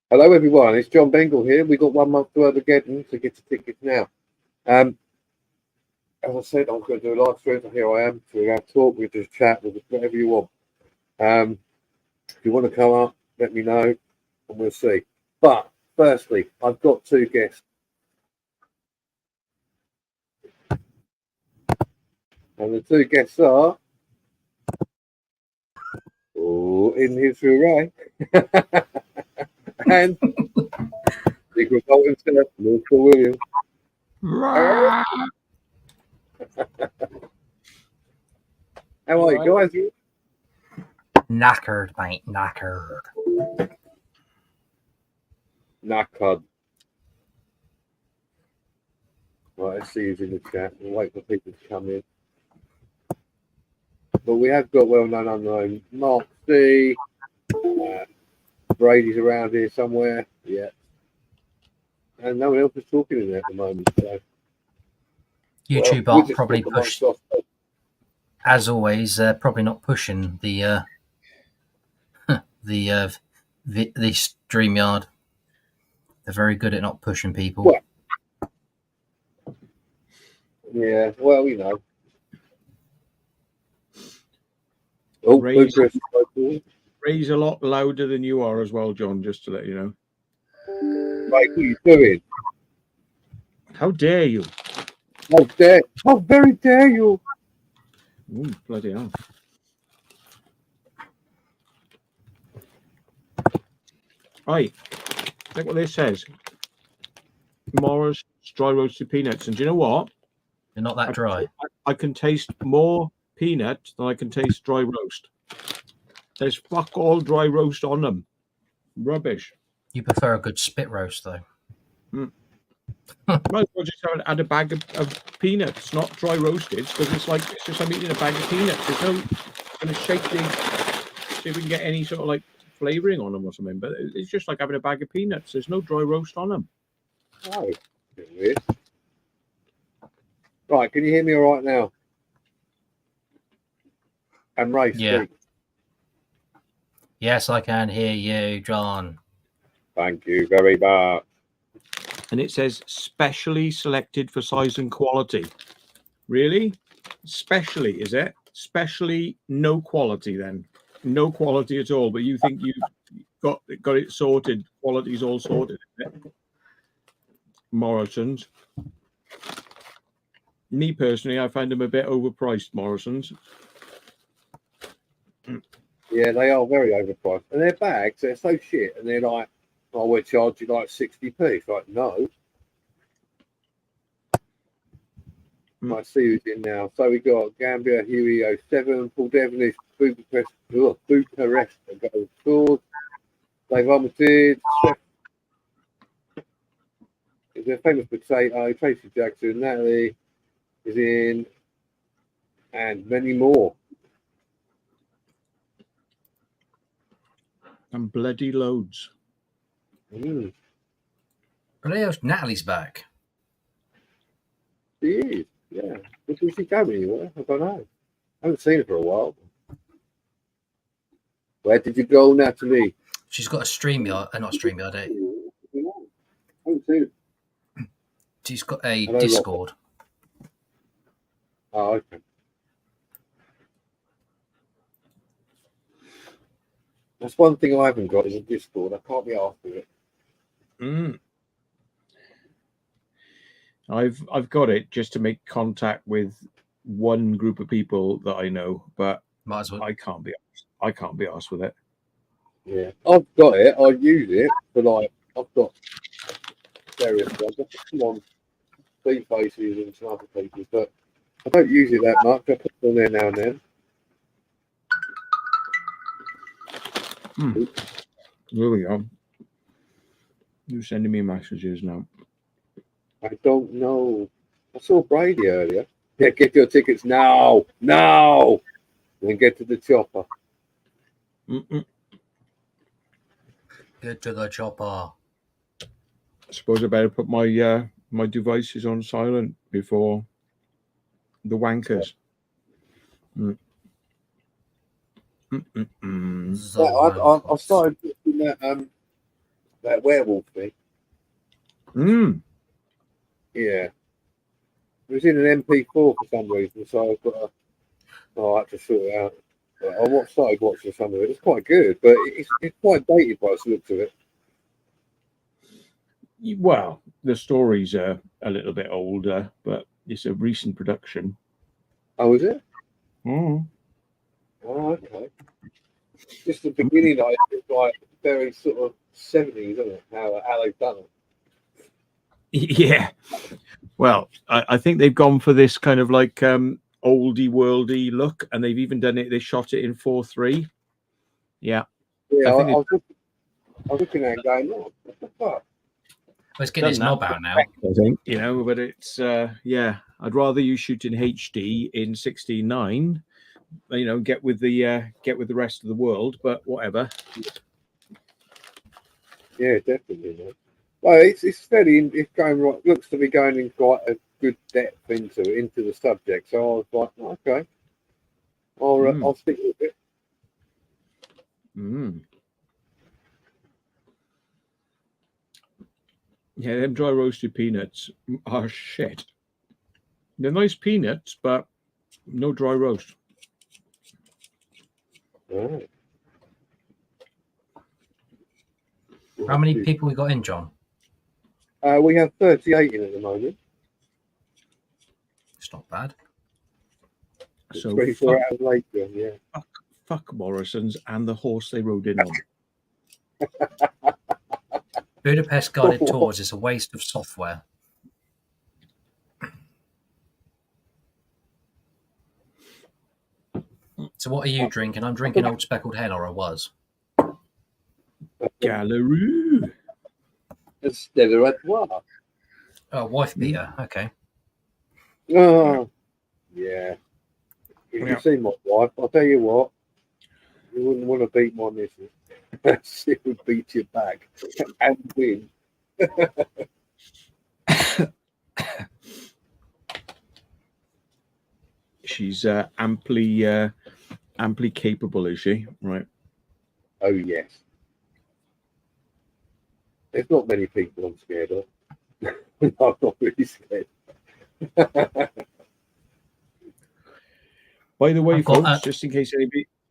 Hello, everyone. It's John Bengal here. We've got 1 month to URBAGEDDON to get the tickets now. As I said, I'm going to do a live stream. So here I am. So we're going to talk. We'll just chat. We'll just whatever you want. If you want to come up, let me know, and we'll see. But firstly, I've got 2 guests. And the 2 guests are in history, Ray. And Secret Bolton Steph, North Williams. How are you guys? Knackered, mate. Knackered. Knackered. Right, let's see who's in the chat. We'll wait for people to come in. But we have got well-known unknown Mark C. Brady's around here somewhere. Yeah. And no one else is talking in there at the moment. So. YouTube aren't probably pushed. As always, probably not pushing the StreamYard. They're very good at not pushing people. Well, yeah, well, you know. Oh, Ray's a lot louder than you are as well, John, just to let you know. Right, what are you doing? How dare you? How very dare you? Ooh, bloody hell. Right, look what this says. Morris dry roasted peanuts. And do you know what? They're not that dry. I can taste more peanut than I can taste dry roast. There's fuck all dry roast on them. Rubbish. You prefer a good spit roast, though. Might as well just add a bag of peanuts, not dry roasted, because it's just I'm eating a bag of peanuts. There's no going to shake see if we can get any sort of like flavouring on them or something. But it's just like having a bag of peanuts. There's no dry roast on them. Oh, weird. Right, can you hear me all right now? And Ray, yeah. Speak. Yes, I can hear you, John. Thank you very much. And it says specially selected for size and quality. Really? Specially, is it? Specially no quality then. No quality at all, but you think you've got it sorted. Quality's all sorted, isn't it? Morrison's. Me personally, I find them a bit overpriced, Morrison's. Yeah, they are very overpriced. And their bags, they're so shit. And they're like, oh, we'll charge you like 60p. It's like, no. I see who's in now. So we got Gambia, Huey 07, Paul Devenish, Bucharest, Gold Scores, Dave Armitage, is a famous potato, Tracy Jackson, Natalie is in, and many more. And bloody loads. Mm. Natalie's back. She is, yeah. But did she go anywhere? I don't know. I haven't seen her for a while. Where did you go, Natalie? She's got a StreamYard, not StreamYard, I haven't seen her. She's got a Discord. Oh, okay. That's one thing I haven't got is a Discord. I can't be asked with it. I've got it just to make contact with one group of people that I know, but might as well. I can't be asked with it. Yeah, I've got it. I use it, but like I've got various ones. I've got some on Speed Faces and some other people, but I don't use it that much. I put it on there now and then. There we go. You're sending me messages now. I don't know. I saw Brady earlier. Yeah, get your tickets now. And then get to the chopper. Get to the chopper. I suppose I better put my my devices on silent before the wankers. Yeah, I started looking at that werewolf thing. Yeah. It was in an MP4 for some reason, so I've got to, I had to sort it out. I started watching some of it. It's quite good, but it's quite dated by the looks of it. Well, the stories are a little bit older, but it's a recent production. Oh, is it? Mm. Oh, okay. Just the beginning, it's like very sort of 70s, isn't it? How they've done it. Yeah. Well, I think they've gone for this kind of like oldie worldy look, and they've even done it. They shot it in 4:3. Yeah. Yeah, I was looking at it going, oh, what the fuck? Well, it's getting its knob out now. I think, but it's yeah. I'd rather you shoot in HD in 16:9, get with the rest of the world. But whatever. Yeah, definitely. Man. Well, it's fairly. It's going right. Looks to be going in quite a good depth into the subject. So I was like, okay, I'll stick with it. Yeah, them dry roasted peanuts are shit. They're nice peanuts, but no dry roast. Right. How many people we got in, John? We have 38 in at the moment. It's not bad. So 24 hours later, yeah. Fuck Morrison's and the horse they rode in on. Budapest guided tours is a waste of software. So what are you drinking? I'm drinking Old Speckled Hen, or I was. Gallaroo. Oh, wife beater. Okay. Oh, yeah. If you see my wife, I'll tell you what, you wouldn't want to beat my missus. She would beat you back and win. She's amply capable, is she? Right. Oh yes. There's not many people I'm scared of. I'm not really scared. By the way, folks, just in case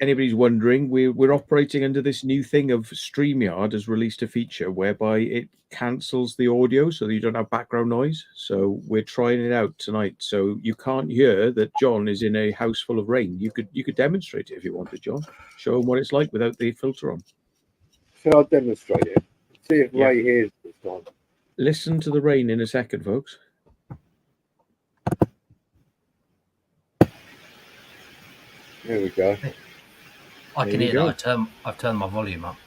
anybody's wondering, we're operating under this new thing of StreamYard has released a feature whereby it cancels the audio so that you don't have background noise. So we're trying it out tonight. So you can't hear that John is in a house full of rain. You could demonstrate it if you wanted, John. Show him what it's like without the filter on. Shall I demonstrate it? See if Ray hears this time. Listen to the rain in a second, folks. There we go. I can hear that. I've turned my volume up.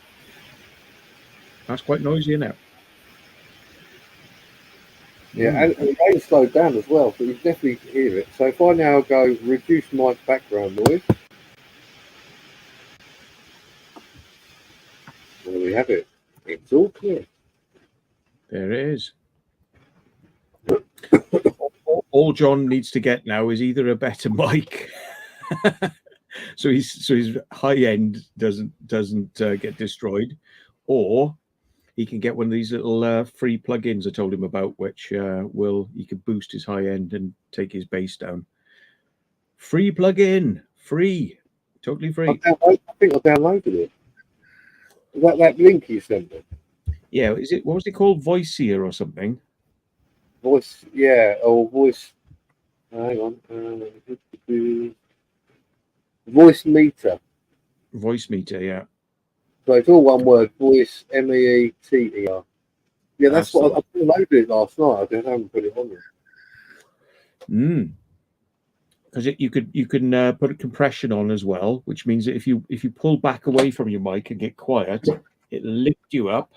That's quite noisy now. Yeah, and the rain slowed down as well, so you definitely can hear it. So if I now go reduce my background noise, there we have it. It's all clear. There it is. All John needs to get now is either a better mic, so his high end doesn't get destroyed, or he can get one of these little free plugins I told him about, which he can boost his high end and take his bass down. Free plugin, free, totally free. I think I downloaded it. Is that link you sent me? Yeah, what was it called? Voiceer or something? Voice, yeah, or voice. Hang on. Voice meter. Voice meter, yeah. So it's all one word. Voice, MEETER. Yeah, that's what I downloaded it last night. I just haven't put it on there. Because you can put a compression on as well, which means that if you pull back away from your mic and get quiet, it'll lift you up,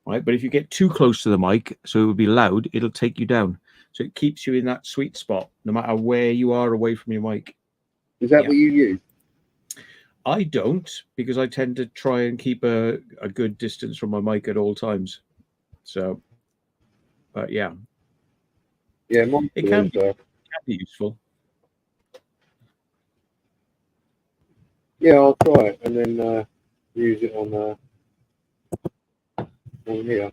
right? But if you get too close to the mic, so it would be loud, it'll take you down. So it keeps you in that sweet spot, no matter where you are away from your mic. Is that what you use? I don't, because I tend to try and keep a good distance from my mic at all times. So, but yeah. Yeah, it can be useful. Yeah, I'll try it and then use it on. on here.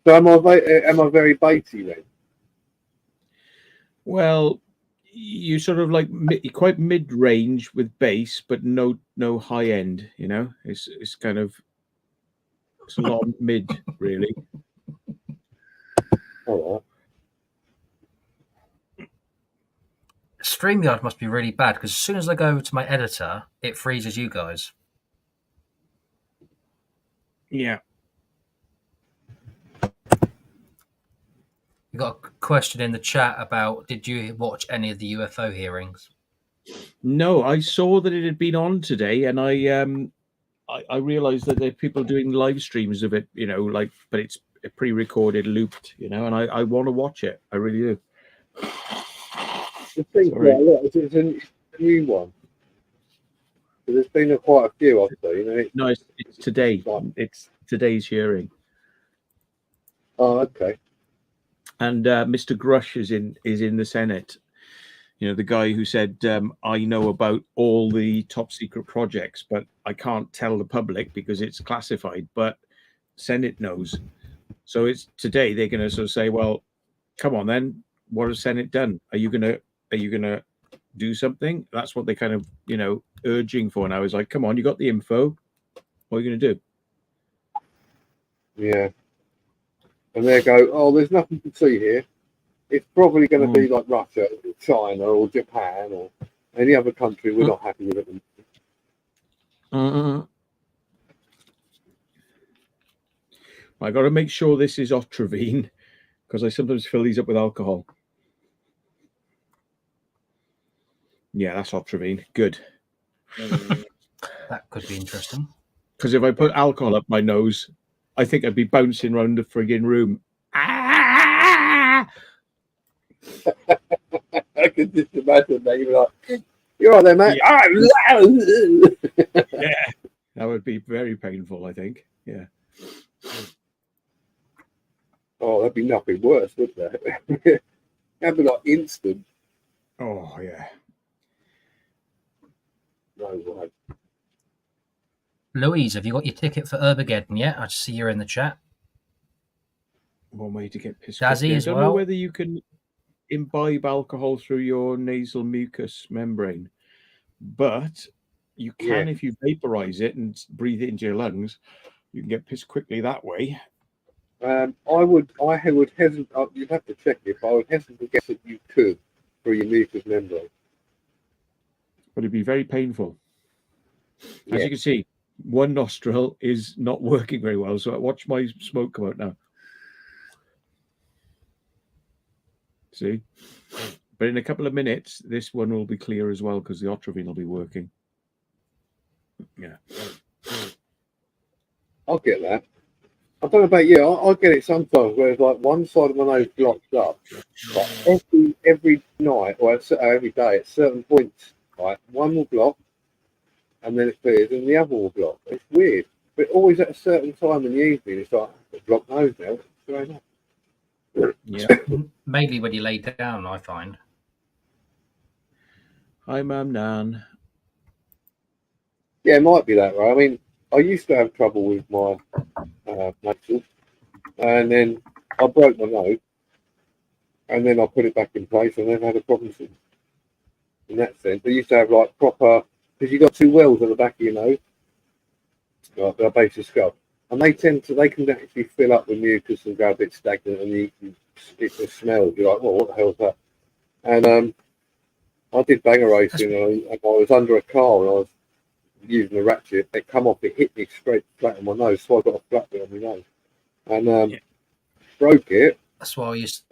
So am I very baity then? Well, you sort of like quite mid-range with bass, but no high end. You know, it's kind of it's a lot of mid, really. All right. StreamYard must be really bad because as soon as I go over to my editor, it freezes you guys. Yeah. We got a question in the chat about did you watch any of the UFO hearings? No, I saw that it had been on today, and I realized that there are people doing live streams of it, you know, like, but it's pre-recorded, looped, you know, and I want to watch it. I really do. It's a new one. So there's been quite a few I've seen. No, it's today. It's today's hearing. Oh, okay. And Mr. Grush is in the Senate. You know, the guy who said, I know about all the top secret projects, but I can't tell the public because it's classified, but Senate knows. So it's today they're going to sort of say, well, come on then, what has Senate done? Are you going to do something? That's what they kind of, you know, urging for now. Is like, come on, you got the info. What are you going to do? Yeah. And they go, oh, there's nothing to see here. It's probably going to be like Russia, or China, or Japan, or any other country we're not happy with it. I got to make sure this is Otravine because I sometimes fill these up with alcohol. Yeah, that's Otravine. Good. That could be interesting. Because if I put alcohol up my nose, I think I'd be bouncing around the frigging room. I can just imagine that. You're like, you're right there, mate. Yeah. Yeah, that would be very painful, I think. Yeah. Oh, that'd be nothing worse, wouldn't it? That'd be like instant. Oh, yeah. No way. Louise, have you got your ticket for URBAGEDDON yet? I see you're in the chat. One way to get pissed. Dazzy as I don't well. know whether you can imbibe alcohol through your nasal mucus membrane, but you can if you vaporize it and breathe it into your lungs. You can get pissed quickly that way. I would hesitate. You'd have to check it, but I would hesitate to guess that you could through your mucous membrane. But it'd be very painful. As you can see, one nostril is not working very well. So watch my smoke come out now. See? But in a couple of minutes, this one will be clear as well because the Otravine will be working. Yeah. I'll get that. I don't know about you. I'll get it sometimes where it's like one side of my nose blocks up. But every night or every day at certain points, right, one will block and then it clears and the other will block. It's weird. But always at a certain time in the evening, it's like, I've blocked nose now. What's going on? Yeah, mainly when you lay down, I find. Hi, Mum, Nan. Yeah, it might be that way. I mean, I used to have trouble with my muscles, and then I broke my nose, and then I put it back in place, and then had a problem since. In that sense, I used to have like proper, because you've got two wells at the back of your nose, like the base of skull, and they can actually fill up with mucus and go a bit stagnant, and it just smells. You're like, well, what the hell's that? And I did banger racing, and I was under a car, and I was using a ratchet. It come off, it hit me straight flat on my nose, so I got a flat bit on my nose, and broke it. That's why I used.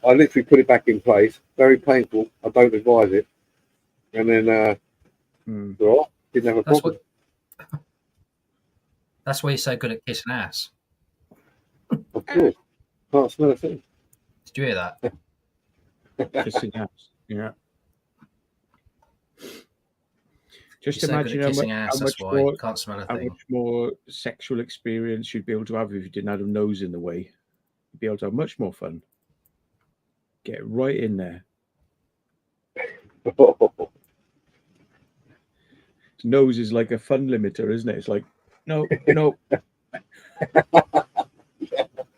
I literally put it back in place. Very painful. I don't advise it. And then, all right, didn't have a problem. That's why you're so good at kissing ass. Of course, can't smell a thing. Did you hear that? Kissing ass. Yeah. Just You're imagine how much more sexual experience you'd be able to have if you didn't have a nose in the way. You'd be able to have much more fun. Get right in there. Nose is like a fun limiter, isn't it? It's like, no.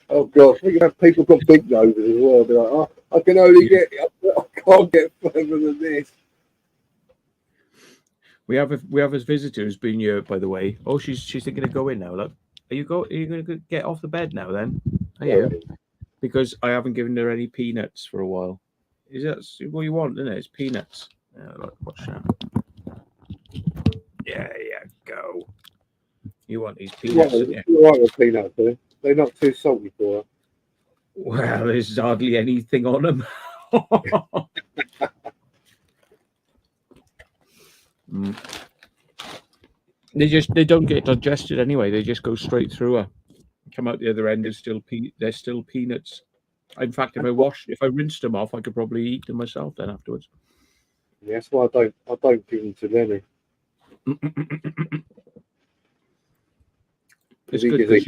Oh God, we have people got big noses as well. Be like, oh, I can only get, I can't get further than this. We have a visitor who's been here, by the way. Oh, she's thinking of going now. Look, are you going to get off the bed now? Then, are you? Because I haven't given her any peanuts for a while. Is that what you want? Isn't it? It's peanuts. Yeah, look, watch that. Yeah, go. You want these peanuts? Yeah, you're right with peanuts, though. They're not too salty for her. Well, there's hardly anything on them. They don't get digested anyway. They just go straight through her. Come out the other end. They're still peanuts. In fact, if I rinsed them off, I could probably eat them myself then afterwards. Yeah, that's why I don't give them to Lenny. It's good because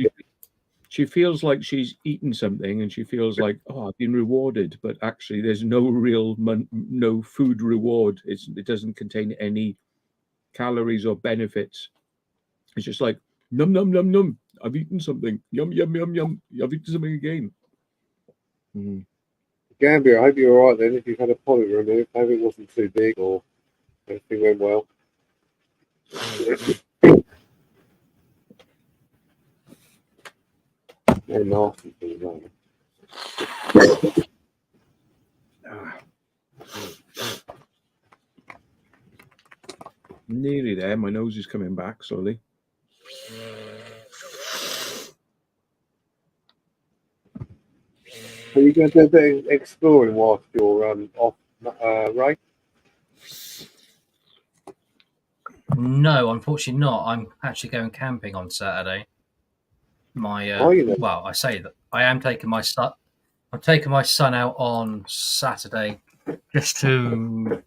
she feels like she's eaten something, and she feels like, oh, I've been rewarded. But actually, there's no real no food reward. It doesn't contain any calories or benefits. It's just like num num num num. I've eaten something. Yum yum yum yum. I've eaten something again. Gambia, I hope you're all right then. If you've had a polyp removed, I hope it wasn't too big or everything went well. They're nasty things, aren't they? Nearly there. My nose is coming back slowly. Are you going to do a bit of exploring whilst you're off, Ray? No, unfortunately not. I'm actually going camping on Saturday. Well, I say that I am taking my son. I'm taking my son out on Saturday just to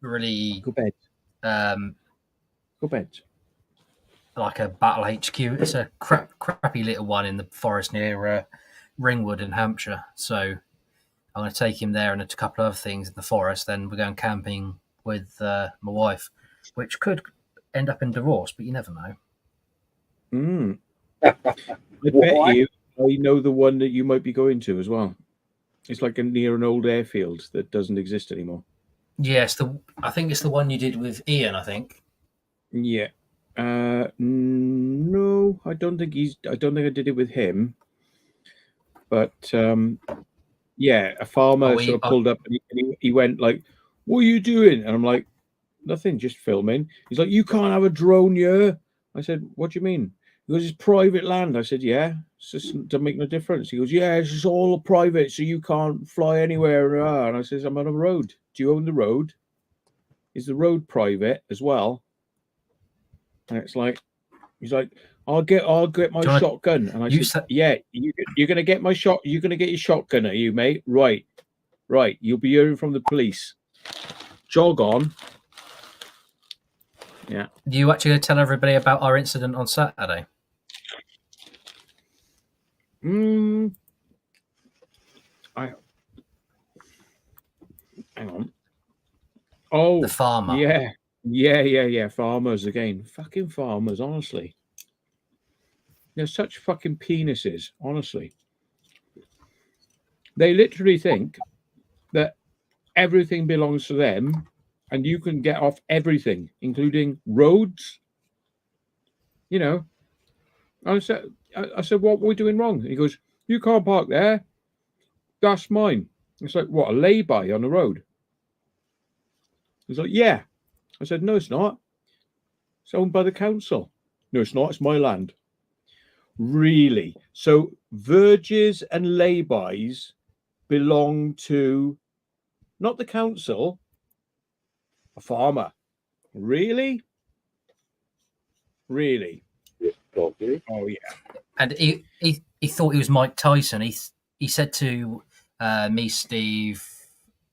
really go bed. Go bed. Like a battle HQ. It's a crappy little one in the forest near Ringwood in Hampshire. So I'm going to take him there and a couple of other things in the forest. Then we're going camping with my wife, which could end up in divorce, but you never know. I bet you I know the one that you might be going to as well. It's like near an old airfield that doesn't exist anymore. Yes, I think it's the one you did with Ian, I think. Yeah. No, I don't think I did it with him. But yeah, a farmer sort of pulled up and he went like, "What are you doing?" And I'm like, "Nothing, just filming." He's like, "You can't have a drone here." I said, "What do you mean?" He goes, "It's private land." I said, "Yeah, it doesn't make no difference." He goes, "Yeah, it's just all private, so you can't fly anywhere." And I says, "I'm on a road. Do you own the road? Is the road private as well?" And it's like, he's like, I'll get my shotgun." And I said, "Yeah, you're gonna get my shot. You're gonna get your shotgun, are you, mate? Right. You'll be hearing from the police. Jog on." Yeah. Are you actually going to tell everybody about our incident on Saturday? Hang on. Oh, the farmer. Yeah. Farmers again. Fucking farmers, honestly. They're such fucking penises, honestly. They literally think that everything belongs to them and you can get off everything, including roads. You know. I said, "What are we doing wrong?" He goes, "You can't park there. That's mine." It's like, what, a lay-by on the road? He's like, "Yeah." I said, "No, it's not. It's owned by the council." "No, it's not. It's my land." Really? So verges and laybys belong to not the council, a farmer. Really? Oh yeah. And he thought he was Mike Tyson. He said to me, Steve,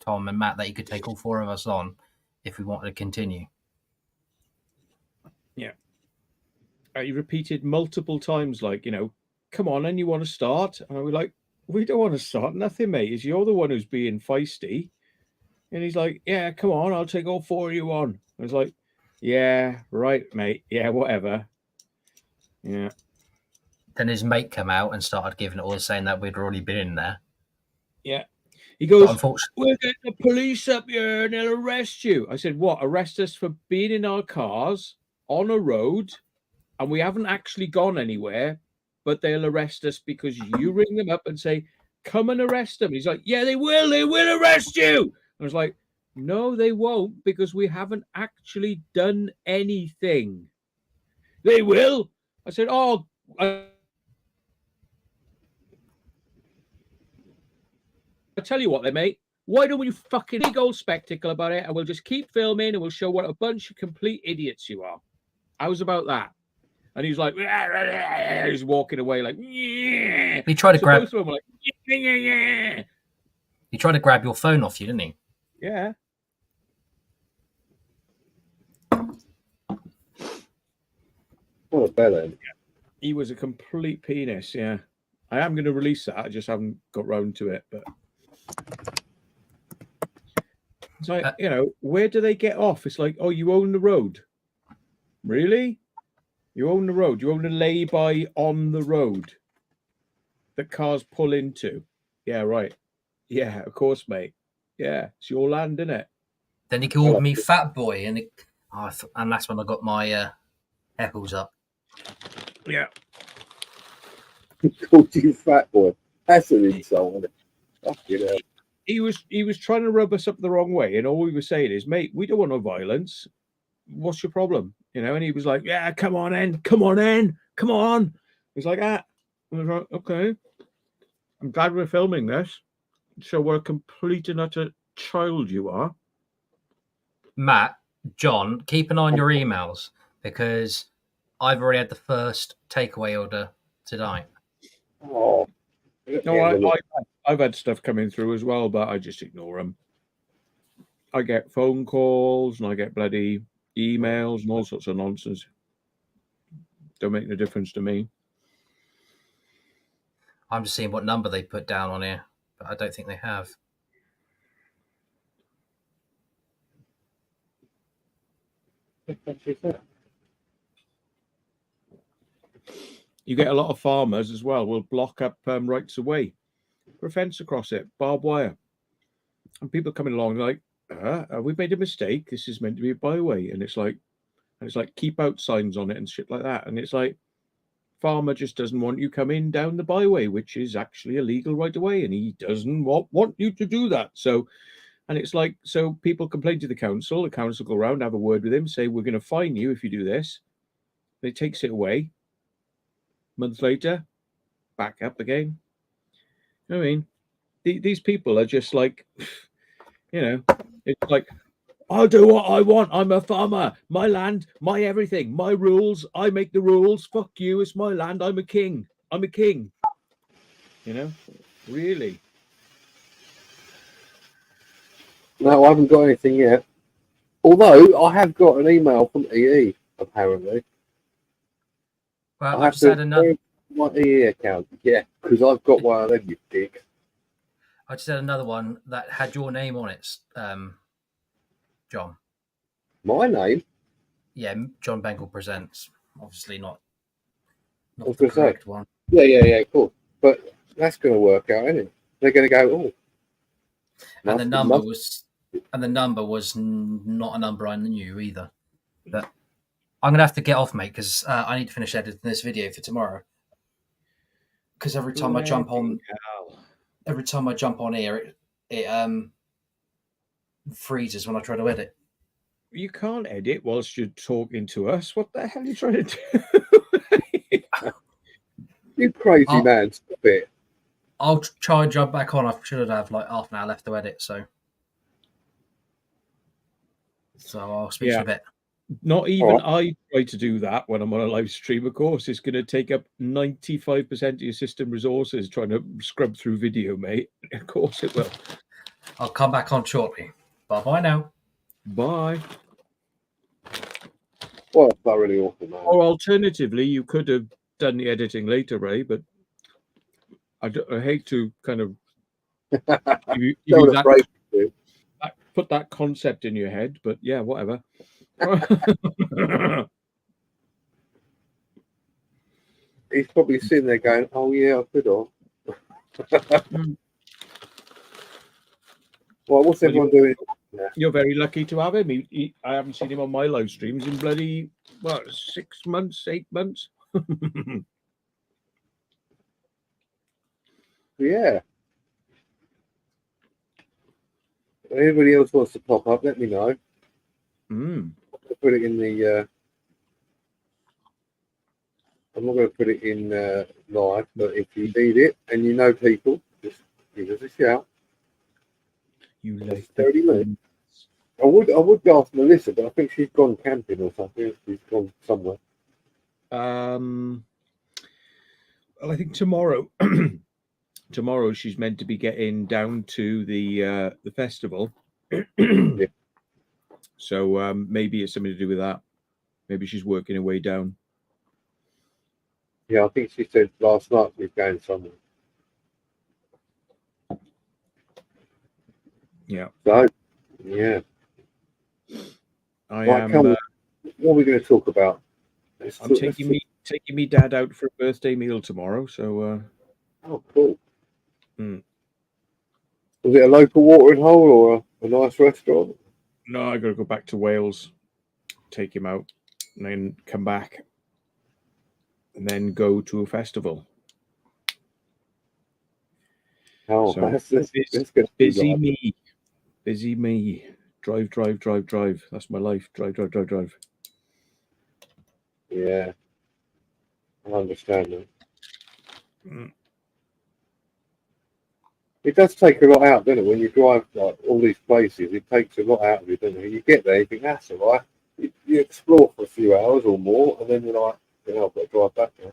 Tom, and Matt that he could take all four of us on if we wanted to continue. Yeah. He repeated multiple times, like, "Come on, and you want to start?" And I was like, "We don't want to start nothing, mate. It's you're the one who's being feisty." And he's like, "Yeah, come on, I'll take all four of you on." I was like, "Yeah, right, mate. Yeah, whatever." Yeah. Then his mate came out and started giving it all, saying that we'd already been in there. Yeah. He goes, unfortunately, we'll get the police up here and they'll arrest you. I said, what? Arrest us for being in our cars on a road and we haven't actually gone anywhere, but they'll arrest us because you ring them up and say, come and arrest them. He's like, yeah, they will arrest you. I was like, no, they won't, because we haven't actually done anything. They will. I said, oh, I tell you what then, mate. Why don't you fucking big old spectacle about it and we'll just keep filming and we'll show what a bunch of complete idiots you are. How's about that? And he's like, he's walking away like, yeah. He tried to grab. Both of them were like, yeah. He tried to grab your phone off you, didn't he? Yeah. What a bellend. He was a complete penis. Yeah. I am going to release that. I just haven't got round to it. But it's like, you know, where do they get off? It's like, oh, you own the road. Really? You own the road. You own the lay-by on the road that cars pull into. Yeah, right. Yeah, of course, mate. Yeah, it's your land, isn't it? Then he called me fat boy, and and that's when I got my heckles up. Yeah. He called you fat boy. That's an insult, isn't it? Fucking hell. He was trying to rub us up the wrong way, and all we were saying is, mate, we don't want no violence. What's your problem? You know, and he was like, yeah, come on in, come on. He's like, ah. I was like, okay. I'm glad we're filming this. So we're a complete and utter child you are. Matt, John, keep an eye on your emails because I've already had the first takeaway order tonight. Oh. No, I've had stuff coming through as well, but I just ignore them. I get phone calls and I get bloody emails and all sorts of nonsense. Don't make no difference to me. I'm just seeing what number they put down on here, but I don't think they have. You get a lot of farmers as well will block up rights of way, put a fence across it, barbed wire, and people coming along like, we've made a mistake. This is meant to be a byway, and it's like keep out signs on it and shit like that. And it's like, farmer just doesn't want you coming down the byway, which is actually a legal right of way, and he doesn't want you to do that. So, and it's like, so people complain to the council go around, have a word with him, say, we're going to fine you if you do this. They takes it away. Months later, back up again. I mean, these people are just like, you know, it's like, I'll do what I want. I'm a farmer. My land, my everything, my rules. I make the rules. Fuck you. It's my land. I'm a king. I'm a king. You know, really. No, I haven't got anything yet. Although I have got an email from EE, apparently. Well, I just had another. My EE account, yeah, because I've got one of them, you dick. I just had another one that had your name on it, John. My name? Yeah, John Bengal Presents. Obviously not the correct one. Yeah, cool. But that's going to work out, isn't it? They're going to go, oh. And the number was not a number I knew either. But I'm going to have to get off, mate, because I need to finish editing this video for tomorrow. Because every time I jump on here, it freezes when I try to edit. You can't edit whilst you're talking to us. What the hell are you trying to do? You crazy man, stop it. I'll try and jump back on. I should have like half an hour left to edit, so I'll speak to you a bit. Not even I try to do that when I'm on a live stream. Of course, it's going to take up 95% of your system resources trying to scrub through video, mate. Of course it will. I'll come back on shortly. Bye-bye now. Bye. Well, it's thoroughly awful, man. Or alternatively, you could have done the editing later, Ray, but I hate to kind of put that concept in your head, but yeah, whatever. he's probably sitting there going, "Oh yeah, I could have." Well, what's everyone doing? You're very lucky to have him. I haven't seen him on my live streams in bloody 6 months, 8 months. Yeah. If anybody else wants to pop up, let me know. I'll put it in the. I'm not going to put it in live, but if you need it and you know people, just give us a shout. You like 30 minutes. I would ask Melissa, but I think she's gone camping or something. She's gone somewhere. Well, I think tomorrow. Tomorrow she's meant to be getting down to the festival. Yeah. So maybe it's something to do with that. Maybe she's working her way down. Yeah, I think she said last night she's going somewhere. Yeah. So, yeah. I right, am. what are we going to talk about? I'm taking me dad out for a birthday meal tomorrow. So. Oh, cool. Was it a local watering hole or a nice restaurant? No, I got to go back to Wales, take him out, and then come back, and then go to a festival. Oh, so that's busy me. Busy me. Drive. That's my life. Drive. Yeah, I understand that. It does take a lot out, doesn't it? When you drive like all these places, it takes a lot out of you, doesn't it? You get there, you think that's all right. You explore for a few hours or more, and then you're like, I've got to drive back now.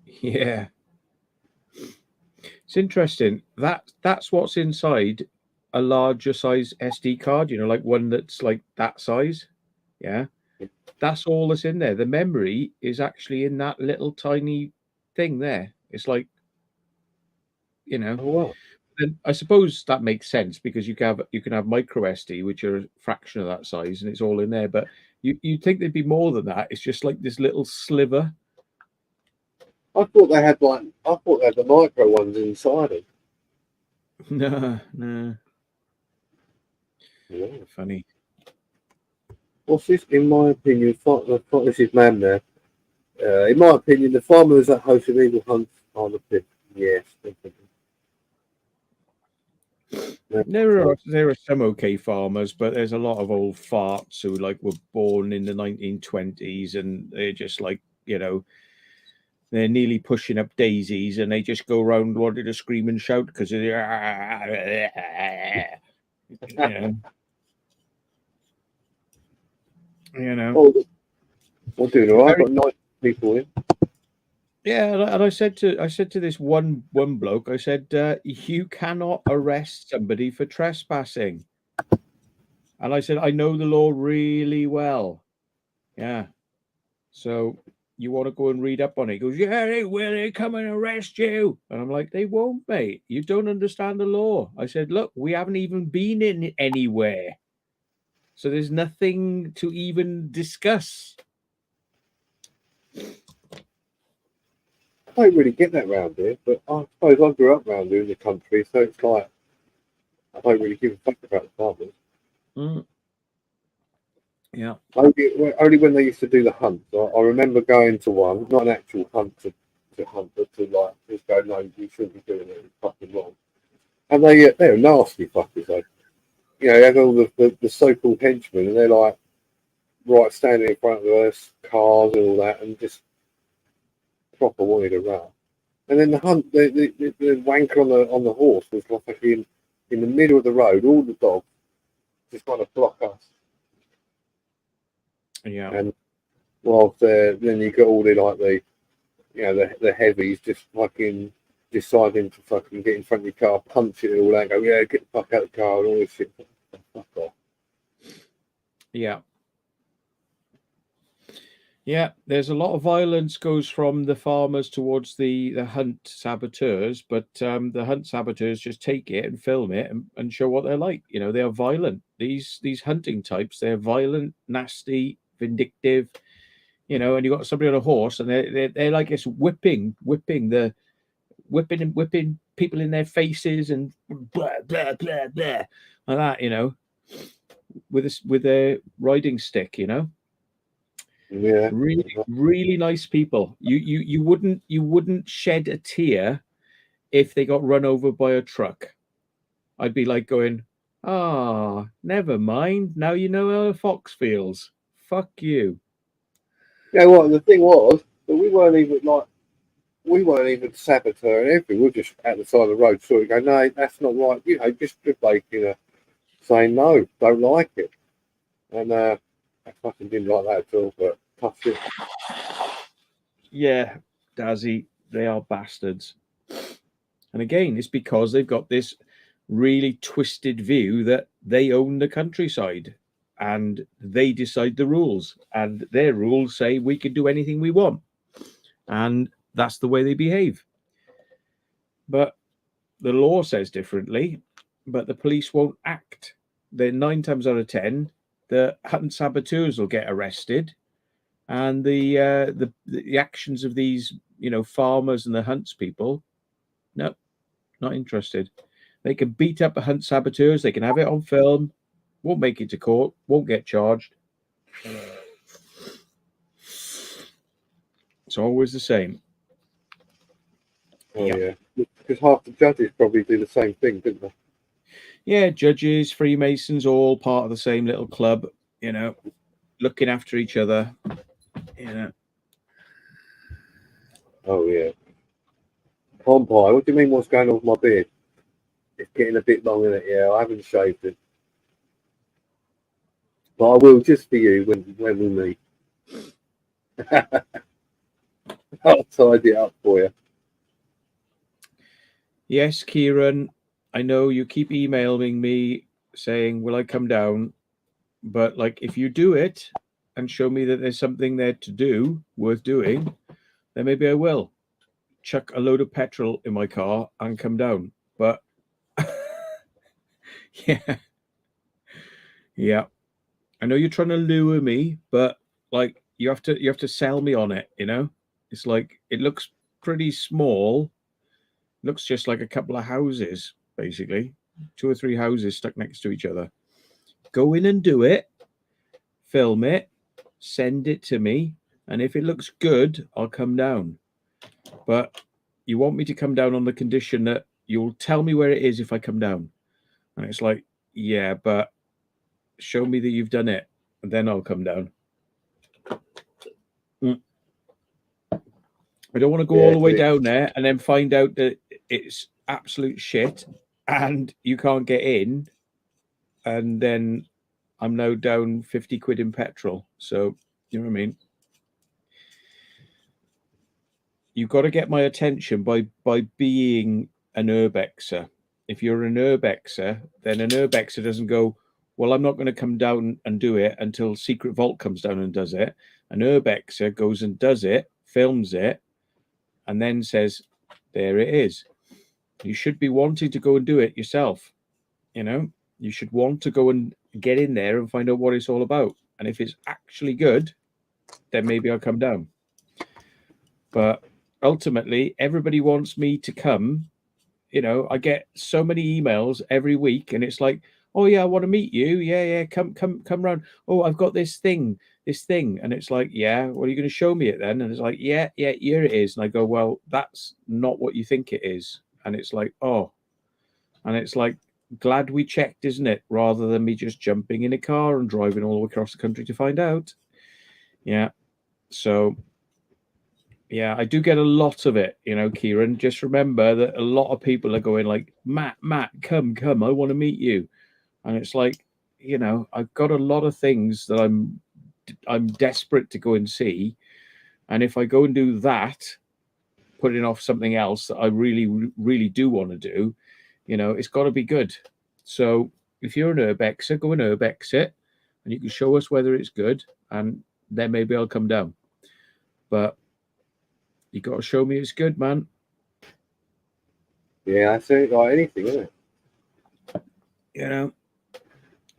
Yeah, it's interesting. That's what's inside a larger size SD card. Like one that's like that size. Yeah, that's all that's in there. The memory is actually in that little tiny thing there. It's like, Oh, wow. And I suppose that makes sense because you can have micro SD, which are a fraction of that size, and it's all in there. But you'd think there'd be more than that. It's just like this little sliver. I thought they had the micro ones inside it. No. Yeah. Funny. What's this? In my opinion, this is man there. In my opinion, the farmers that hosted eagle hunts are the fifth. Yes, definitely. There are some okay farmers, but there's a lot of old farts who were born in the 1920s, and they're just they're nearly pushing up daisies, and they just go around wanting to scream and shout because of Oh, we're doing all right. Got 9 people in. Yeah, and I said to this one bloke, I said, you cannot arrest somebody for trespassing. And I said, I know the law really well. Yeah. So you want to go and read up on it? He goes, yeah, they will. They come and arrest you. And I'm like, they won't, mate. You don't understand the law. I said, look, we haven't even been in anywhere. So there's nothing to even discuss. I don't really get that round here, but I suppose I grew up round here in the country, so it's like I don't really give a fuck about the farmers. Yeah. Only when they used to do the hunt. I remember going to one, not an actual hunt to hunt, but to just go, no, you shouldn't be doing it. It's fucking wrong. And they're nasty fuckers. They have all the so-called henchmen, and they're like right standing in front of us, cars and all that, and just proper wanted to run. And then the hunt, the wanker on the horse was like in the middle of the road. All the dogs just trying to block us. Yeah. And whilst then you got all the heavies just fucking deciding to fucking get in front of your car, punch it all out, and go, yeah, get the fuck out of the car and all this shit. Fuck off. Yeah. Yeah, there's a lot of violence goes from the farmers towards the hunt saboteurs, but the hunt saboteurs just take it and film it and show what they're like. They are violent. These hunting types, they're violent, nasty, vindictive. you know, and you got somebody on a horse, and they're like it's whipping people in their faces and blah blah blah blah like that, you know, with a riding stick, you know. Yeah. Really nice people. You wouldn't shed a tear if they got run over by a truck. I'd be like going, ah, never mind. Now you know how a fox feels. Fuck you. Yeah, well, the thing was that we weren't even saboteuring anything. We were just at the side of the road, sort of go, no, that's not right. You know, just like, you know, saying no, don't like it. And I fucking didn't like that at all, but tough shit. Yeah, Dazzy, they are bastards. And again, it's because they've got this really twisted view that they own the countryside and they decide the rules. And their rules say we can do anything we want. And that's the way they behave. But the law says differently, but the police won't act. Then 9 times out of 10, the hunt saboteurs will get arrested, and the actions of these, you know, farmers and the hunts people, no, not interested. They can beat up the hunt saboteurs. They can have it on film. Won't make it to court. Won't get charged. It's always the same. Oh, yeah. Because half the judges probably do the same thing, didn't they? Yeah, judges, Freemasons, all part of the same little club, you know, looking after each other, you know. Oh, yeah. Pompey, what do you mean what's going on with my beard? It's getting a bit long in it, yeah. I haven't shaved it. But I will just for you when we meet. I'll tidy it up for you. Yes, Kieran, I know you keep emailing me saying, will I come down? But like, if you do it and show me that there's something there to do, worth doing, then maybe I will chuck a load of petrol in my car and come down. But yeah, I know you're trying to lure me, but like, you have to sell me on it, you know. It's like, it looks pretty small. Looks just like a couple of houses, basically 2 or 3 houses stuck next to each other. Go in and do it, film it, send it to me, and if it looks good, I'll come down. But you want me to come down on the condition that you'll tell me where it is if I come down. And it's like, yeah, but show me that you've done it, and then I'll come down. I don't want to go all the way down there and then find out that it's absolute shit and you can't get in, and then I'm now down 50 quid in petrol. So, you know what I mean? You've got to get my attention by being an urbexer. If you're an urbexer, then an urbexer doesn't go, well, I'm not going to come down and do it until Secret Vault comes down and does it. An urbexer goes and does it, films it, and then says, there it is. You should be wanting to go and do it yourself. You know, you should want to go and get in there and find out what it's all about. And if it's actually good, then maybe I'll come down. But ultimately, everybody wants me to come. You know, I get so many emails every week, and it's like, oh yeah, I want to meet you. Yeah, come round. Oh, I've got this thing. And it's like, yeah, well, are you going to show me it then? And it's like, yeah, here it is. And I go, well, that's not what you think it is. And it's like, oh, and it's like, glad we checked, isn't it? Rather than me just jumping in a car and driving all the way across the country to find out. Yeah. So, yeah, I do get a lot of it, you know, Kieran. Just remember that a lot of people are going like, Matt, come, I want to meet you. And it's like, you know, I've got a lot of things that I'm desperate to go and see. And if I go and do that, putting off something else that I really, really do want to do, you know, it's got to be good. So if you're an urbexer, go and urbex it, and you can show us whether it's good, and then maybe I'll come down. But you got to show me it's good, man. Yeah, I say like anything, isn't it? You know,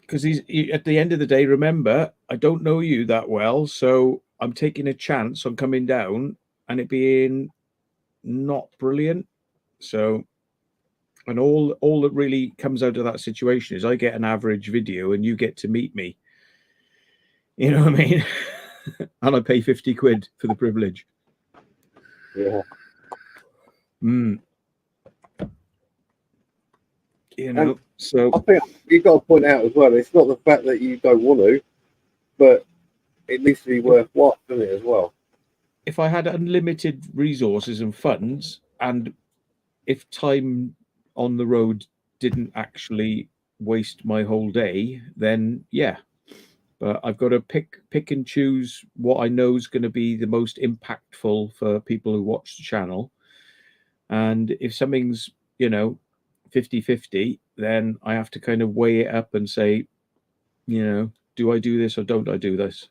because he's at the end of the day, remember, I don't know you that well, so I'm taking a chance on coming down and it being not brilliant. So, and all that really comes out of that situation is I get an average video and you get to meet me. You know what I mean? And I pay 50 quid for the privilege. Yeah. You know, so I think you've got to point out as well, it's not the fact that you don't want to, but it needs to be worthwhile, doesn't it, as well? if I had unlimited resources and funds, and if time on the road didn't actually waste my whole day, then yeah. But I've got to pick and choose what I know is going to be the most impactful for people who watch the channel. And if something's, 50-50, then I have to kind of weigh it up and say, do I do this or don't I do this?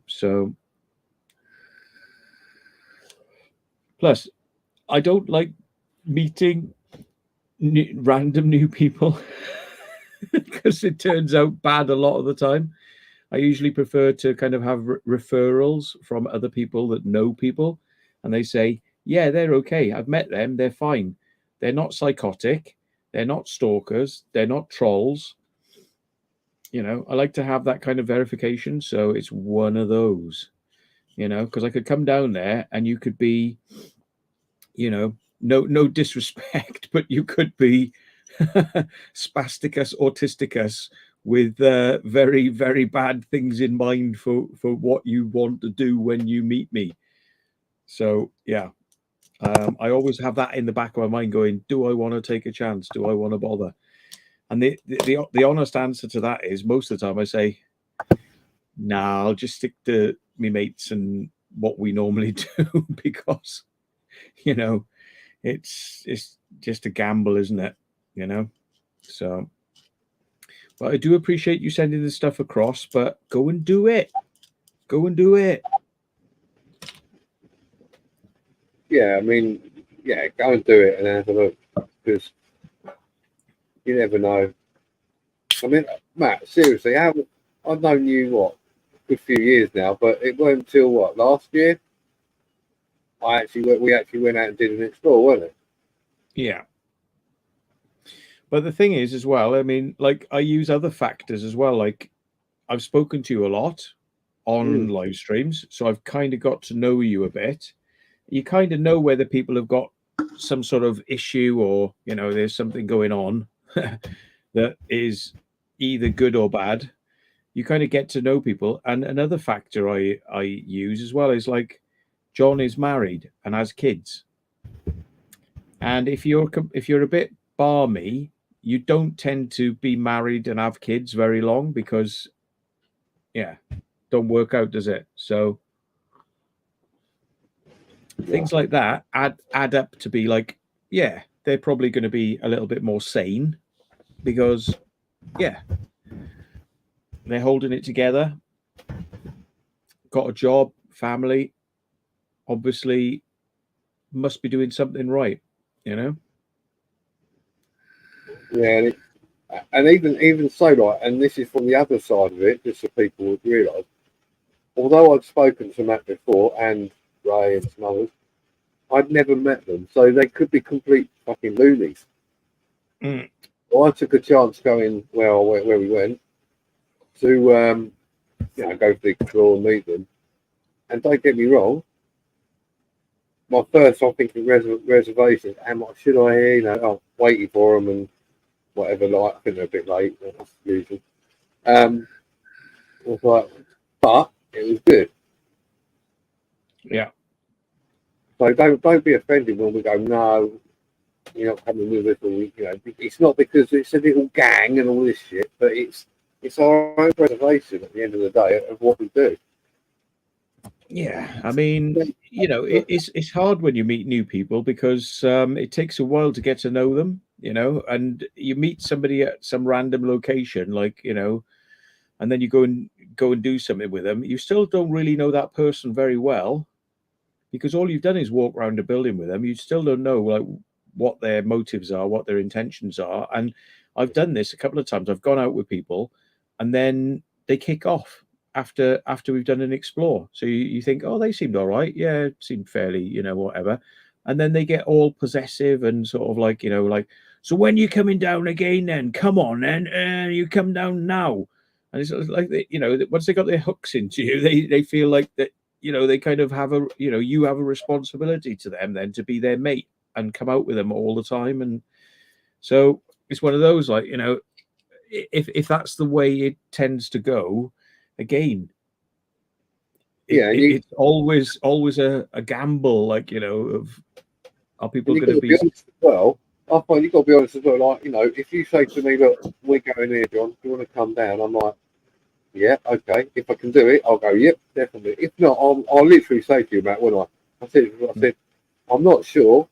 So plus I don't like meeting random new people because it turns out bad a lot of the time. I usually prefer to kind of have referrals from other people that know people, and they say, yeah, they're okay. I've met them. They're fine. They're not psychotic. They're not stalkers. They're not trolls. I like to have that kind of verification. So it's one of those, because I could come down there and you could be, no disrespect, but you could be spasticus autisticus with very, very bad things in mind for what you want to do when you meet me. So yeah, I always have that in the back of my mind going, do I want to take a chance? Do I want to bother? And the honest answer to that is most of the time I say, nah, I'll just stick to me mates and what we normally do because, it's just a gamble, isn't it? So, but I do appreciate you sending this stuff across, but go and do it. Go and do it. Yeah, I mean, yeah, go and do it and have a look, because you never know. I mean, Matt, seriously, I've known you, what, a good few years now, but it wasn't until, what, last year? We actually went out and did an explore, wasn't it? Yeah. But the thing is, as well, I mean, like, I use other factors as well. Like, I've spoken to you a lot on live streams, so I've kind of got to know you a bit. You kind of know whether people have got some sort of issue or, there's something going on that is either good or bad. You kind of get to know people. And another factor I use as well is, like, John is married and has kids. And if you're a bit balmy, you don't tend to be married and have kids very long because, yeah, don't work out, does it? So things like that add up to be like, yeah, they're probably going to be a little bit more sane because, yeah, they're holding it together, got a job, family, obviously must be doing something right, Yeah, and even so, like, and this is from the other side of it, just so people would realise. Although I'd spoken to Matt before and Ray and some others, I'd never met them, so they could be complete fucking loonies. Well, I took a chance going where we went to go for the explore and meet them. And don't get me wrong, my first, I'm thinking reservations. Should I, I'm waiting for them and whatever. Like, I think they're a bit late. That's usual. I was like, but it was good. Yeah. So don't be offended when we go, no, you're not coming with us. Or it's not because it's a little gang and all this shit, but it's our own preservation at the end of the day of what we do. Yeah, I mean, it's hard when you meet new people because it takes a while to get to know them, and you meet somebody at some random location, like, and then you go and do something with them. You still don't really know that person very well because all you've done is walk around a building with them. You still don't know, like, what their motives are, what their intentions are. And I've done this a couple of times. I've gone out with people and then they kick off after we've done an explore. So you think, oh, they seemed all right. Yeah, it seemed fairly, whatever. And then they get all possessive and sort of like, like, so when you coming down again, then come on, then you come down now. And it's like, once they got their hooks into you, they feel like that, they kind of have you have a responsibility to them then to be their mate and come out with them all the time. And so it's one of those, like, if that's the way it tends to go, again, it's always a gamble, like, of are people going to be honest as well. I find you've got to be honest as well. Like, if you say to me, look, we're going here, John, do you want to come down? I'm like, yeah, okay. If I can do it, I'll go, yep, definitely. If not, I'll literally say to you, Matt, when I said, I'm not sure.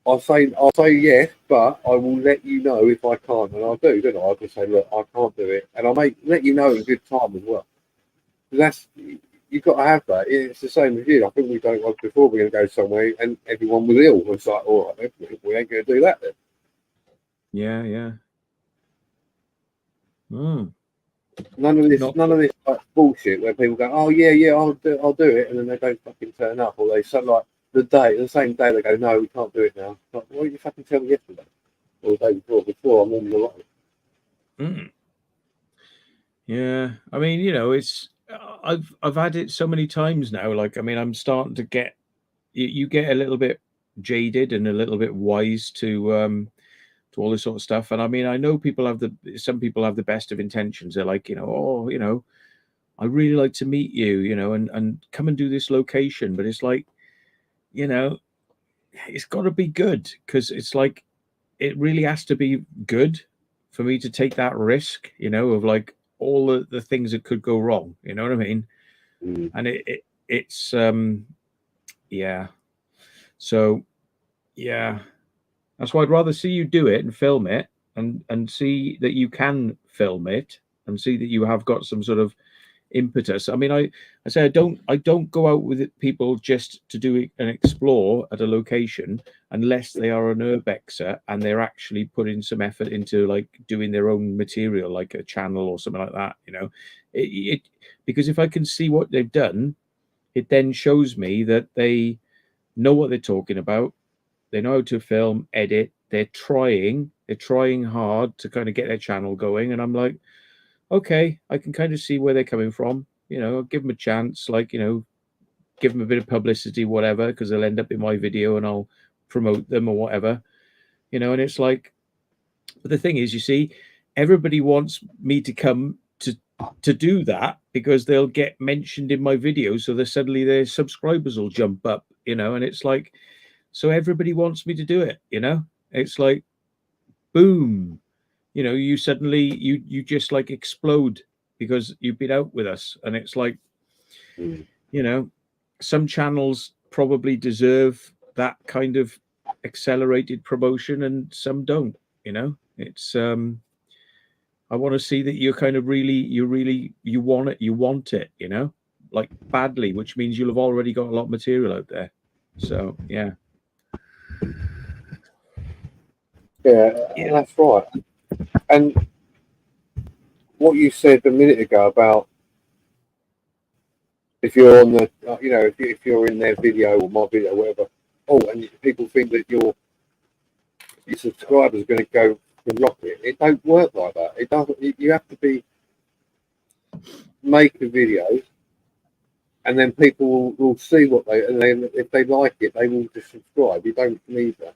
I'll say yes, but I will let you know if I can't, and I'll do, don't I? I'll just say, look, I can't do it, and I'll let you know in good time as well. You've got to have that. It's the same as you. I think we've done it once before. We're going to go somewhere, and everyone was ill. It's like, all right, we ain't going to do that then. Yeah. None of this like bullshit where people go, oh yeah, I'll do it, and then they don't fucking turn up, or they say like the same day they go, no, we can't do it now. Like, why didn't you fucking tell me yesterday or the day before? I'm on the line. Yeah, I mean, it's I've had it so many times now. Like, I mean, I'm starting to get you get a little bit jaded and a little bit wise to all this sort of stuff. And I mean, I know some people have the best of intentions. They're like, I really like to meet you, and come and do this location. But it's like, it's got to be good, because it's like, it really has to be good for me to take that risk, of like all the things that could go wrong. You know what I mean? And it's yeah. So yeah, that's why I'd rather see you do it and film it, and see that you can film it, and see that you have got some sort of impetus. I mean, I say I don't go out with people just to do an explore at a location unless they are an urbexer and they're actually putting some effort into like doing their own material, like a channel or something like that. Because if I can see what they've done, it then shows me that they know what they're talking about. They know how to film, edit. They're trying hard to kind of get their channel going, and I'm like, okay, I can kind of see where they're coming from. I'll give them a chance, like, give them a bit of publicity, whatever, because they'll end up in my video and I'll promote them or whatever, and it's like, but the thing is, you see, everybody wants me to come to do that because they'll get mentioned in my video. So suddenly their subscribers will jump up, and it's like, so everybody wants me to do it, it's like, boom. You suddenly you just like explode because you've been out with us. And it's like, some channels probably deserve that kind of accelerated promotion and some don't. It's I want to see that you're kind of you want it, like badly, which means you'll have already got a lot of material out there. So yeah, that's right. And what you said a minute ago about if you're on the, if you're in their video or my video, or whatever, and people think that your subscribers are going to go and rocket. It don't work like that. It doesn't. You have to make the videos, and then people will see what and then if they like it, they will just subscribe. You don't need that.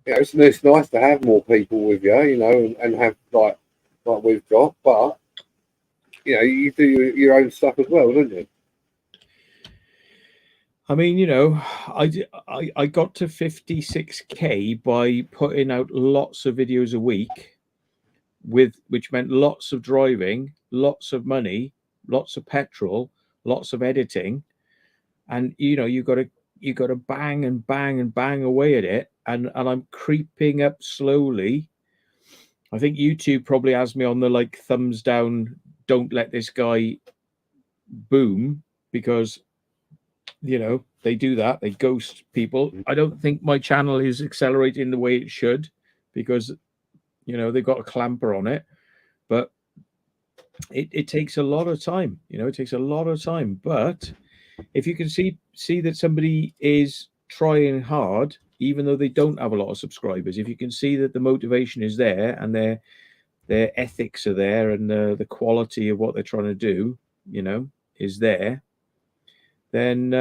It's nice to have more people with you, and have like we've got, but you do your own stuff as well, don't you? I mean, I got to 56K by putting out lots of videos a week, which meant lots of driving, lots of money, lots of petrol, lots of editing, and you got to bang and bang and bang away at it, and I'm creeping up slowly. I think YouTube probably has me on the like thumbs down, don't let this guy boom, because they do that. They ghost people. I don't think my channel is accelerating the way it should, because they've got a clamper on it. But it takes a lot of time. You know, it takes a lot of time. But if you can see that somebody is trying hard, even though they don't have a lot of subscribers, if you can see that the motivation is there and their ethics are there and the quality of what they're trying to do, you know, is there, then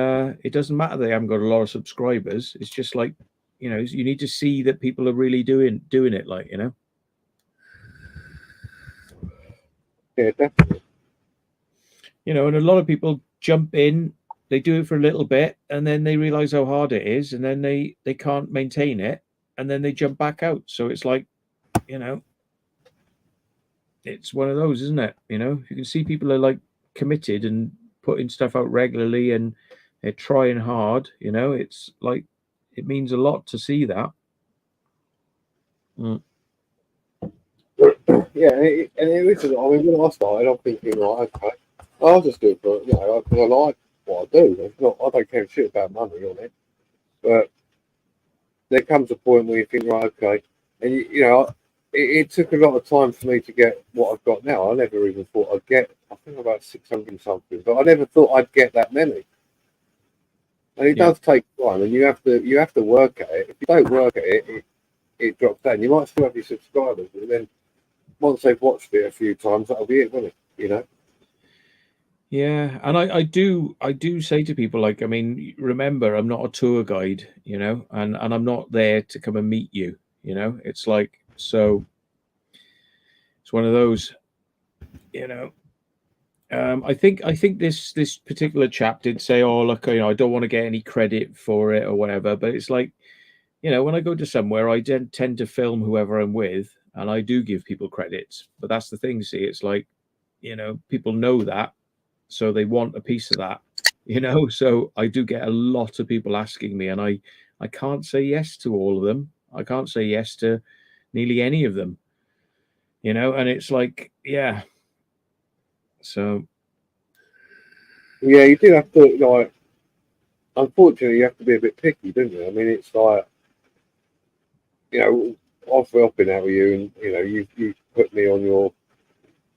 it doesn't matter they haven't got a lot of subscribers. It's just like, you know, you need to see that people are really doing it, like, you know. Yeah, definitely. You know, and a lot of people jump in, they do it for a little bit, and then they realize how hard it is, and then they can't maintain it, and then they jump back out. So it's like, you know, it's one of those, isn't it? You know, you can see people are like committed and putting stuff out regularly, and they're trying hard. You know, it's like it means a lot to see that. Mm. Yeah, and it is. I mean, when I started, I'm thinking, right, okay, I'll just do it for, you know, because I like what I do. It's not, I don't care shit about money on it. But there comes a point where you think, right, okay, and you know, it took a lot of time for me to get what I've got now. I never even thought I'd get. I think about 600 something, but I never thought I'd get that many. And it does take time, and you have to work at it. If you don't work at it, it drops down. You might still have your subscribers, but then once they've watched it a few times, that'll be it, won't it? You know. Yeah, and I do say to people, like, I mean, remember, I'm not a tour guide, you know, and I'm not there to come and meet you, you know. It's like, so it's one of those, you know. I think this particular chap did say, oh, look, you know, I don't want to get any credit for it or whatever, but it's like, you know, when I go to somewhere, I tend to film whoever I'm with, and I do give people credits. But that's the thing, see, it's like, you know, people know that, so they want a piece of that, you know. So I do get a lot of people asking me, and I can't say yes to all of them. I can't say yes to nearly any of them, you know. And it's like, yeah. So Yeah, you do have to, like. Unfortunately, you have to be a bit picky, don't you? I mean, it's like, you know, I've helping out with you, and you know, you put me on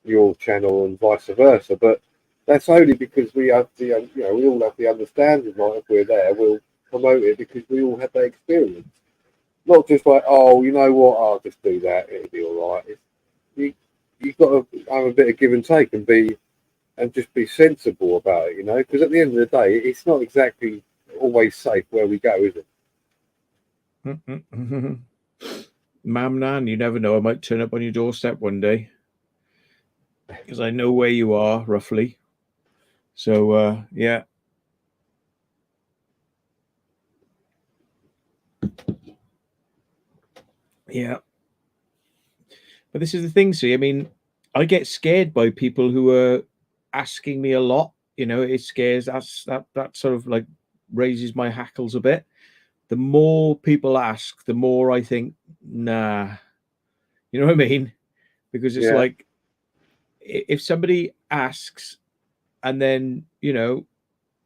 your channel and vice versa. But that's only because we have the, you know, we all have the understanding. Like, if we're there, we'll promote it because we all have that experience. Not just like, oh, you know what, I'll just do that, it'll be all right. You've got to have a bit of give and take and just be sensible about it, you know, because at the end of the day, it's not exactly always safe where we go, is it? Ma'am Nan, you never know. I might turn up on your doorstep one day because I know where you are roughly. So yeah. Yeah. But this is the thing, see, I mean, I get scared by people who are asking me a lot. You know, it scares that sort of like raises my hackles a bit. The more people ask, the more I think, nah. You know what I mean? Because it's Yeah. like if somebody asks and then, you know,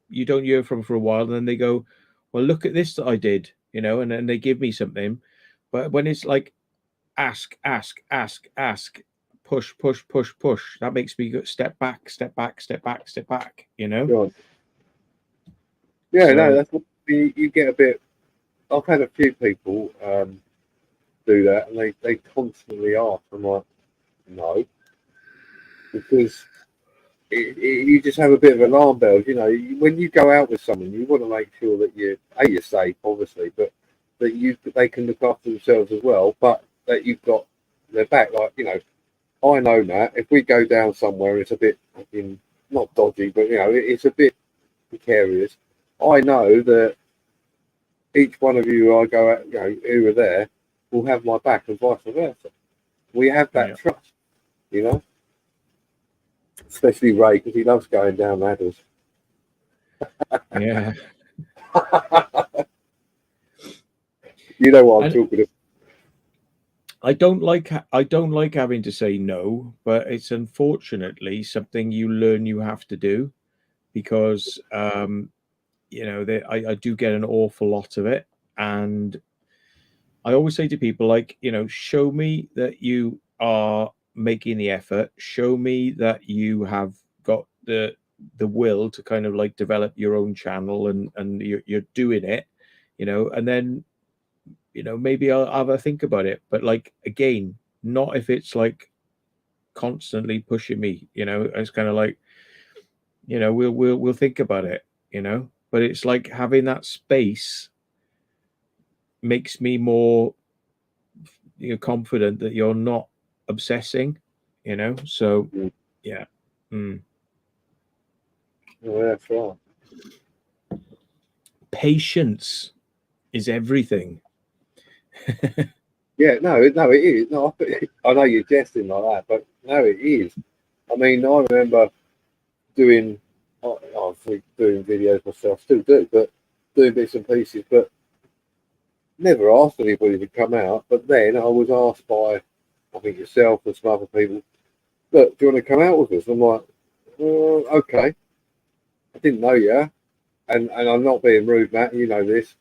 you don't hear from for a while, and then they go, well, look at this that I did, you know, and then they give me something. But when it's like ask, push, that makes me go step back, you know. Right. Yeah, no, So that's what you get a bit. I've had a few people do that, and they constantly ask. I'm like, no, because you just have a bit of alarm bells. You know, when you go out with someone, you want to make sure that you're safe, obviously, but that they can look after themselves as well, but that you've got their back. Like, you know, I know that if we go down somewhere, it's a bit fucking not dodgy, but you know, it's a bit precarious. I know that each one of you I go out, you know, who are there, will have my back and vice versa. We have that trust, you know. Especially Ray, because he loves going down ladders. yeah. You know what I'm talking about. I don't like having to say no, but it's unfortunately something you learn you have to do because you know, I do get an awful lot of it, and I always say to people, like, you know, show me that you are making the effort. Show me that you have got the will to kind of like develop your own channel, and you're doing it, you know, and then, you know, maybe I'll have a think about it. But like, again, not if it's like constantly pushing me, you know. It's kind of like, you know, we'll think about it, you know. But it's like having that space makes me more, you know, confident that you're not obsessing, you know. So yeah. Oh, that's right. Patience is everything. Yeah, no, it is. No, I know you're jesting like that, but no, it is. I mean, I remember doing, obviously doing videos myself, still do, but doing bits and pieces, but never asked anybody to come out. But then I was asked by, I think yourself and some other people, look, do you want to come out with us? I'm like, okay. I didn't know you, and I'm not being rude, Matt. You know this,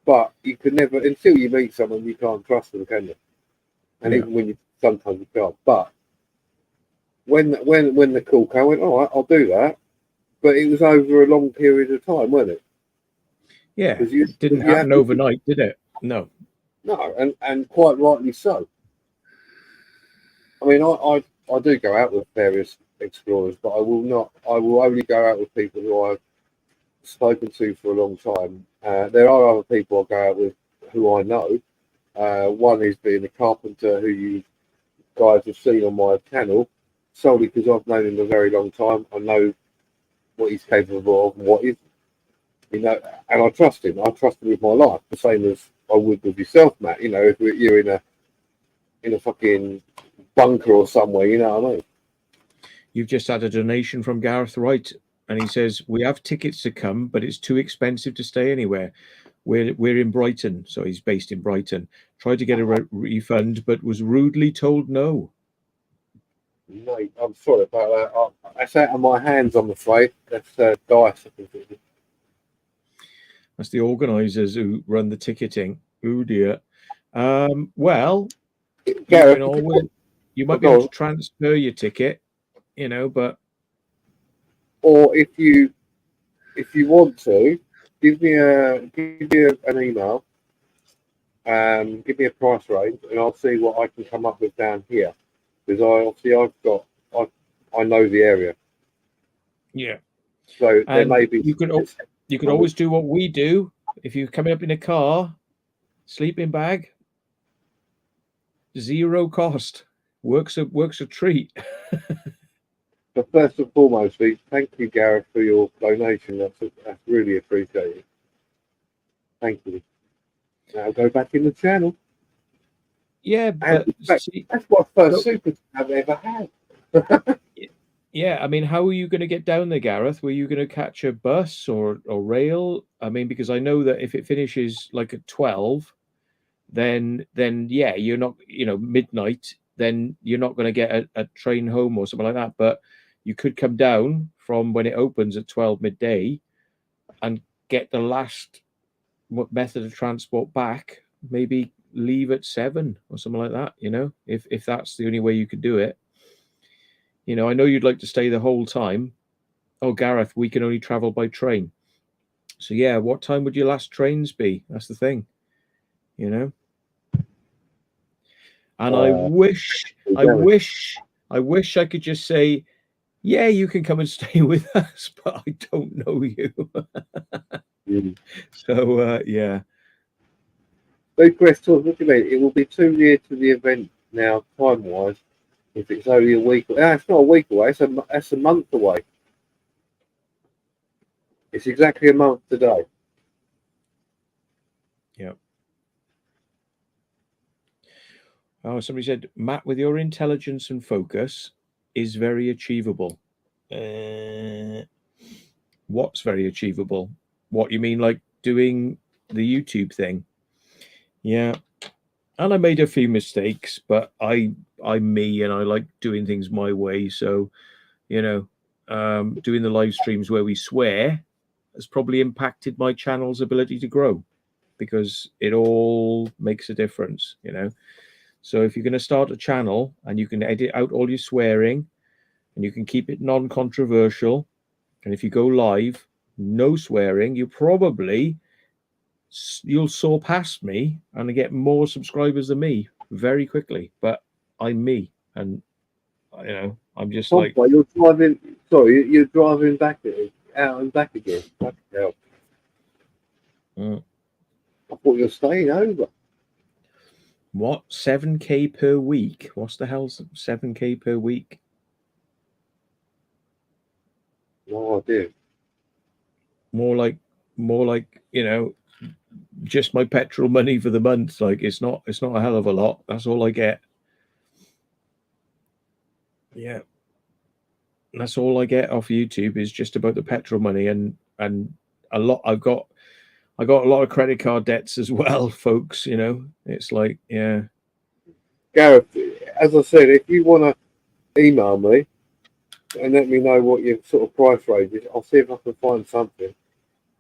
but you can never, until you meet someone, you can't trust them, can you? And even when you sometimes you can't. But when the call came, I went, all right, I'll do that. But it was over a long period of time, wasn't it? Yeah, it didn't happen overnight, did it? No. No, and quite rightly so. I mean, I do go out with various explorers, but I will only go out with people who I've spoken to for a long time. There are other people I go out with who I know. One is being a carpenter who you guys have seen on my channel, solely because I've known him a very long time. I know what he's capable of and what isn't. You know, and I trust him. I trust him with my life, the same as I would with yourself, Matt. You know, if you're in a fucking bunker or somewhere, you know what I mean? You've just had a donation from Gareth Wright, and he says, we have tickets to come, but it's too expensive to stay anywhere. We're in Brighton, so he's based in Brighton. Tried to get a refund, but was rudely told no. Mate, I'm sorry about that. That's out of my hands, I'm afraid. That's dice. That's the organisers who run the ticketing. Oh dear. Well, Gareth, you might be able to transfer your ticket, you know, but or if you want to, give me an email, give me a price range, and I'll see what I can come up with down here, because I know the area. Yeah. So there may be. You could always do what we do. If you're coming up in a car, sleeping bag, 0 cost, works a treat. But first and foremost, thank you, Gareth, for your donation. That's really appreciated. Thank you. Now I'll go back in the channel. Yeah, but that's my first super I've ever had. Yeah, I mean, how are you going to get down there, Gareth? Were you going to catch a bus or rail? I mean, because I know that if it finishes like at 12, then yeah, you're not, you know, midnight, then you're not going to get a train home or something like that. But you could come down from when it opens at 12 midday and get the last method of transport back, maybe leave at 7 or something like that, you know, if that's the only way you could do it. You know, I know you'd like to stay the whole time. Oh, Gareth, we can only travel by train. So yeah, what time would your last trains be? That's the thing, you know. And I wish I could just say, yeah, you can come and stay with us, but I don't know you. So yeah. Big Chris, what do you mean? It will be too near to the event now, time-wise. If it's only a week, it's not a week away. That's a month away. It's exactly a month today. Yeah. Oh, somebody said, Matt, with your intelligence and focus, is very achievable. What's very achievable? What you mean, like doing the YouTube thing? Yeah. And I made a few mistakes, but I'm me, and I like doing things my way. So, you know, doing the live streams where we swear has probably impacted my channel's ability to grow, because it all makes a difference, you know. So if you're going to start a channel and you can edit out all your swearing and you can keep it non-controversial, and if you go live, no swearing, you'll soar past me and get more subscribers than me very quickly. But I'm me, and I'm just like, you're driving. Sorry, you're driving back out and back again. Fucking hell. I thought you were staying over. What? 7K per week? What's the hell's 7K per week? No idea. More like just my petrol money for the month. Like it's not a hell of a lot. That's all I get. Yeah. That's all I get off YouTube is just about the petrol money and a lot. I got a lot of credit card debts as well, folks. It's like, yeah. Gareth, as I said, if you want to email me and let me know what your sort of price range is, I'll see if I can find something.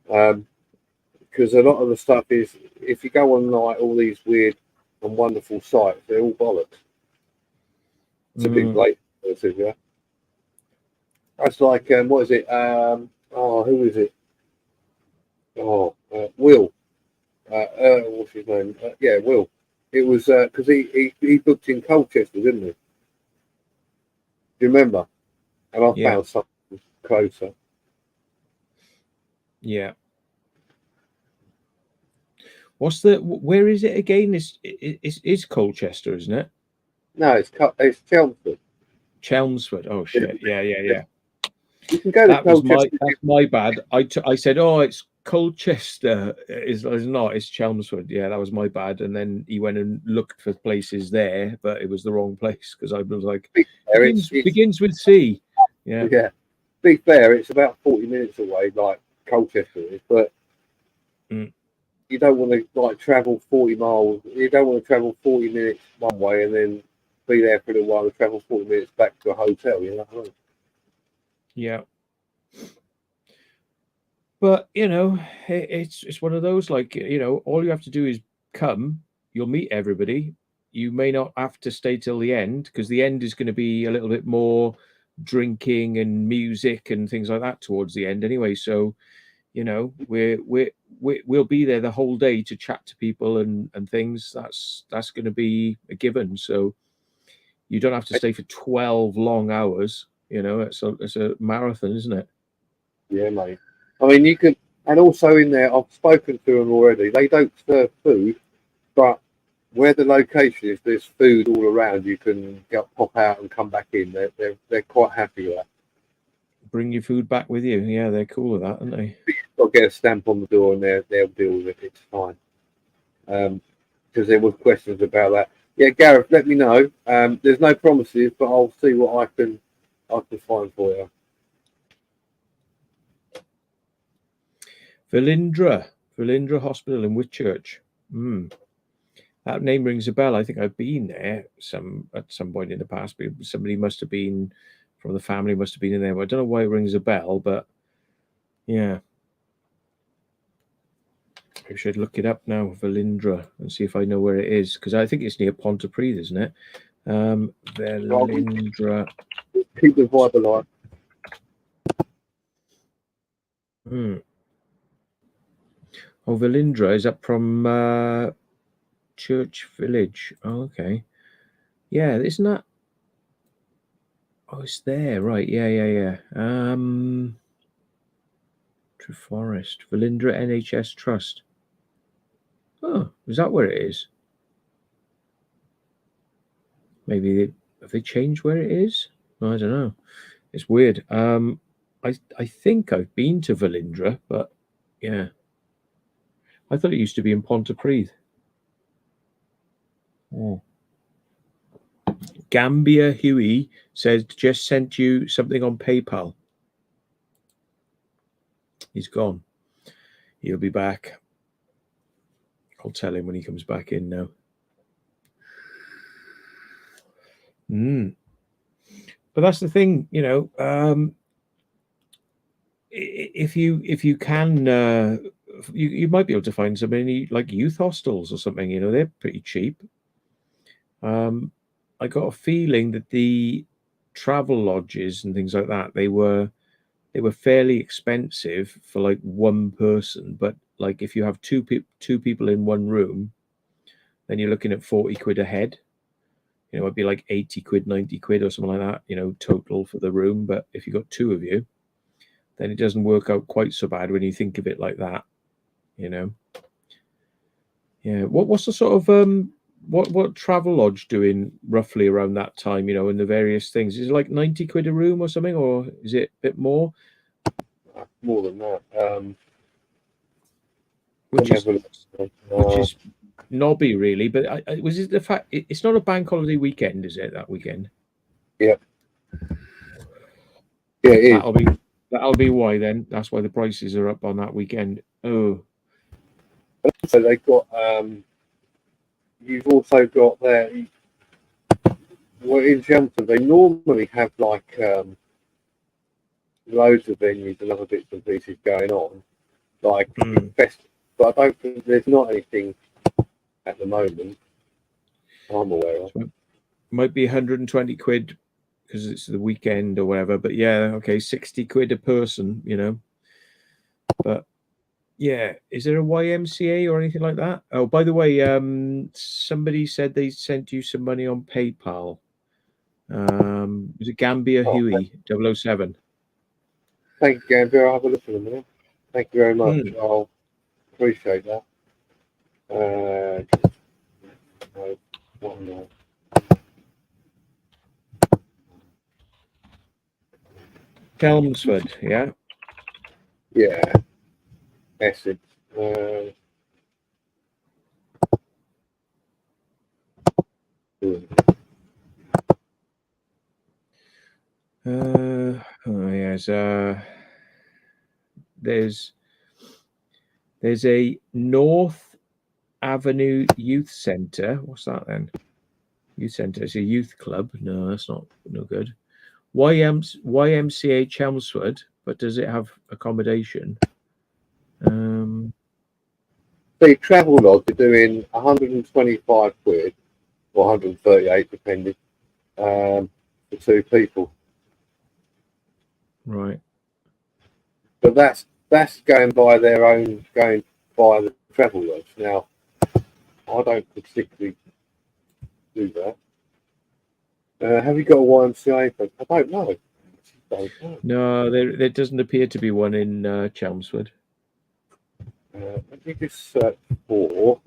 Because a lot of the stuff is, if you go on like all these weird and wonderful sites, they're all bollocks. It's a bit late, yeah. That's like, what is it? Who is it? Will. What's his name? Yeah, Will. It was because he booked in Colchester, didn't he? Do you remember? And I found something closer. Yeah. Where is it again? It's Colchester, isn't it? No, it's Chelmsford. Chelmsford. Oh shit! Yeah. You can go to Colchester. That's my bad. I said, oh, it's Colchester. It's not. It's Chelmsford. Yeah, that was my bad. And then he went and looked for places there, but it was the wrong place because I was like, begins with C. Yeah. Yeah. To be fair, it's about 40 minutes away, like Colchester is, but you don't want to like travel 40 miles. You don't want to travel 40 minutes one way and then be there for a little while and travel 40 minutes back to a hotel. Yeah. But it's one of those, like, all you have to do is come. You'll meet everybody. You may not have to stay till the end because the end is going to be a little bit more drinking and music and things like that towards the end anyway. So we'll be there the whole day to chat to people and things. That's going to be a given. So you don't have to stay for 12 long hours. It's a marathon, isn't it? Yeah, mate. I mean, you can, and also in there, I've spoken to them already. They don't serve food, but where the location is, there's food all around. You can pop out and come back in. They're quite happy with that. Bring your food back with you. Yeah, they're cool with that, aren't they? You'll get a stamp on the door and they'll deal with it. It's fine. Because there were questions about that. Yeah, Gareth, let me know. There's no promises, but I'll see what I can find for you. Velindre Hospital in Whitchurch. That name rings a bell. I think I've been there at some point in the past. But somebody must have been from the family, must have been in there. But I don't know why it rings a bell, but yeah. I should look it up now, Velindre, and see if I know where it is, because I think it's near Pontypridd, isn't it? Velindre. Keep the vibe alive. Oh, Velindre is up from Church Village. Oh, okay. Yeah, isn't that? Oh, it's there, right? Yeah. Treforest, Velindre NHS Trust. Oh, is that where it is? Maybe have they changed where it is? I don't know. It's weird. I think I've been to Velindre, but yeah. I thought it used to be in Pontypridd. Oh. Gambia Huey says, just sent you something on PayPal. He's gone. He'll be back. I'll tell him when he comes back in now. But that's the thing, if you can, you might be able to find so many like youth hostels or something. They're pretty cheap. I got a feeling that the travel lodges and things like that, they were fairly expensive for like one person, but like if you have two people in one room, then you're looking at 40 quid a head. You know, it'd be like 80 quid, 90 quid or something like that, you know, total for the room. But if you got two of you, then it doesn't work out quite so bad when you think of it like that, you know. Yeah. What's the sort of what travel lodge doing roughly around that time, you know, and the various things? Is it like 90 quid a room or something, or is it a bit more? More than that. Which let me is have a look. which is knobby, really. But was it the fact it's not a bank holiday weekend, is it? That weekend? Yeah, it is. That'll be why then. That's why the prices are up on that weekend. Oh, So they've got. You've also got there. Well, in Chelmsford, they normally have like loads of venues and other bits and pieces going on, like festivals. But I don't think there's not anything at the moment I'm aware of. so might be 120 quid because it's the weekend or whatever. But yeah, okay, 60 quid a person, you know. But yeah, is there a YMCA or anything like that? Oh, by the way, somebody said they sent you some money on PayPal. Was it Gambia Huey 007? Thank you, Gambia. I'll have a look at them now. Thank you very much. I'll appreciate that. No. Chelmsford, yeah. Yeah, Essex. Oh yes. There's a North Avenue Youth Centre. What's that then? Youth Centre. It's a youth club. No, that's not no good. YMCA Chelmsford, but does it have accommodation? The travel lodge are doing 125 quid or 138 depending for two people. Right. But that's going by the travel lodge. Now, I don't particularly do that. Have you got a YMCA? I don't know. No, there doesn't appear to be one in Chelmsford. Let me just search for.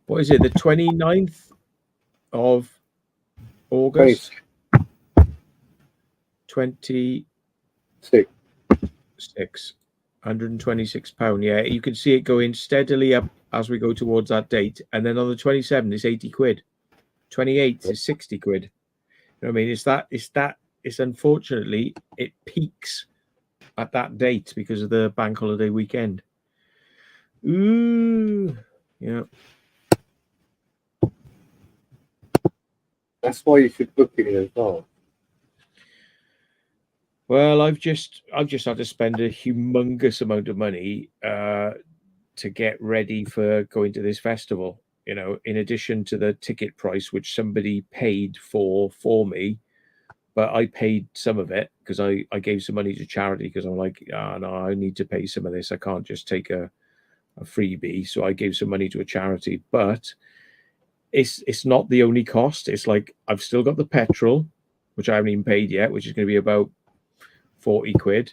What is it? The 29th of August? 26. £126. Yeah, you can see it going steadily up as we go towards that date. And then on the 27th, it's 80 quid. 28th is 60 quid. You know what I mean? It's unfortunately, it peaks at that date because of the bank holiday weekend. Ooh, yeah. That's why you should book it in advance. Well, I've just had to spend a humongous amount of money to get ready for going to this festival. You know, in addition to the ticket price, which somebody paid for me, but I paid some of it because I gave some money to charity because I'm like, no, I need to pay some of this. I can't just take a freebie. So I gave some money to a charity, but it's not the only cost. It's like I've still got the petrol, which I haven't even paid yet, which is going to be about 40 quid.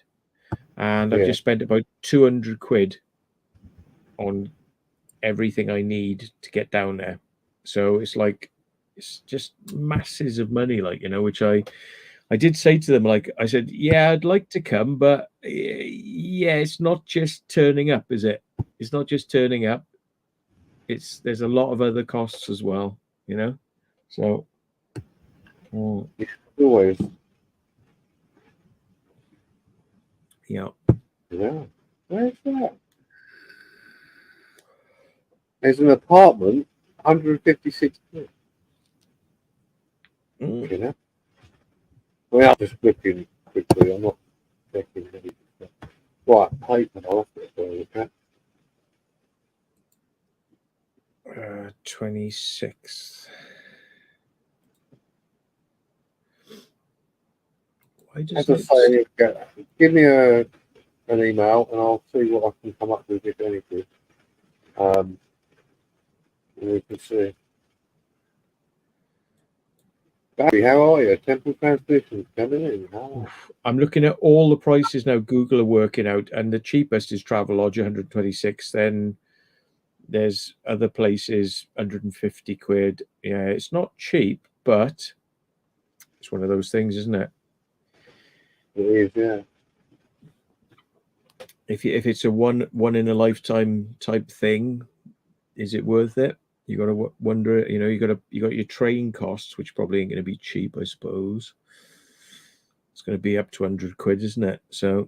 And I've just spent about 200 quid on everything I need to get down there. So it's like, it's just masses of money, like, you know, which I did say to them, like, I said, yeah, I'd like to come, but yeah, it's not just turning up, is it? It's not just turning up. There's a lot of other costs as well, you know? So, Always. Yeah. Yeah. Where's that? There's an apartment, 156 quid. You know? Well, I'm just looking quickly. I'm not checking anything. Right, paper. I'll have to look at. 26th. Why does As I say, give me an email and I'll see what I can come up with, if anything. And we can see. Barry, how are you? Temple Transmissions coming in. How? I'm looking at all the prices now. Google are working out, and the cheapest is Travelodge, 126. Then there's other places, 150 quid. Yeah, it's not cheap, but it's one of those things, isn't it? It is, yeah. If it's a one in a lifetime type thing, is it worth it? You got to wonder. You know, you got your train costs, which probably ain't going to be cheap, I suppose. It's going to be up to 100 quid, isn't it? So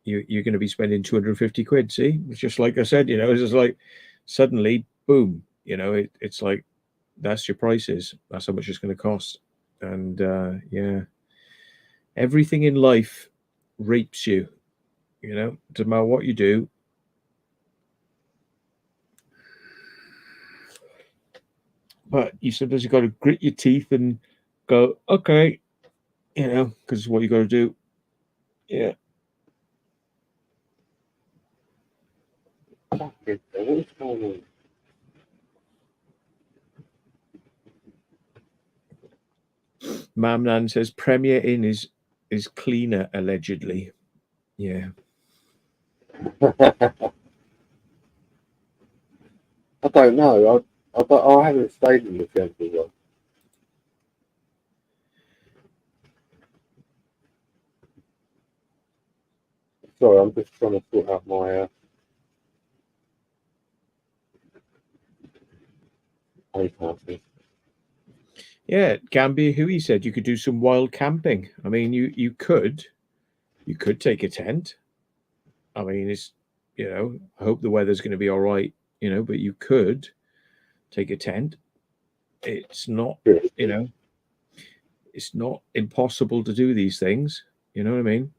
you're going to be spending 250 quid. See, it's just like I said. You know, it's just like suddenly, boom. You know, it's like that's your prices. That's how much it's going to cost. And yeah, everything in life rapes you. You know, doesn't matter what you do. But you sometimes you got to grit your teeth and go, okay, you know, because it's what you got to do. Yeah. What is going on? Mam Nan says Premier Inn is cleaner allegedly. Yeah. I don't know. I haven't stayed in the Temple one. Sorry, I'm just trying to sort out my iPad. Yeah, Gambia Hui said you could do some wild camping. I mean, you could take a tent. I mean, it's, you know, I hope the weather's going to be all right, you know, but you could take a tent. It's not, you know, it's not impossible to do these things. You know what I mean?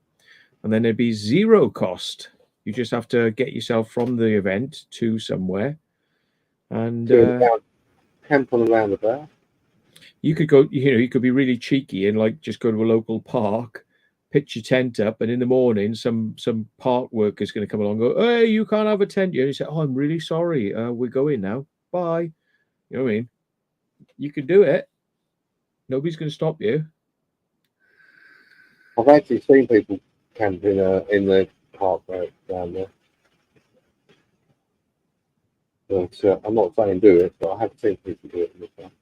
And then there'd be zero cost. You just have to get yourself from the event to somewhere. And camp on a roundabout. You could go, you know, you could be really cheeky and like just go to a local park, pitch your tent up, and in the morning some park worker's going to come along and go, hey, you can't have a tent. You say, oh, I'm really sorry. We're going now. Bye. You know what I mean? You could do it. Nobody's going to stop you. I've actually seen people camping in the park down there. But I'm not saying do it, but I have seen people do it in the park.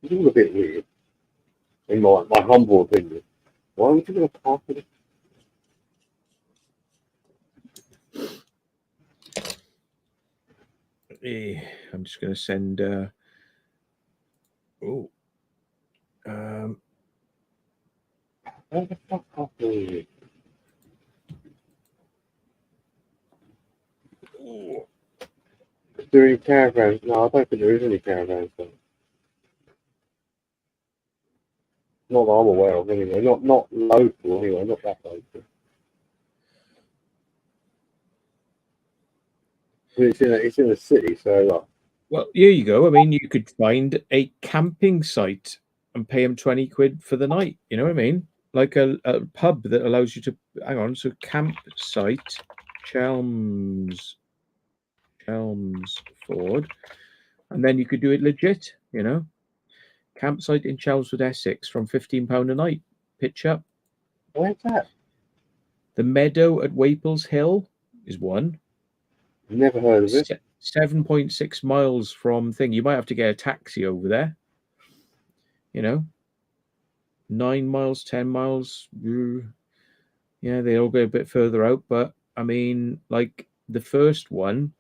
It's all a bit weird, in my humble opinion. Why would you go to a park with it? I'm just going to send. Where the fuck are you? Is there any caravans? No, I don't think there is any caravans though. Not that I'm aware of, anyway. Not local, anyway. Not that local. It's in a city, so. Well, here you go. I mean, you could find a camping site and pay them 20 quid for the night. You know what I mean? Like a pub that allows you to hang on. So campsite, Chelmsford, and then you could do it legit. You know, campsite in Chelmsford, Essex, from £15 a night. Pitch up. Where's that? The Meadow at Waples Hill is one. Never heard of it. 7.6 miles from thing. You might have to get a taxi over there. You know, 9 miles, 10 miles. Yeah, they all go a bit further out. But I mean, like the first one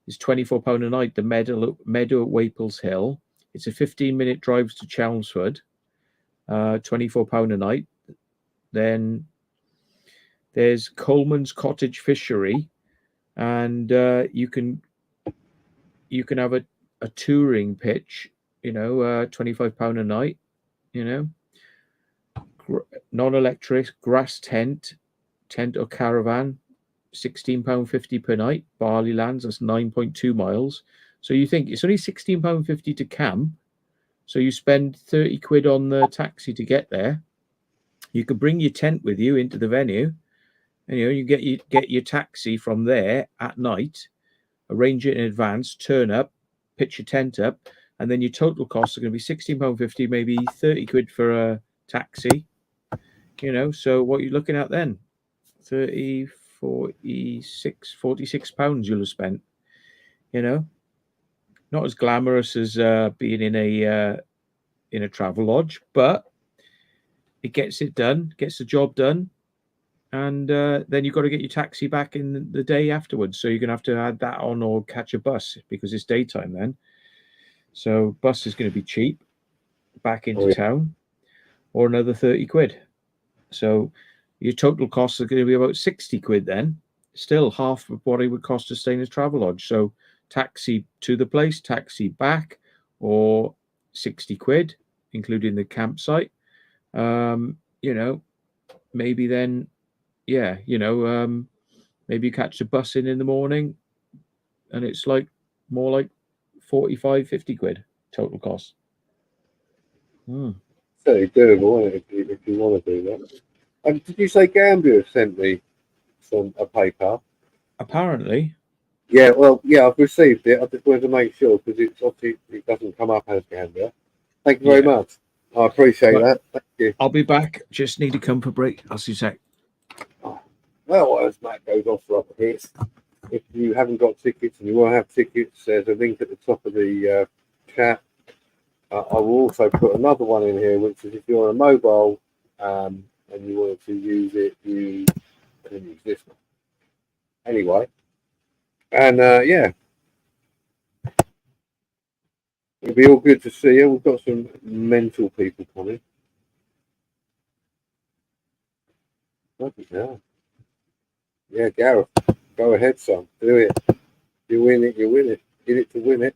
is £24 a night. The Meadow at Waples Hill. It's a 15-minute drive to Chelmsford. £24 a night. Then there's Coleman's Cottage Fishery, and you can have a touring pitch. You know, £25 a night. You know, non-electric grass tent or caravan, £16.50 per night. Barley Lands, that's 9.2 miles. So you think it's only £16.50 to camp. So you spend 30 quid on the taxi to get there. You could bring your tent with you into the venue, and you get your taxi from there at night, arrange it in advance, turn up, pitch your tent up, and then your total costs are going to be £16.50, maybe 30 quid for a taxi. So what you're looking at then? 30, 46 pounds you'll have spent. Not as glamorous as being in a travel lodge, but it gets it done, gets the job done, and then you've got to get your taxi back in the day afterwards. So you're gonna have to add that on or catch a bus because it's daytime then. So bus is going to be cheap back into town, or another 30 quid. So your total costs are going to be about 60 quid then. Still half of what it would cost to stay in a travel lodge. So taxi to the place, taxi back, or 60 quid, including the campsite. Maybe then, maybe you catch a bus in the morning, and it's like more like 45, 50 quid total cost. Certainly doable, isn't it, if you want to do that. Did you say Gambia sent me a paper? Apparently. Yeah, well, yeah, I've received it. I just wanted to make sure because it's obviously it doesn't come up as Gambia. Thank you very much. I appreciate that. Thank you. I'll be back. Just need to come for a break. I'll see you sec. Well, as Matt goes off for upper hits, if you haven't got tickets and you want to have tickets, there's a link at the top of the chat. I will also put another one in here, which is if you're on a mobile and you wanted to use it, you can use this one. Anyway, and it'll be all good to see you. We've got some mental people coming. Yeah, Gareth, go ahead, son. Do it. You win it, you win it. In it to win it.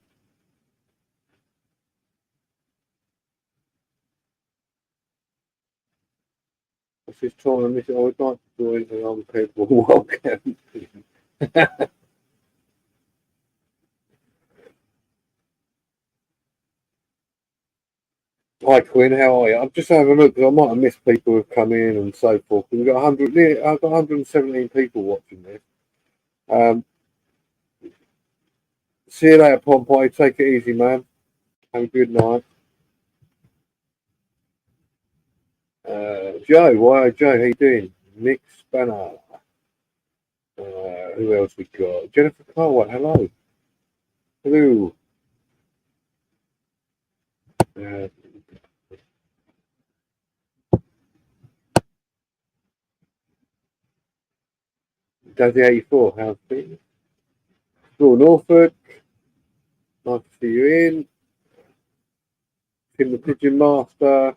I was just trying to miss it. I would like to join the unpayable welcome. Hi Quinn, how are you? I'm just having a look because I might have missed people who've come in and so forth. We've got 117 people watching this. See you later, Pompey. Take it easy, man. Have a good night. Joe, why Joe? How you doing? Nick Spanner. Who else we got? Jennifer Carwell. Hello. Hello. Daddy 84. How's it? Paul Norfolk. Nice to see you in. Tim the Pigeon Master. I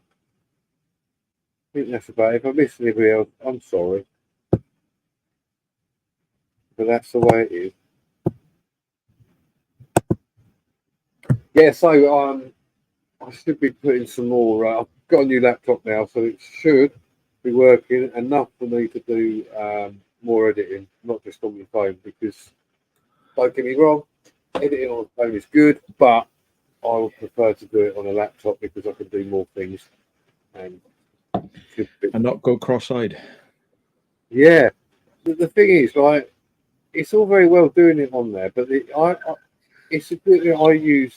think that's about it. If I missed anybody else, I'm sorry. But that's the way it is. Yeah, so I should be putting some more. I've got a new laptop now, so it should be working enough for me to do more editing, not just on my phone. Because don't get me wrong, editing on the phone is good, but I would prefer to do it on a laptop because I can do more things and not go cross-eyed. Yeah, the thing is, like, it's all very well doing it on there, but it's a good. I use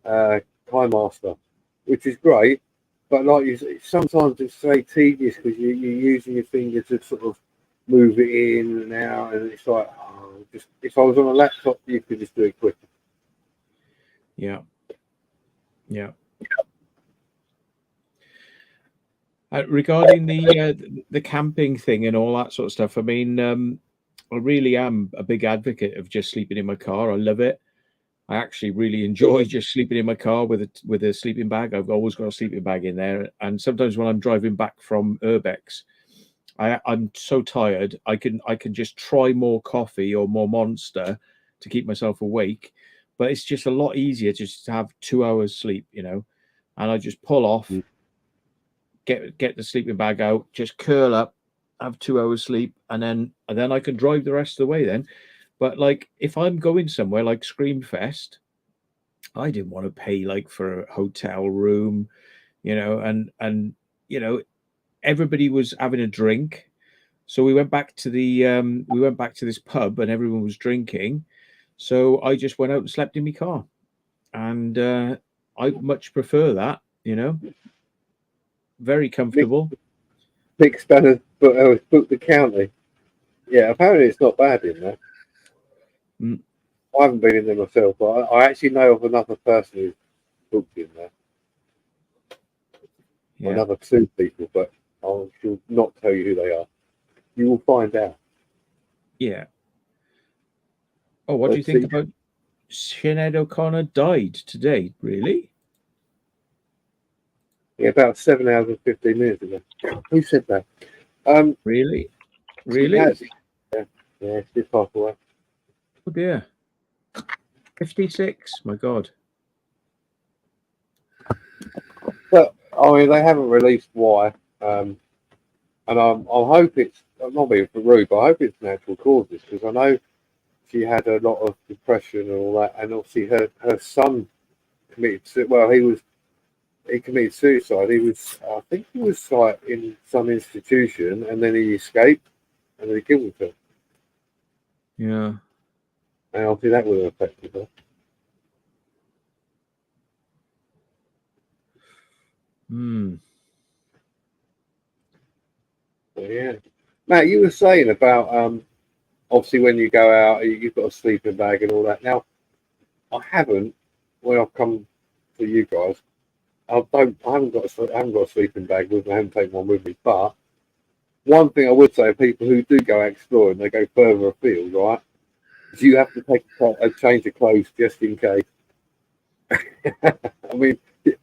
KineMaster, which is great, but like sometimes it's very tedious because you're using your finger to sort of move it in and out, and it's like, just if I was on a laptop, you could just do it quicker. Yeah. Regarding the camping thing and all that sort of stuff, I mean, I really am a big advocate of just sleeping in my car. I love it. I actually really enjoy just sleeping in my car with a sleeping bag. I've always got a sleeping bag in there, and sometimes when I'm driving back from Urbex, I'm so tired. I can just try more coffee or more Monster to keep myself awake, but it's just a lot easier just to have 2 hours sleep, and I just pull off. Get the sleeping bag out, just curl up, have 2 hours sleep, and then I can drive the rest of the way then. But like, if I'm going somewhere like Screamfest, I didn't want to pay like for a hotel room, and everybody was having a drink. So we went back to this pub and everyone was drinking. So I just went out and slept in my car, and I much prefer that. Very comfortable. Nick Spanner booked the county. Yeah, apparently it's not bad in there. I haven't been in there myself, but I actually know of another person who's booked in there. Yeah. Another 2 people, but I shall not tell you who they are. You will find out. Yeah. Oh, what do you think about Sinead O'Connor died today? Really? Yeah, about 7 hours and 15 minutes ago. Who said that? Really? Yeah, she did pass away. Oh dear. 56. My God. But I mean, they haven't released why, and I hope it's. I'm not being rude, but I hope it's natural causes, because I know she had a lot of depression and all that, and obviously her son committed. Well, he committed suicide. I think he was like in some institution, and then he escaped, and then he killed himself. Yeah. And obviously that would have affected her. Yeah, Matt, you were saying about obviously when you go out, you've got a sleeping bag and all that. Now, I haven't. When I've come to you guys, I haven't got a sleeping bag with me. I haven't taken one with me. But one thing I would say, people who do go out exploring, they go further afield, right? Do you have to take a change of clothes just in case? I mean,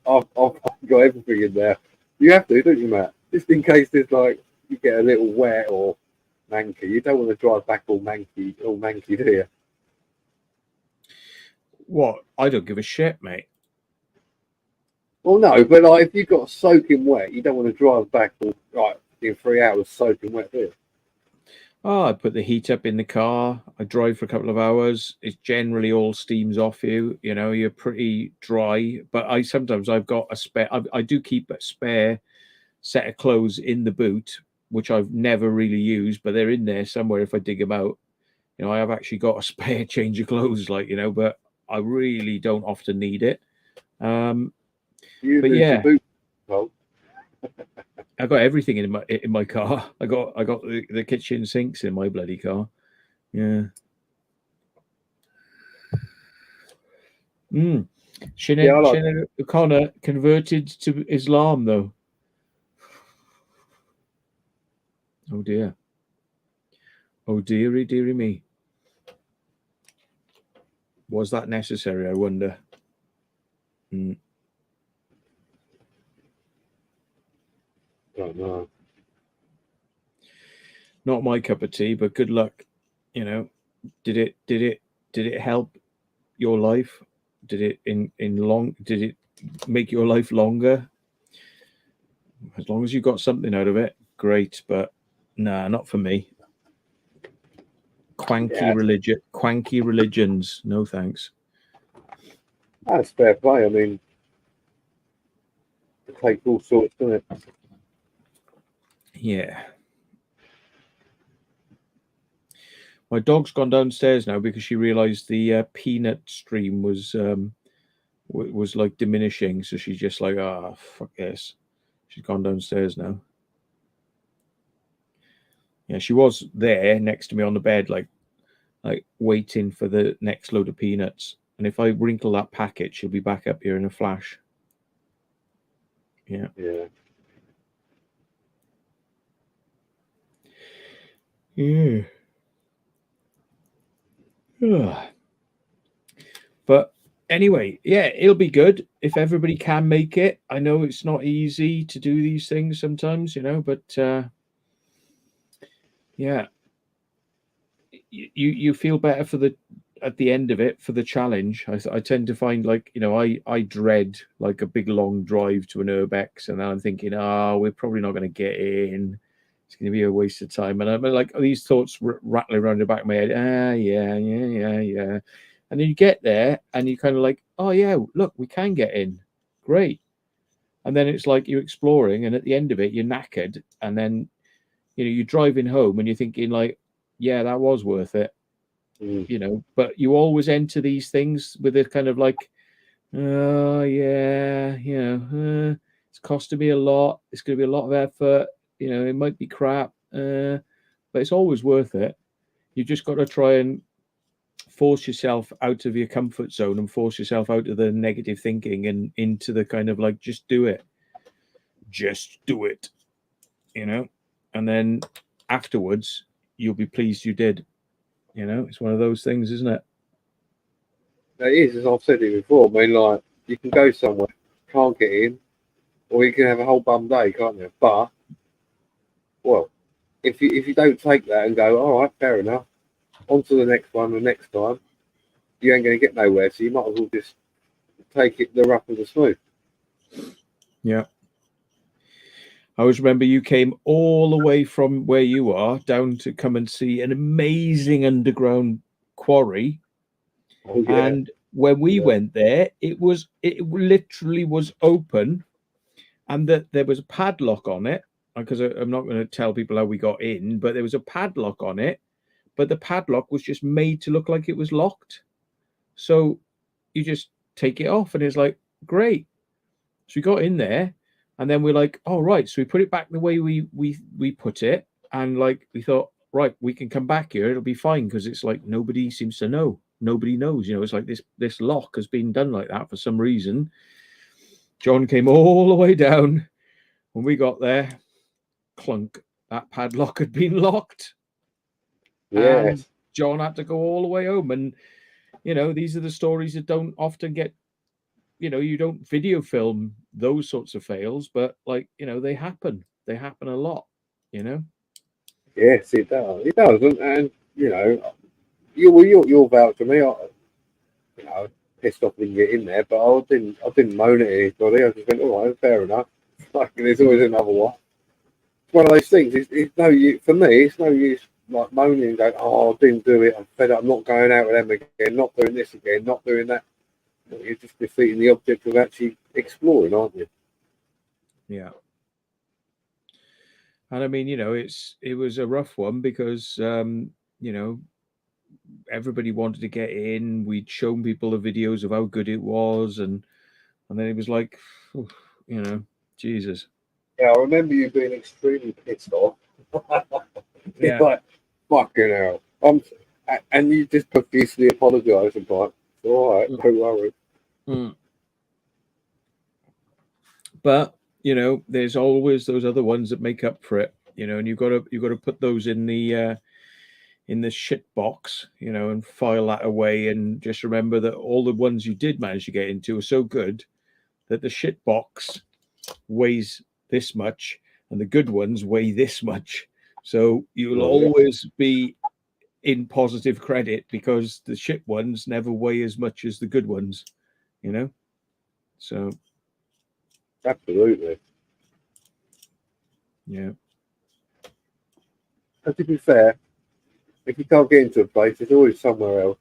I've got everything in there. You have to, don't you, Matt? Just in case there's like you get a little wet or manky. You don't want to drive back all manky, do you? What? I don't give a shit, mate. Well, no, but like if you've got soaking wet, you don't want to drive back all in 3 hours soaking wet, do you? Oh, I put the heat up in the car. I drive for a couple of hours. It generally all steams off you. You're pretty dry. But I've got a spare. I do keep a spare set of clothes in the boot, which I've never really used, but they're in there somewhere if I dig them out. I have actually got a spare change of clothes, but I really don't often need it. You but lose yeah. your boot, well. I got everything in my car. I got the kitchen sinks in my bloody car. Yeah. Sinead O'Connor converted to Islam though. Oh dear. Oh dearie, dearie me. Was that necessary? I wonder. Don't know. Not my cup of tea, but good luck. Did it help your life? Did it make your life longer? As long as you got something out of it, great. But nah, not for me. Quanky religions, no thanks. That's fair play. I mean, it takes all sorts, doesn't it? Yeah. My dog's gone downstairs now because she realised the peanut stream was like diminishing. So she's just like, fuck this. She's gone downstairs now. Yeah, she was there next to me on the bed, like waiting for the next load of peanuts. And if I wrinkle that packet, she'll be back up here in a flash. Yeah. Yeah. Yeah. But anyway, yeah, it'll be good if everybody can make it. I know it's not easy to do these things sometimes, but yeah, you feel better at the end of it for the challenge. I tend to find I dread like a big long drive to an Urbex, and then I'm thinking, we're probably not going to get in. it's going to be a waste of time. And I'm like, these thoughts rattling around the back of my head. Yeah. And then you get there and you kind of like, oh yeah, look, we can get in. Great. And then it's like you're exploring, and at the end of it, you're knackered. And then, you're driving home and you're thinking like, yeah, that was worth it. But you always enter these things with a kind of like, oh yeah, it's costing me a lot. It's going to be a lot of effort. It might be crap, but it's always worth it. You just got to try and force yourself out of your comfort zone and force yourself out of the negative thinking and into the kind of like, just do it. And then afterwards you'll be pleased you did. It's one of those things, isn't it? It is, as I've said it before. I mean, like, you can go somewhere, can't get in, or you can have a whole bum day, can't you? But, well, if you don't take that and go, all right, fair enough, on to the next one, the next time, you ain't going to get nowhere. So you might as well just take it the rough and the smooth. Yeah. I always remember you came all the way from where you are down to come and see an amazing underground quarry. Oh, yeah. And when we went there, it literally was open, and that there was a padlock on it. Because I'm not going to tell people how we got in, but there was a padlock on it, but the padlock was just made to look like it was locked. So you just take it off, and it's like, great. So we got in there. And then we're like, oh, right. So we put it back the way we put it. And like, we thought, right, we can come back here. It'll be fine. Because it's like, nobody seems to know. Nobody knows. It's like this lock has been done like that for some reason. John came all the way down. When we got there, clunk, that padlock had been locked. Yes. And John had to go all the way home. And, these are the stories that don't often get, you don't video film those sorts of fails, but like, they happen. They happen a lot, Yes, it does. It does. And you'll vouch for me. Pissed off didn't get in there, but I didn't moan at anybody. I just went, all right, fair enough. Like, there's always another one. It's one of those things. It's no use for me. It's no use like moaning and going, oh, I didn't do it. I'm fed up. I'm not going out with them again. Not doing this again. Not doing that. You're just defeating the object of actually exploring, aren't you? Yeah. And I mean, it was a rough one because, everybody wanted to get in. We'd shown people the videos of how good it was. And then it was like, Jesus. Yeah, I remember you being extremely pissed off. Yeah. It's like, fucking hell. And you just profusely apologised and like, all right, don't worry. But there's always those other ones that make up for it, and you've got to put those in the shit box, and file that away, and just remember that all the ones you did manage to get into are so good that the shit box weighs this much and the good ones weigh this much. So you'll always be in positive credit because the shit ones never weigh as much as the good ones, So Absolutely. Yeah. And to be fair, if you can't get into a place, there's always somewhere else.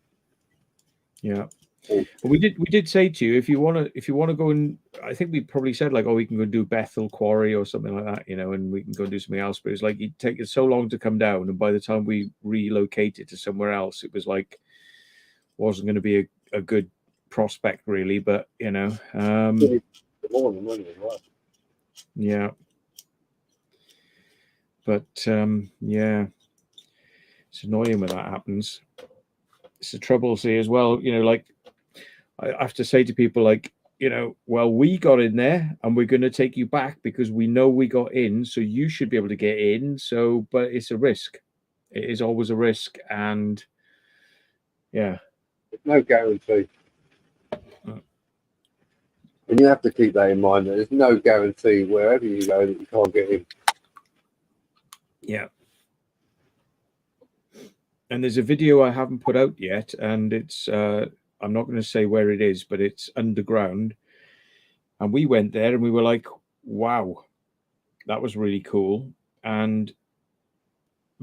Yeah. Well, we did say to you, if you want to go and, I think we probably said like, oh, we can go do Bethel Quarry or something like that, and we can go do something else. But it's like it take us so long to come down, and by the time we relocated to somewhere else, it was like wasn't going to be a good prospect really. But The morning, wasn't it, right? yeah. But yeah, it's annoying when that happens. It's the trouble, see, as well. Like I have to say to people, like, well, we got in there, and we're going to take you back because we know we got in, so you should be able to get in. So, but it's a risk. It is always a risk, and yeah, There's no guarantee. And you have to keep that in mind. That there's no guarantee wherever you go that you can't get in. Yeah. And there's a video I haven't put out yet, and it's I'm not going to say where it is, but it's underground. And we went there and we were like, wow, that was really cool. And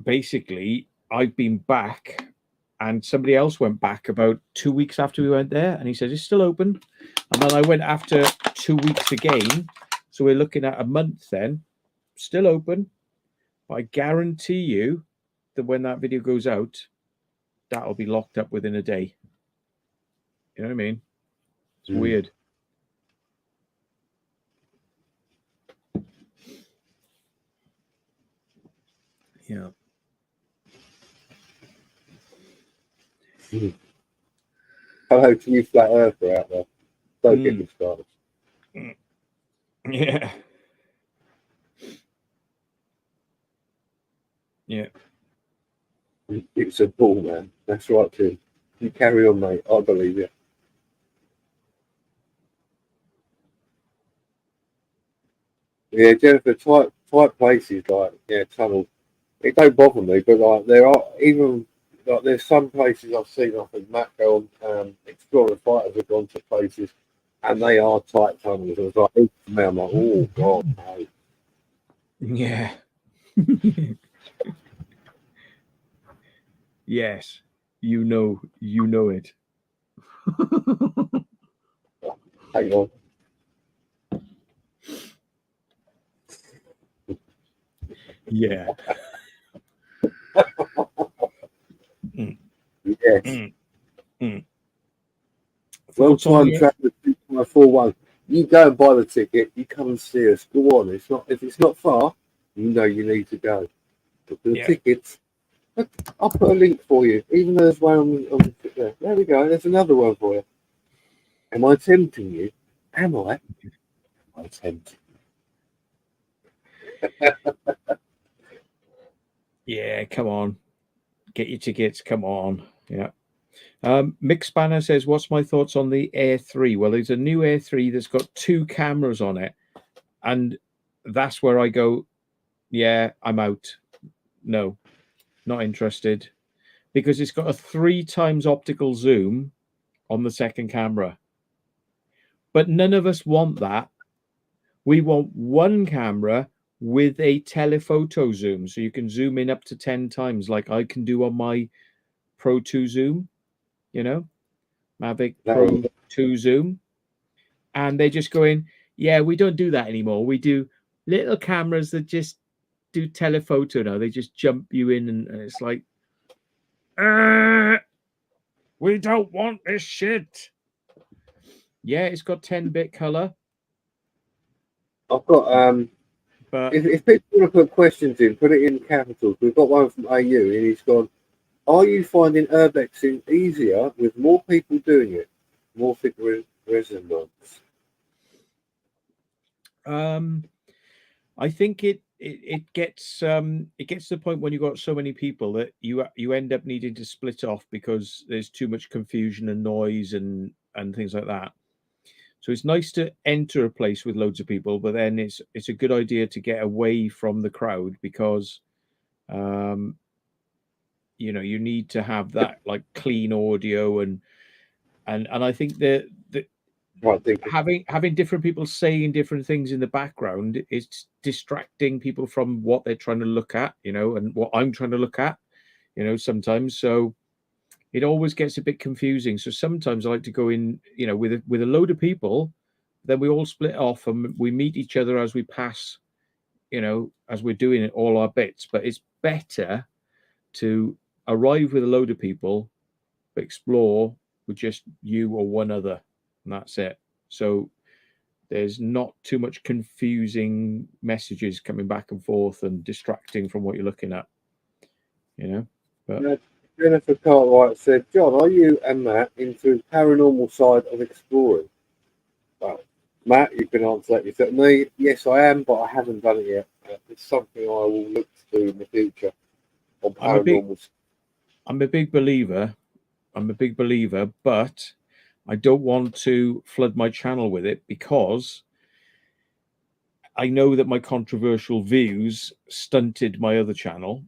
basically, I've been back, and somebody else went back about 2 weeks after we went there, and he said it's still open. And then I went after 2 weeks again, so we're looking at a month then, still open. But I guarantee you that when that video goes out, that'll be locked up within a day. You know what I mean? It's weird. Yeah. Hello to you flat earther out there. Don't get me started. Yeah. Yeah. It's a ball, man. That's right, Tim. You carry on, mate. I believe you. Yeah, Jennifer, tight places like tunnel. It don't bother me, but like there are even like there's some places I've seen. I think Matt go on Explorer Fighters have gone to places, and they are tight tunnels. I was like, I'm like, oh god, no. Yeah. Yes, you know it. Hang on. Yeah. Yes. Well, Time traveler 2541. You go and buy the ticket. You come and see us. Go on. It's not if it's not far. You know you need to go. But for the tickets, I'll put a link for you. Even though there's one on there. There we go. There's another one for you. Am I tempting you? Am I? I'm tempting. Yeah, come on. Get your tickets. Come on. Yeah. Mick Spanner says, what's my thoughts on the Air 3? Well, there's a new Air 3 that's got 2 cameras on it. And that's where I go, yeah, I'm out. No, not interested. Because it's got a 3 times optical zoom on the second camera. But none of us want that. We want one camera with a telephoto zoom. So you can zoom in up to 10 times like I can do on my Pro 2 zoom, you know, Mavic Pro 2 zoom. And they're just going, yeah, we don't do that anymore. We do little cameras that just do telephoto now. They just jump you in and it's like, we don't want this shit. Yeah, it's got 10-bit color. I've got but if people want to put questions in, put it in capitals. We've got one from AU and he's gone, are you finding urbexing easier with more people doing it? More thick resonance? I think it gets to the point when you've got so many people that you end up needing to split off because there's too much confusion and noise and things like that. So it's nice to enter a place with loads of people, but then it's a good idea to get away from the crowd because you know, you need to have that like clean audio and I think that having different people saying different things in the background is distracting people from what they're trying to look at, you know, and what I'm trying to look at, you know, sometimes. So it always gets a bit confusing. So sometimes I like to go in, you know, with a load of people, then we all split off and we meet each other as we pass, you know, as we're doing it, all our bits. But it's better to arrive with a load of people, explore with just you or one other, and that's it. So there's not too much confusing messages coming back and forth and distracting from what you're looking at, you know. But Jennifer Cartwright said, John, are you and Matt into the paranormal side of exploring? Well, Matt, you can answer that yourself. Me, yes, I am, but I haven't done it yet. It's something I will look to do in the future. On paranormal. I'm a big believer, but I don't want to flood my channel with it because I know that my controversial views stunted my other channel,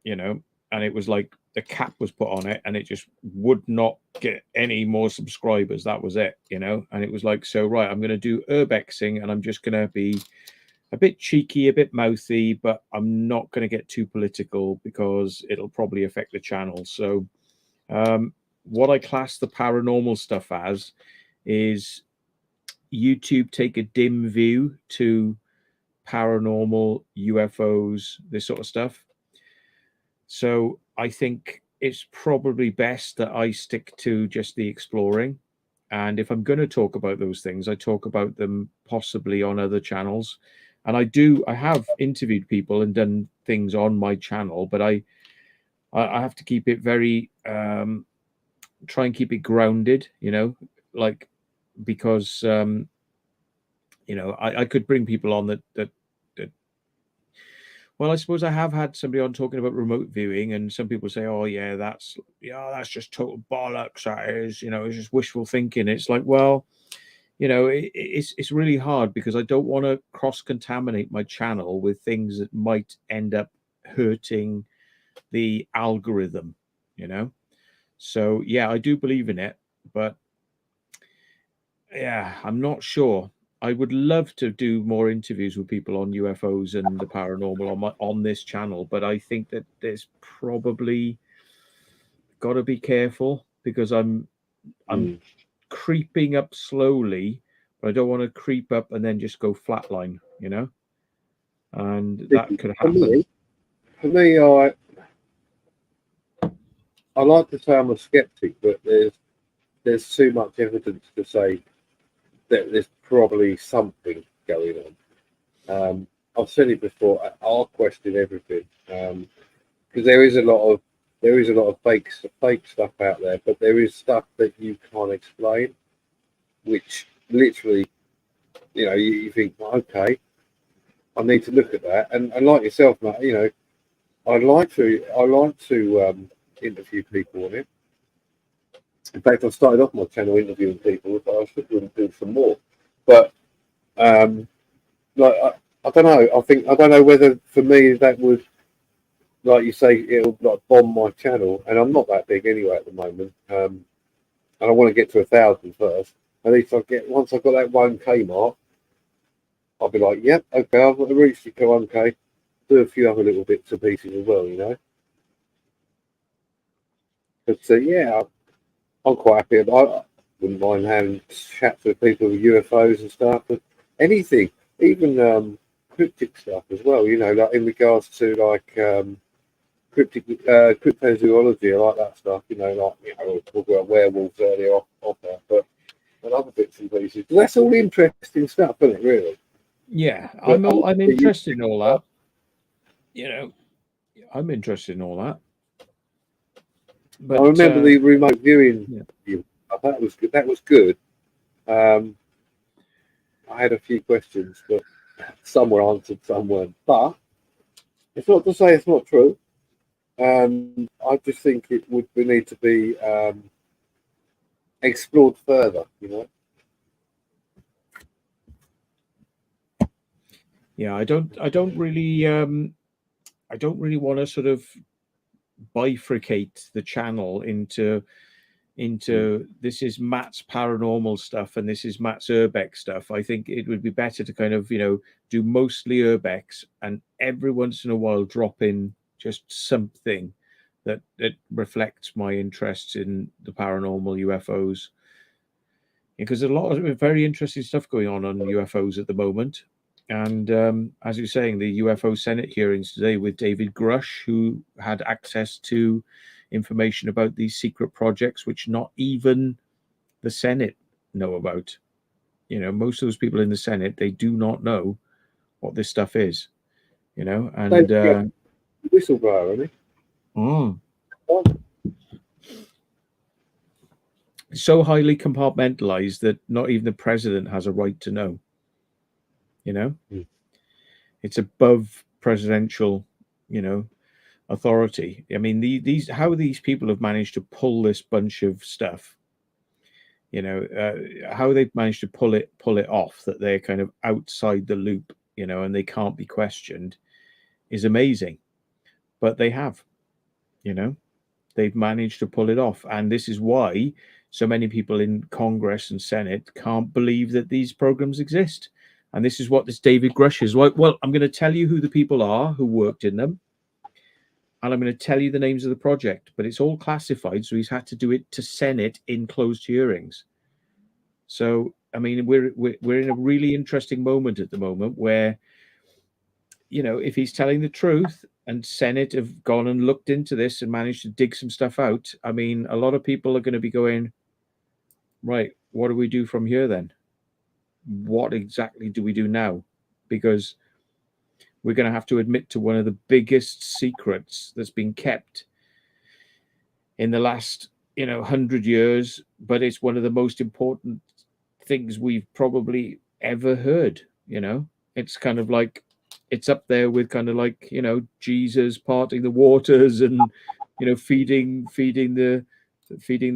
you know, and it was like the cap was put on it and it just would not get any more subscribers. That was it, you know, and it was like, so, right, I'm going to do urbexing and I'm just going to be a bit cheeky, a bit mouthy, but I'm not going to get too political because it'll probably affect the channel. So what I class the paranormal stuff as is YouTube take a dim view to paranormal, UFOs, this sort of stuff. So I think it's probably best that I stick to just the exploring. And if I'm going to talk about those things, I talk about them possibly on other channels. And I have interviewed people and done things on my channel, but I have to keep it very, try and keep it grounded, like, because, I could bring people on that, well, I suppose I have had somebody on talking about remote viewing, and some people say, "Oh, yeah, that's just total bollocks. That is, it's just wishful thinking." It's like, well, it's really hard because I don't want to cross contaminate my channel with things that might end up hurting the algorithm. So yeah, I do believe in it, but yeah, I'm not sure. I would love to do more interviews with people on UFOs and the paranormal on this channel, but I think that there's probably got to be careful because I'm creeping up slowly, but I don't want to creep up and then just go flatline, and that could happen. For me, I like to say I'm a skeptic, but there's too much evidence to say that there's probably something going on. I've said it before. I'll question everything because there is a lot of fake stuff out there, but there is stuff that you can't explain, which literally, you think, okay, I need to look at that. And like yourself, Matt, I like to interview people on it. In fact, I started off my channel interviewing people, but I should do some more. But I don't know. I don't know whether for me that would, like you say, it'll like bomb my channel, and I'm not that big anyway at the moment. And I want to get to 1,000 first. At least once I've got that 1K mark, I'll be like, yep, okay, I've reached the 1K. Do a few other little bits and pieces as well, But yeah, I'm quite happy. I wouldn't mind having chats with people with UFOs and stuff, but anything, even cryptic stuff as well. Like in regards to cryptozoology. I like that stuff. We'll talk about werewolves earlier off that, but other bits and pieces. That's all interesting stuff, isn't it? Really. Yeah, I'm interested in all that. I'm interested in all that. But I remember the remote viewing. Yeah. That was good. That was good. I had a few questions, but some were answered, some weren't. But it's not to say it's not true. I just think it would need to be explored further. Yeah, I don't really want to sort of bifurcate the channel into this is Matt's paranormal stuff and this is Matt's urbex stuff. I think it would be better to kind of do mostly urbex and every once in a while drop in just something that reflects my interests in the paranormal, UFOs, because there's a lot of very interesting stuff going on UFOs at the moment. And as you're saying, the UFO Senate hearings today with David Grush, who had access to information about these secret projects, which not even the Senate know about. Most of those people in the Senate, they do not know what this stuff is. And whistleblower, isn't so highly compartmentalized that not even the president has a right to know. It's above presidential, authority. I mean, these how these people have managed to pull this bunch of stuff, how they've managed to pull it off, that they're kind of outside the loop, and they can't be questioned, is amazing. But they have, they've managed to pull it off, and this is why so many people in Congress and Senate can't believe that these programs exist. And this is what this David Grush is like. Well, I'm going to tell you who the people are who worked in them. And I'm going to tell you the names of the project, but it's all classified. So he's had to do it to Senate in closed hearings. So, I mean, we're in a really interesting moment at the moment where, you know, if he's telling the truth and Senate have gone and looked into this and managed to dig some stuff out, I mean, a lot of people are going to be going, right, what do we do from here then? What exactly do we do now? Because we're going to have to admit to one of the biggest secrets that's been kept in the last, 100 years, but it's one of the most important things we've probably ever heard. It's kind of like, it's up there with kind of like, Jesus parting the waters and, feeding the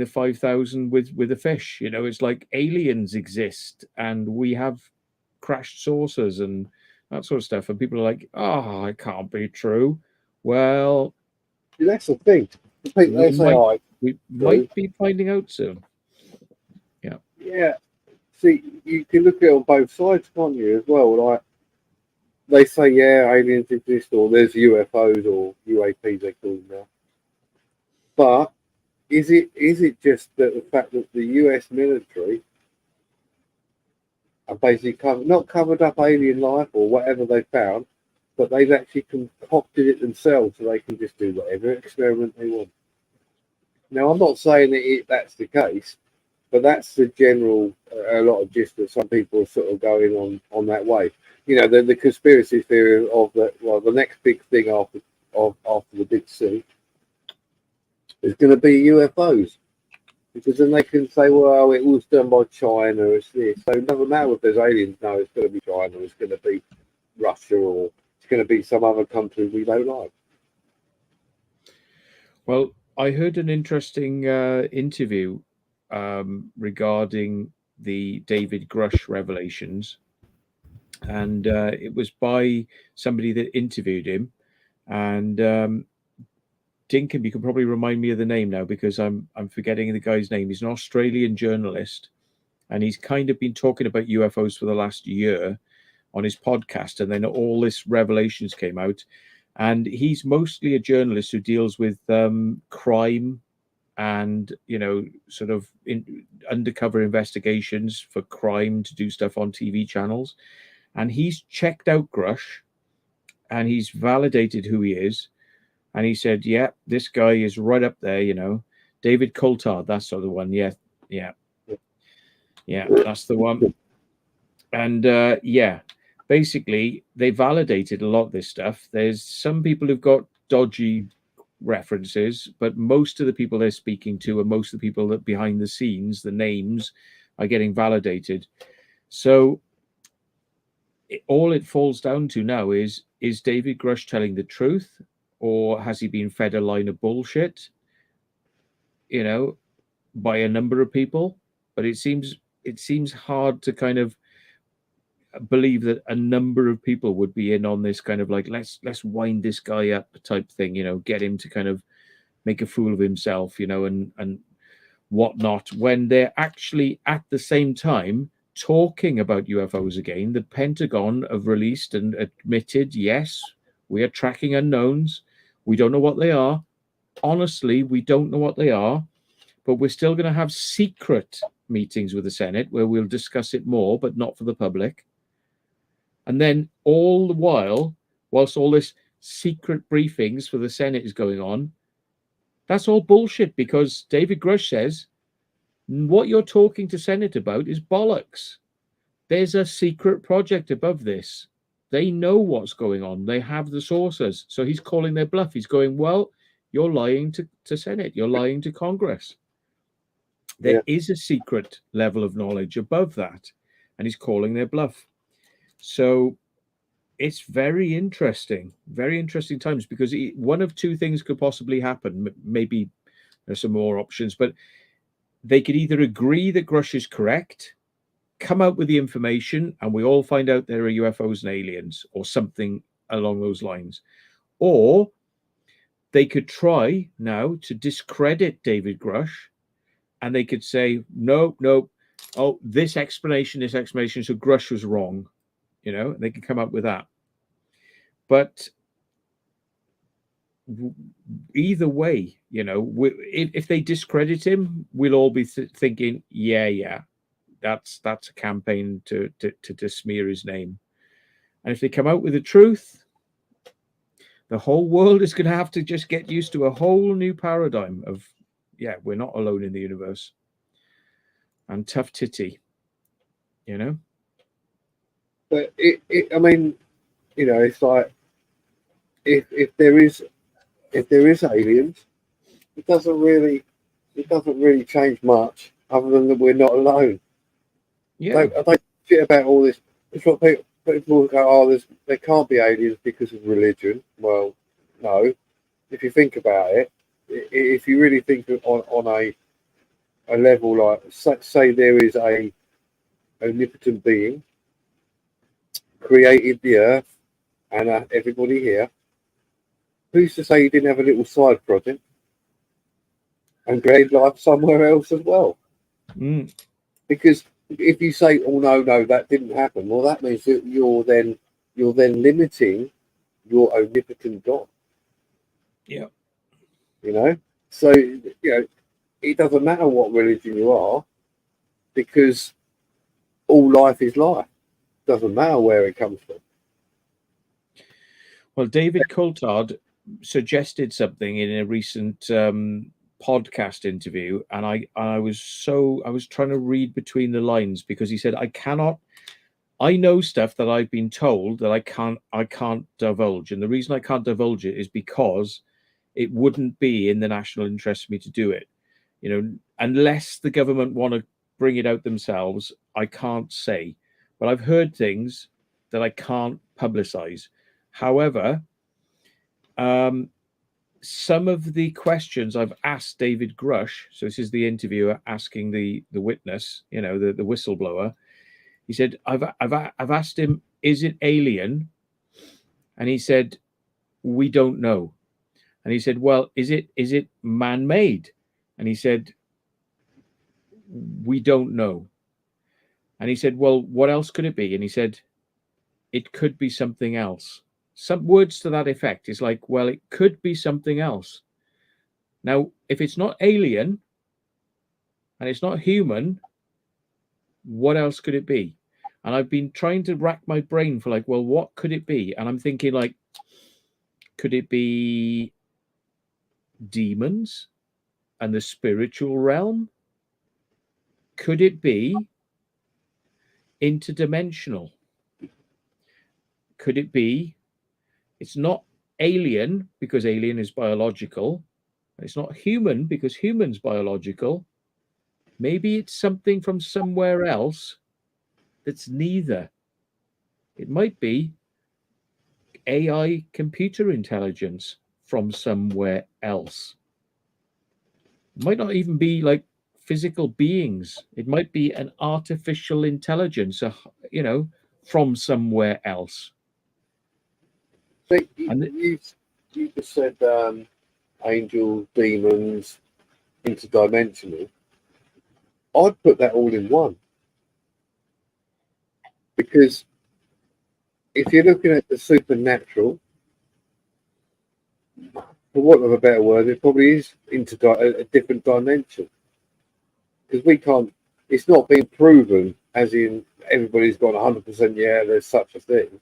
5,000 with a fish. It's like aliens exist and we have crashed saucers and that sort of stuff, and people are like, "Oh, it can't be true." Well, that's the thing. We might be finding out soon. Yeah. Yeah. See, you can look at it on both sides, can't you? As well, like they say, yeah, aliens exist, or there's UFOs or UAPs they call them now. But is it just that the fact that the US military are basically not covered up alien life or whatever they found, but they've actually concocted it themselves so they can just do whatever experiment they want. Now, I'm not saying that that's the case, but that's the general, a lot of gist that some people are sort of going on that way. The conspiracy theory of the next big thing after the Big C is going to be UFOs. Because then they can say, well, it was done by China, it's this. So it doesn't matter if there's aliens, no, it's going to be China, it's going to be Russia, or it's going to be some other country we don't like. Well, I heard an interesting interview regarding the David Grush revelations. And it was by somebody that interviewed him. And Dinkin, you can probably remind me of the name now because I'm forgetting the guy's name. He's an Australian journalist, and he's kind of been talking about UFOs for the last year on his podcast. And then all this revelations came out, and he's mostly a journalist who deals with crime and sort of undercover investigations for crime to do stuff on TV channels. And he's checked out Grush, and he's validated who he is. And he said, yeah, this guy is right up there, David Coulthard, that's the other one. Yeah, that's the one. And basically, they validated a lot of this stuff. There's some people who've got dodgy references, but most of the people they're speaking to and most of the people that behind the scenes, the names, are getting validated. So all it falls down to now is David Grush telling the truth? Or has he been fed a line of bullshit, by a number of people? But it seems hard to kind of believe that a number of people would be in on this kind of like, let's wind this guy up type thing, get him to kind of make a fool of himself, and whatnot, when they're actually at the same time talking about UFOs again. The Pentagon have released and admitted, yes, we are tracking unknowns. We don't know what they are. Honestly, we don't know what they are, but we're still going to have secret meetings with the Senate where we'll discuss it more, but not for the public. And then all the while, whilst all this secret briefings for the Senate is going on, that's all bullshit, because David Grush says what you're talking to Senate about is bollocks. There's a secret project above this. They know what's going on. They have the sources. So he's calling their bluff. He's going, well, you're lying to Senate. You're lying to Congress. There is a secret level of knowledge above that. And he's calling their bluff. So it's very interesting times, because one of two things could possibly happen. Maybe there's some more options, but they could either agree that Grush is correct, come out with the information, and we all find out there are UFOs and aliens or something along those lines. Or they could try now to discredit David Grush, and they could say, no, oh, this explanation, so Grush was wrong. You know, they can come up with that. But either way, you know, if they discredit him, we'll all be thinking, yeah, that's a campaign to smear his name. And if they come out with the truth, the whole world is going to have to just get used to a whole new paradigm of, yeah, we're not alone in the universe. And tough titty, you know. But I mean, you know, it's like if there is aliens, it doesn't really change much other than that we're not alone. Yeah. I don't shit about all this. It's what people go, oh, there can't be aliens because of religion. Well, no. If you think about it, if you really think on a level like, say there is a omnipotent being created the earth and everybody here, who's to say he didn't have a little side project and create life somewhere else as well? Because if you say, oh no, that didn't happen, well, that means that you're then limiting your omnipotent God. Yeah. You know, so you know, it doesn't matter what religion you are, because all life is life. Doesn't matter where it comes from. Well, David Coulthard suggested something in a recent podcast interview, and I was trying to read between the lines, because he said, I know stuff that I've been told that I can't divulge, and the reason I can't divulge it is because it wouldn't be in the national interest for me to do it. You know, unless the government want to bring it out themselves, I can't say. But I've heard things that I can't publicize. However, some of the questions I've asked David Grush, so this is the interviewer asking the witness, you know, the whistleblower. He said, I've asked him, is it alien? And he said, we don't know. And he said, well, is it man-made? And he said, we don't know. And he said, well, what else could it be? And he said, it could be something else. Some words to that effect. It's like, well, it could be something else. Now, if it's not alien and it's not human, what else could it be? And I've been trying to rack my brain for like, well, what could it be? And I'm thinking like, could it be demons and the spiritual realm? Could it be interdimensional? Could it be, it's not alien because alien is biological. It's not human because human's biological. Maybe it's something from somewhere else that's neither. It might be AI computer intelligence from somewhere else. It might not even be like physical beings. It might be an artificial intelligence, you know, from somewhere else. So you just said angels, demons, interdimensional. I'd put that all in one, because if you're looking at the supernatural, for want of a better word, it probably is into a different dimension, because we can't. It's not been proven, as in everybody's gone 100%. Yeah, there's such a thing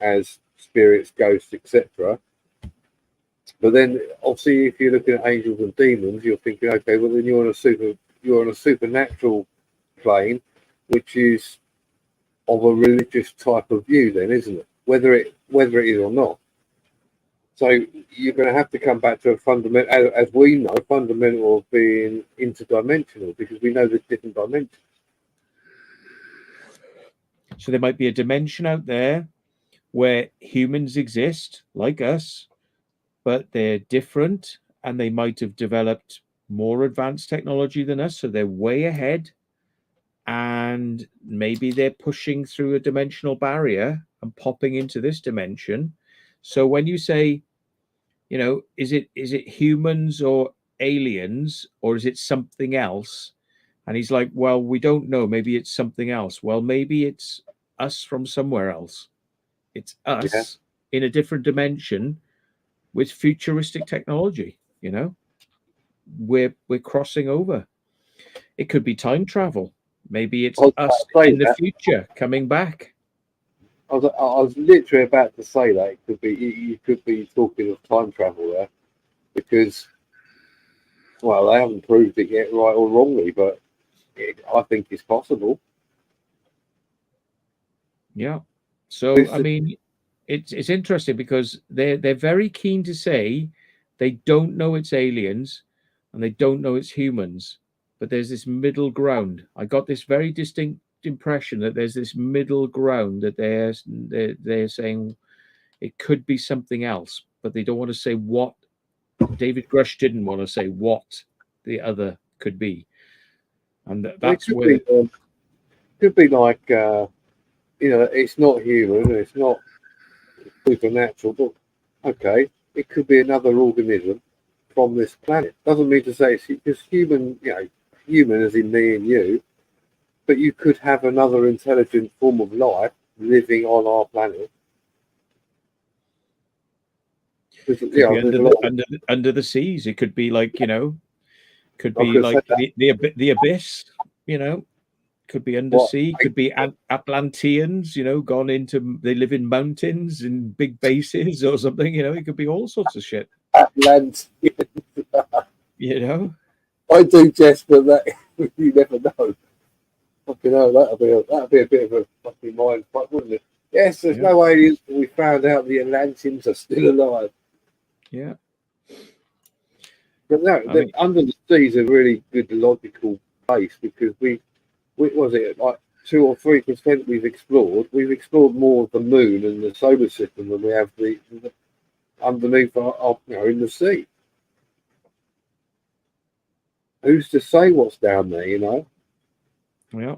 as spirits, ghosts, etc. But then, obviously, if you're looking at angels and demons, you're thinking, okay, well then you're on a supernatural plane, which is of a religious type of view, then, isn't it? Whether it is or not. So you're going to have to come back to a fundamental, as we know, fundamental of being interdimensional, because we know there's different dimensions. So there might be a dimension out there where humans exist like us, but they're different, and they might have developed more advanced technology than us, so they're way ahead, and maybe they're pushing through a dimensional barrier and popping into this dimension. So when you say, you know, is it humans or aliens, or is it something else? And he's like, well, we don't know, maybe it's something else. Well, maybe it's us from somewhere else. It's us in a different dimension with futuristic technology. You know, we're crossing over. It could be time travel. Maybe it's us in the future coming back. I was literally about to say that it could be, you could be talking of time travel there, because, well, they haven't proved it yet, right or wrongly, but I think it's possible. Yeah. So I mean, it's interesting because they're very keen to say they don't know it's aliens and they don't know it's humans, but there's this middle ground. I got this very distinct impression that there's this middle ground that they're saying it could be something else, but they don't want to say what. David Grush didn't want to say what the other could be, and that's where could be like it's not human, it's not supernatural, but okay, it could be another organism from this planet. Doesn't mean to say it's just human, human as in me and you, but you could have another intelligent form of life living on our planet. Under the seas. It could be like, could be like the abyss, could be undersea, could be Atlanteans, gone into, they live in mountains in big bases or something, it could be all sorts of shit. Atlanteans. I do jest, but that you never know. Fucking hell, that'd be a bit of a fucking mind fuck, wouldn't it? Yes, there's no aliens, but we found out the Atlanteans are still alive. Yeah. But no, under the sea is a really good logical place, because we was it like 2 or 3% we've explored. We've explored more of the moon and the solar system than we have the underneath in the sea. Who's to say what's down there, Yeah.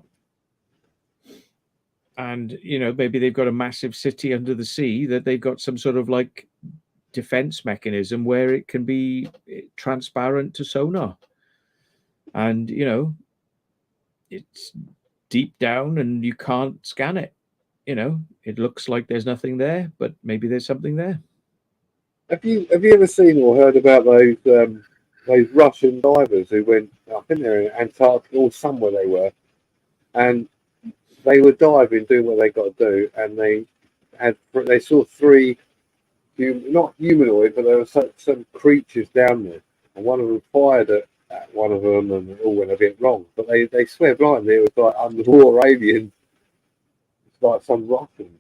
And maybe they've got a massive city under the sea that they've got some sort of like defense mechanism where it can be transparent to sonar, and it's deep down and you can't scan it. It looks like there's nothing there, but maybe there's something there. Have you ever seen or heard about those Russian divers who went, I think they're in Antarctica or somewhere they were, and they were diving, doing what they got to do, and they saw 3 not humanoid, but there were some creatures down there, and one of them fired at one of them, and it all went a bit wrong. But they swear blindly it was like underwater aliens. It's like some Russian.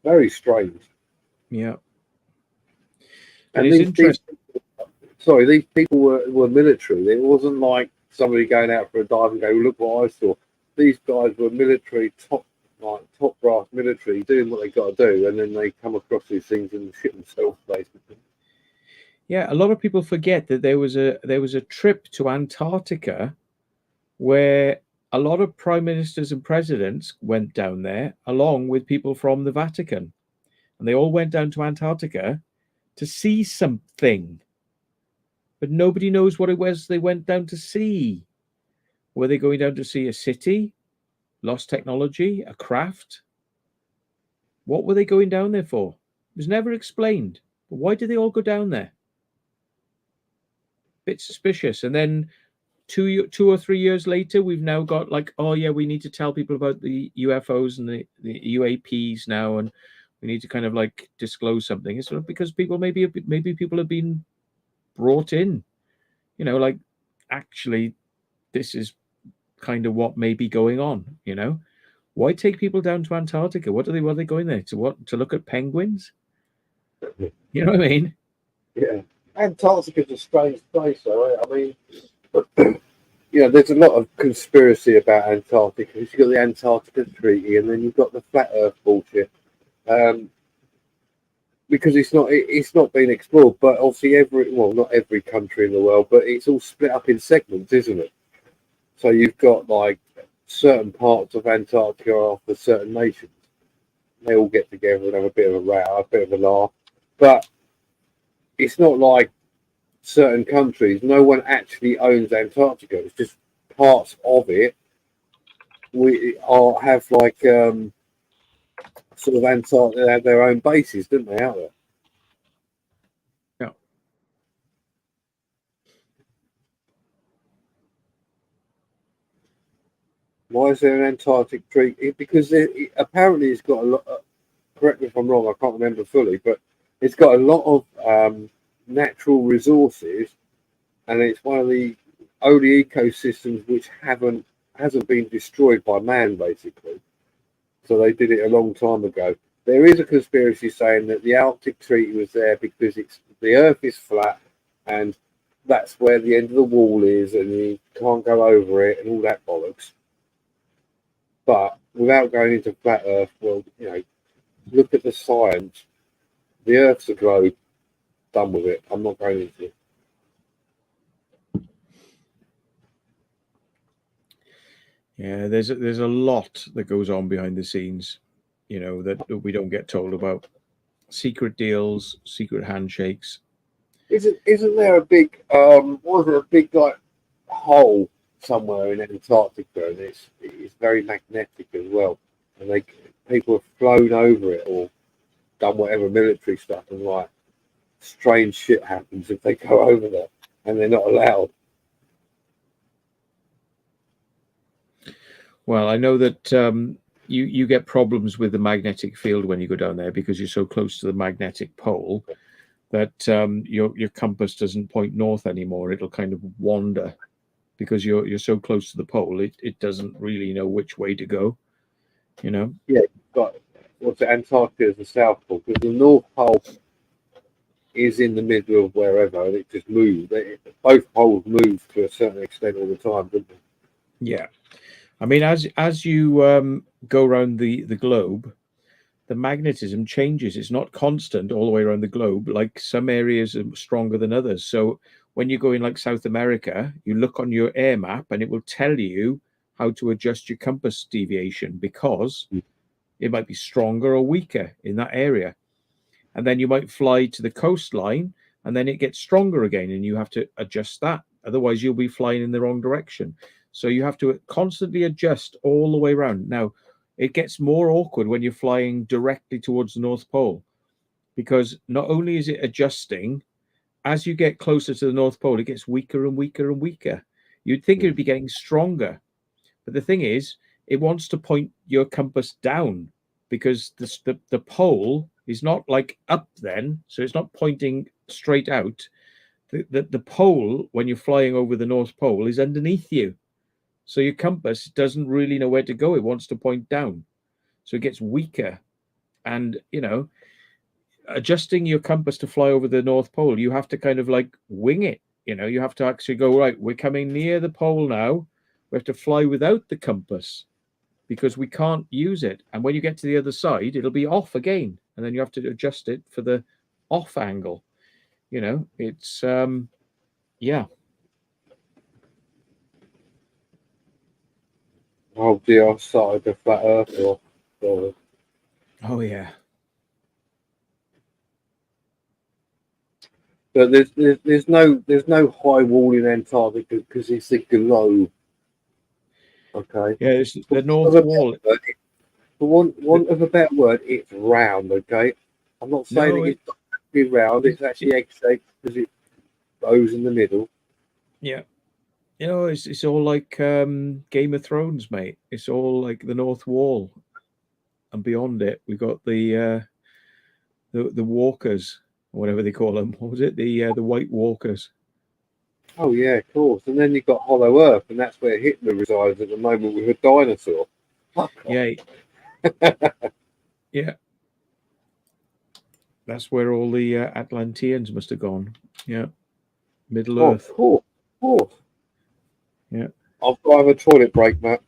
Very strange. Yeah. And these people were military. It wasn't like somebody going out for a dive and go, look what I saw. These guys were military, top brass military, doing what they got to do, and then they come across these things and shit themselves, basically. Yeah, a lot of people forget that there was a trip to Antarctica where a lot of prime ministers and presidents went down there, along with people from the Vatican, and they all went down to Antarctica to see something, but nobody knows what it was they went down to see. Were they going down to see a city, lost technology, a craft? What were they going down there for? It was never explained. But why did they all go down there? Bit suspicious. And then 2 or 3 years later, we've now got like, oh yeah, we need to tell people about the UFOs and the UAPs now, and we need to kind of like disclose something. It's sort of because people maybe people have been brought in, like actually this is kind of what may be going on. Why take people down to Antarctica? What are they going there to? To look at penguins? You know what I mean? Yeah, Antarctica's a strange place, though. I mean, there's a lot of conspiracy about Antarctica. You've got the Antarctica Treaty, and then you've got the flat Earth bullshit. Because it's not been explored, but obviously not every country in the world, but it's all split up in segments, isn't it? So you've got like certain parts of Antarctica are for certain nations. They all get together and have a bit of a row, a bit of a laugh. But it's not like certain countries. No one actually owns Antarctica. It's just parts of it. We have like sort of Antarctica had their own bases, didn't they, out there? Yeah. Why is there an Antarctic treaty? Because apparently it's got a lot. Correct me if I'm wrong. I can't remember fully, but it's got a lot of natural resources, and it's one of the only ecosystems which hasn't been destroyed by man, basically. So they did it a long time ago. There is a conspiracy saying that the Arctic Treaty was there because the Earth is flat, and that's where the end of the wall is, and you can't go over it, and all that bollocks. But without going into flat Earth, well, look at the science. The Earth's a globe. Done with it. I'm not going into it. Yeah, there's a lot that goes on behind the scenes, that we don't get told about. Secret deals, secret handshakes. Isn't there a big was it a big like hole somewhere in Antarctica, and it's very magnetic as well, and people have flown over it or done whatever military stuff, and like strange shit happens if they go over there, and they're not allowed. Well, I know that you get problems with the magnetic field when you go down there because you're so close to the magnetic pole that your compass doesn't point north anymore. It'll kind of wander because you're so close to the pole. It doesn't really know which way to go. Yeah, got what's it? Antarctica is the South Pole, because the North Pole is in the middle of wherever, and it just moves. Both poles move to a certain extent all the time, don't they? Yeah. I mean, as you go around the globe, the magnetism changes. It's not constant all the way around the globe. Like some areas are stronger than others. So when you go in like South America, you look on your air map and it will tell you how to adjust your compass deviation because it might be stronger or weaker in that area. And then you might fly to the coastline and then it gets stronger again and you have to adjust that. Otherwise, you'll be flying in the wrong direction. So you have to constantly adjust all the way around. Now, it gets more awkward when you're flying directly towards the North Pole because not only is it adjusting, as you get closer to the North Pole, it gets weaker and weaker and weaker. You'd think it would be getting stronger. But the thing is, it wants to point your compass down because the pole is not like up then. So it's not pointing straight out. The pole, when you're flying over the North Pole, is underneath you. So your compass doesn't really know where to go. It wants to point down. So it gets weaker. And, adjusting your compass to fly over the North Pole, you have to kind of like wing it. You have to actually go, right, we're coming near the pole now. We have to fly without the compass because we can't use it. And when you get to the other side, it'll be off again. And then you have to adjust it for the off angle. It's, yeah. Oh dear, I started the flat Earth off. Oh, yeah. But there's no high wall in Antarctica because it's a globe. Okay. Yeah, it's the North Wall. For want of a better word, it's round. Okay. I'm not saying it's not actually round. It's actually egg-shaped because it goes in the middle. Yeah. It's all like Game of Thrones, mate. It's all like the North Wall, and beyond it, we got the walkers, or whatever they call them. What was it? The White Walkers. Oh yeah, of course. And then you've got Hollow Earth, and that's where Hitler resides at the moment with a dinosaur. Yeah. Yeah. That's where all the Atlanteans must have gone. Yeah. Middle Earth. Of course. Yeah. I've got to have a toilet break, Matt.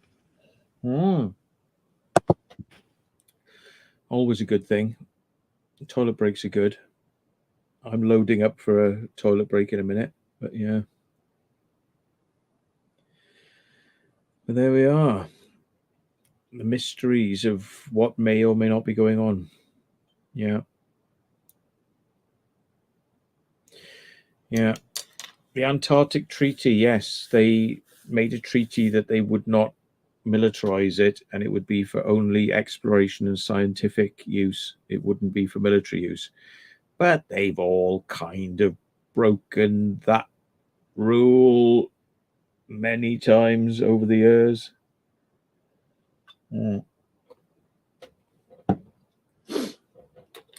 Always a good thing. Toilet breaks are good. I'm loading up for a toilet break in a minute, but yeah. But there we are. The mysteries of what may or may not be going on. Yeah. Yeah. The Antarctic Treaty, yes. They made a treaty that they would not militarize it, and it would be for only exploration and scientific use. It wouldn't be for military use. But they've all kind of broken that rule many times over the years. You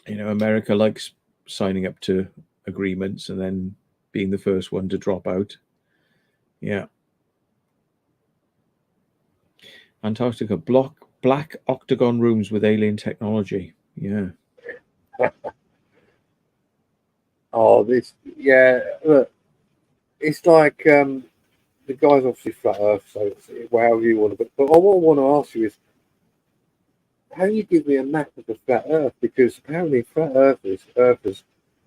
know, America likes signing up to agreements and then being the first one to drop out. Yeah. Antarctica, black octagon rooms with alien technology. Yeah. Oh, this, yeah. Look, it's like the guy's obviously flat Earth, so it's however you want to. But what I want to ask you is, how do you give me a map of the flat Earth? Because apparently flat earthers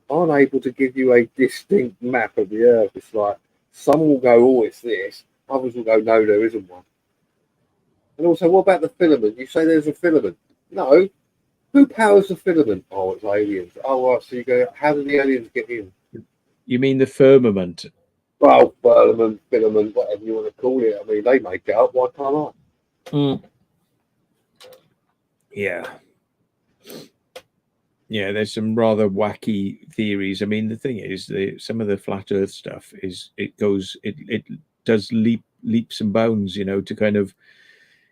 aren't able to give you a distinct map of the Earth. It's like some will go, oh, it's this. Others will go, no, there isn't one. And also, what about the filament? You say there's a filament. No. Who powers the filament? Oh, it's aliens. Oh, right. So you go, how do the aliens get in? You mean the firmament? Well, filament, whatever you want to call it. I mean, they make it up. Why can't I? Yeah. Yeah, there's some rather wacky theories. I mean, the thing is, some of the flat Earth stuff is it does leaps and bounds, you know, to kind of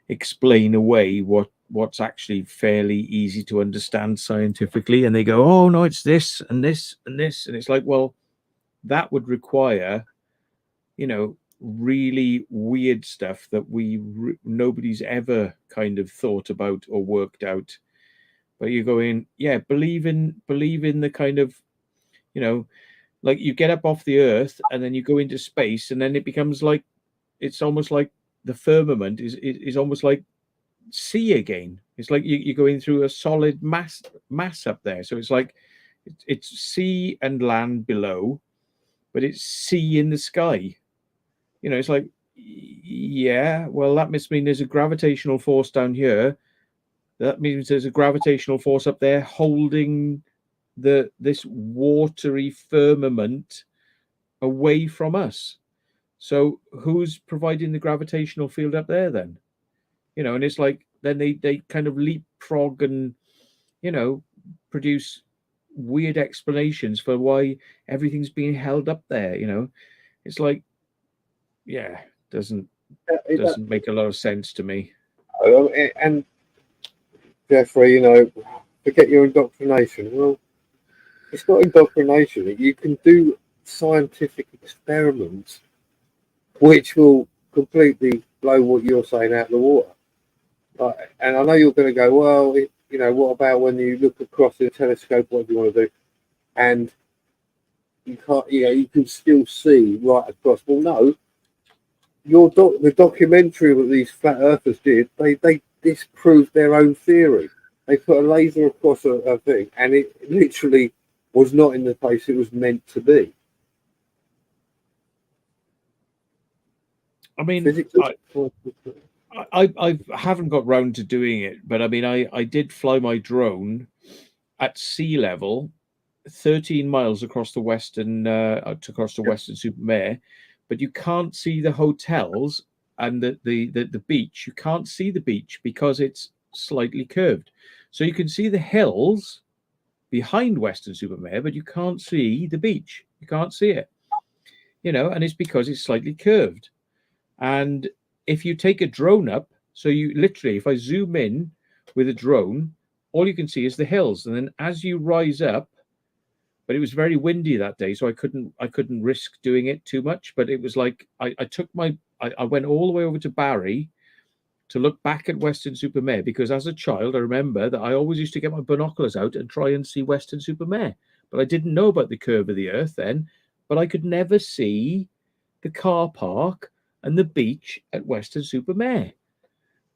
explain away what's actually fairly easy to understand scientifically. And they go, oh no, it's this and this and this, and it's like, well, that would require, you know, really weird stuff that nobody's ever kind of thought about or worked out. But you go in, yeah, believe in the kind of, you know, like you get up off the Earth and then you go into space, and then it becomes like, it's almost like the firmament is almost like sea again. It's like you're going through a solid mass up there. So it's like it's sea and land below, but it's sea in the sky. You know, it's like, yeah, well, that must mean there's a gravitational force down here. That means there's a gravitational force up there holding this watery firmament away from us. So who's providing the gravitational field up there then? You know, and it's like, then they kind of leapfrog and, you know, produce weird explanations for why everything's being held up there. You know, it's like, yeah, doesn't make a lot of sense to me. And Jeffrey, you know, forget your indoctrination. Well, it's not indoctrination. You can do scientific experiments which will completely blow what you're saying out of the water. And I know you're going to go, well, you know, what about when you look across the telescope, what do you want to do? And you can't, you know, you can still see right across. Well, no, the documentary that these flat earthers did, they disproved their own theory. They put a laser across a thing, and it literally was not in the place it was meant to be. I mean, I haven't got round to doing it, but I mean, I did fly my drone at sea level, 13 miles across the western Supermare, but you can't see the hotels and the beach. You can't see the beach because it's slightly curved. So you can see the hills behind Western Supermare, but you can't see the beach. You can't see it, you know, and it's because it's slightly curved. And if you take a drone up, so you literally, if I zoom in with a drone, all you can see is the hills. And then as you rise up, but it was very windy that day, so I couldn't risk doing it too much. But it was like I went all the way over to Barry to look back at Western Supermare, because as a child I remember that I always used to get my binoculars out and try and see Western Supermare. But I didn't know about the curve of the Earth then, but I could never see the car park and the beach at Western Supermare.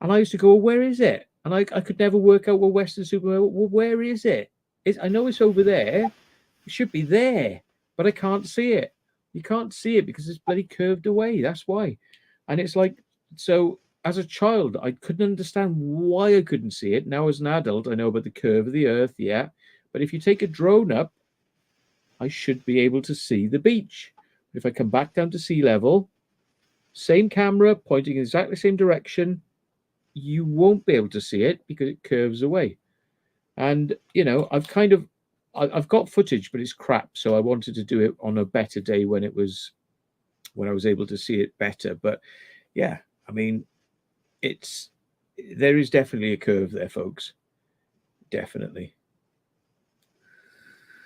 And I used to go, well, where is it? And I could never work out, well, Western Supermare, well, where is it? I know it's over there. It should be there, but I can't see it. You can't see it because it's bloody curved away. That's why. And it's like, so as a child, I couldn't understand why I couldn't see it. Now as an adult, I know about the curve of the Earth, yeah. But if you take a drone up, I should be able to see the beach. If I come back down to sea level, same camera pointing in exactly the same direction, you won't be able to see it because it curves away. And I've got footage, but it's crap. So I wanted to do it on a better day when I was able to see it better. But yeah, I mean, there is definitely a curve there, folks. Definitely.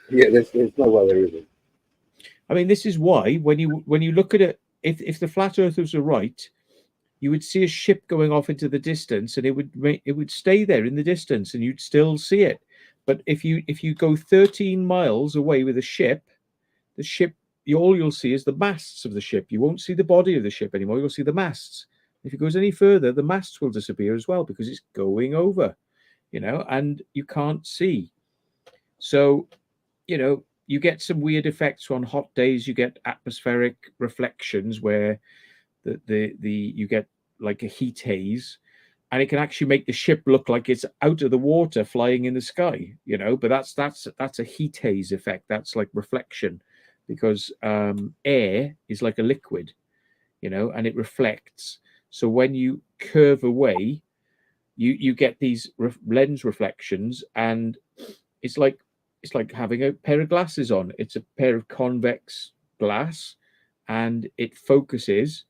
Yeah, there's no way there isn't. I mean, this is why when you look at it, if the flat earthers are right, you would see a ship going off into the distance, and it would stay there in the distance, and you'd still see it. But if you go 13 miles away with the ship, all you'll see is the masts of the ship. You won't see the body of the ship anymore. You'll see the masts. If it goes any further, the masts will disappear as well because it's going over, and you can't see. So, you get some weird effects on hot days. You get atmospheric reflections where you get like a heat haze, and it can actually make the ship look like it's out of the water flying in the sky, but that's a heat haze effect. That's like reflection, because air is like a liquid, and it reflects. So when you curve away, you get these lens reflections, and it's like having a pair of glasses on. It's a pair of convex glass, and it focuses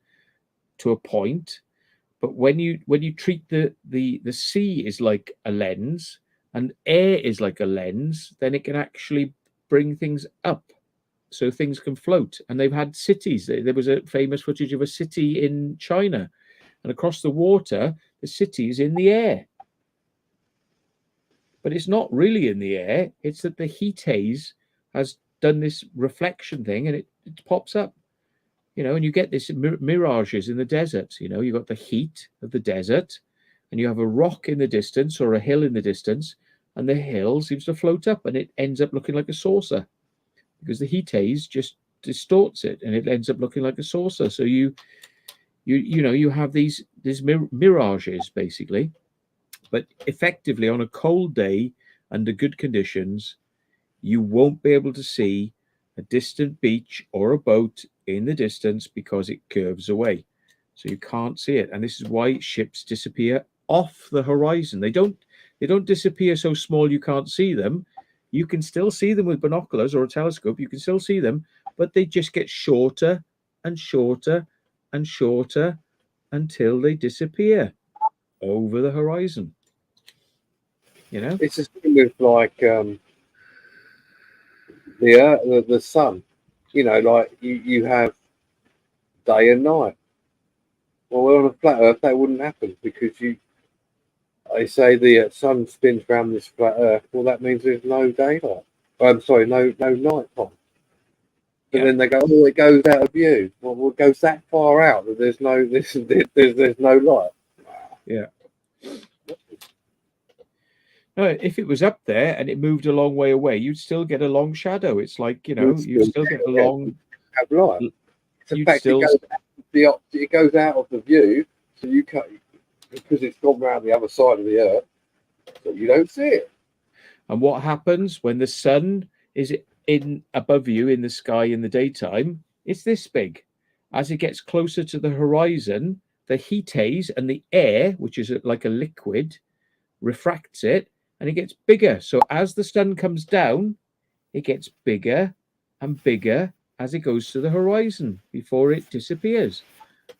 to a point. But when you treat the sea is like a lens and air is like a lens, then it can actually bring things up, so things can float. And they've had cities. There was a famous footage of a city in China, and across the water, the city is in the air. But it's not really in the air. It's that the heat haze has done this reflection thing, and it pops up. And you get this mirages in the deserts. You've got the heat of the desert, and you have a rock in the distance or a hill in the distance, and the hill seems to float up, and it ends up looking like a saucer because the heat haze just distorts it, and it ends up looking like a saucer. So you have these mirages basically, but effectively on a cold day under good conditions, you won't be able to see a distant beach or a boat in the distance because it curves away. So you can't see it. And this is why ships disappear off the horizon. They don't disappear so small you can't see them. You can still see them with binoculars or a telescope. You can still see them, but they just get shorter and shorter and shorter until they disappear over the horizon. It's the same with like the sun. Like you have day and night. Well, on a flat Earth, that wouldn't happen because they say the sun spins around this flat Earth. Well, that means there's no daylight. I'm sorry, no night time. But then they go, oh, it goes out of view. Well, it goes that far out that there's no light. Yeah. No, if it was up there and it moved a long way away, you'd still get a long shadow. It's like, you'd still get a long. Have light. It's a fact it goes out of the view, so you can't, because it's gone around the other side of the Earth, so you don't see it. And what happens when the sun is in above you in the sky in the daytime? It's this big. As it gets closer to the horizon, the heat haze and the air, which is like a liquid, refracts it, and it gets bigger. So as the sun comes down, it gets bigger and bigger as it goes to the horizon before it disappears. It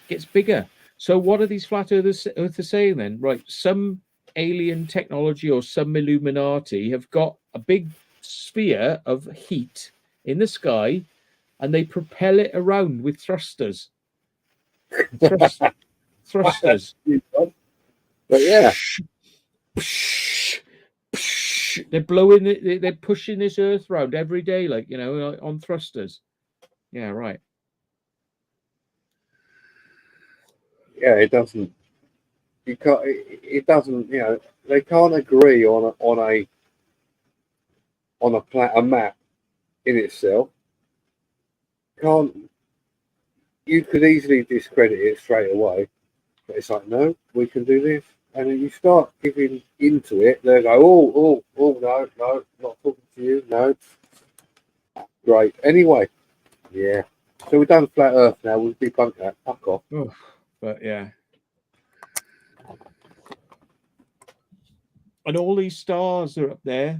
gets bigger. So what are these flat earthers saying then? Right, some alien technology or some Illuminati have got a big sphere of heat in the sky, and they propel it around with thrusters. Thrusters. But yeah. They're blowing, they're pushing this earth around every day, like, on thrusters. Yeah, right. Yeah, it doesn't. You can't. It doesn't. They can't agree on a map in itself. You could easily discredit it straight away, but it's like, no, we can do this. And then you start giving into it, they go, no, not talking to you, no. Great. Anyway, yeah. So we've done flat Earth now. We've debunked that. Fuck off. But yeah. And all these stars are up there,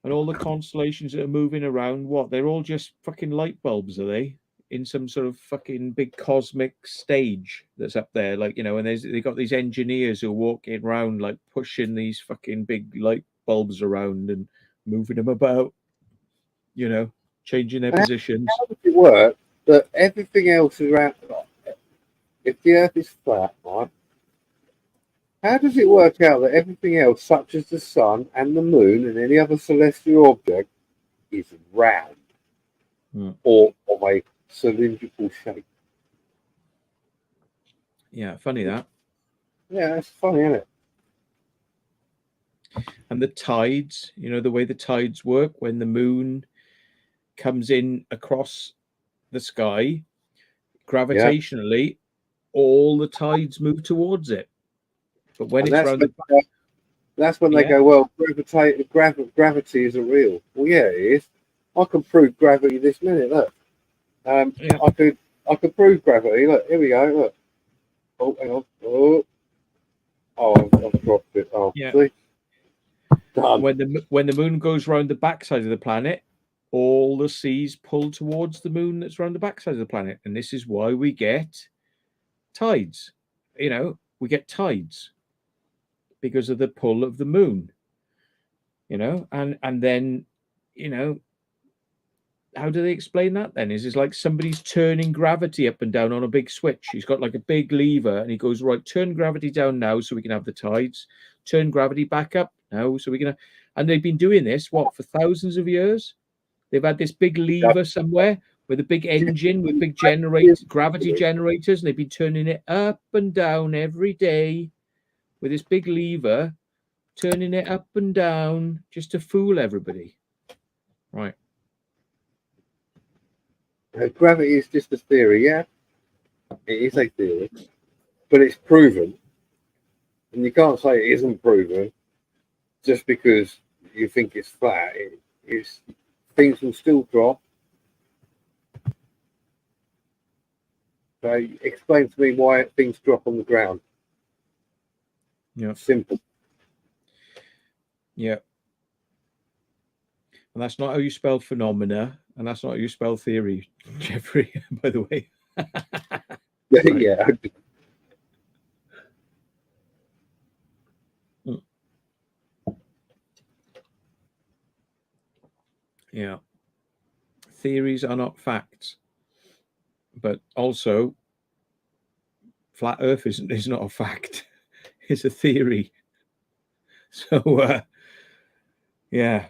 and all the constellations that are moving around. What? They're all just fucking light bulbs, are they? In some sort of fucking big cosmic stage that's up there, like, you know. And they got these engineers who are walking around, like pushing these fucking big light bulbs around and moving them about, you know, changing their positions. How does it work that everything else is around? If the Earth is flat, right? How does it work out that everything else, such as the sun and the moon and any other celestial object, is round or of a cylindrical shape? Yeah, funny that. Yeah, that's funny, isn't it? And the tides, you know, the way the tides work when the moon comes in across the sky, gravitationally, all the tides move towards it. But when it's around that's when they go, well, gravity isn't real. Well, yeah, it is. I can prove gravity this minute. Look, I could prove gravity. Look, here we go. Look. Oh, hang on. I've dropped it. Oh, see? Done. When the moon goes around the backside of the planet, all the seas pull towards the moon that's around the backside of the planet, and this is why we get tides. You know, we get tides because of the pull of the moon. You know, and then, you know, how do they explain that then? Is it's like somebody's turning gravity up and down on a big switch. He's got like a big lever and he goes, right, turn gravity down now so we can have the tides. Turn gravity back up now so we can. And they've been doing this, what, for thousands of years? They've had this big lever somewhere with a big engine with big gravity generators, and they've been turning it up and down every day with this big lever, turning it up and down just to fool everybody. Right. Gravity is just a theory, yeah. It is a theory, but it's proven, and you can't say it isn't proven just because you think it's flat. Things will still drop. So explain to me why things drop on the ground. Yeah. Simple. Yeah. And that's not how you spell phenomena, and that's not how you spell theory, Jeffrey, by the way. Yeah. Yeah. Theories are not facts. But also, flat Earth is not a fact. It's a theory. So, yeah.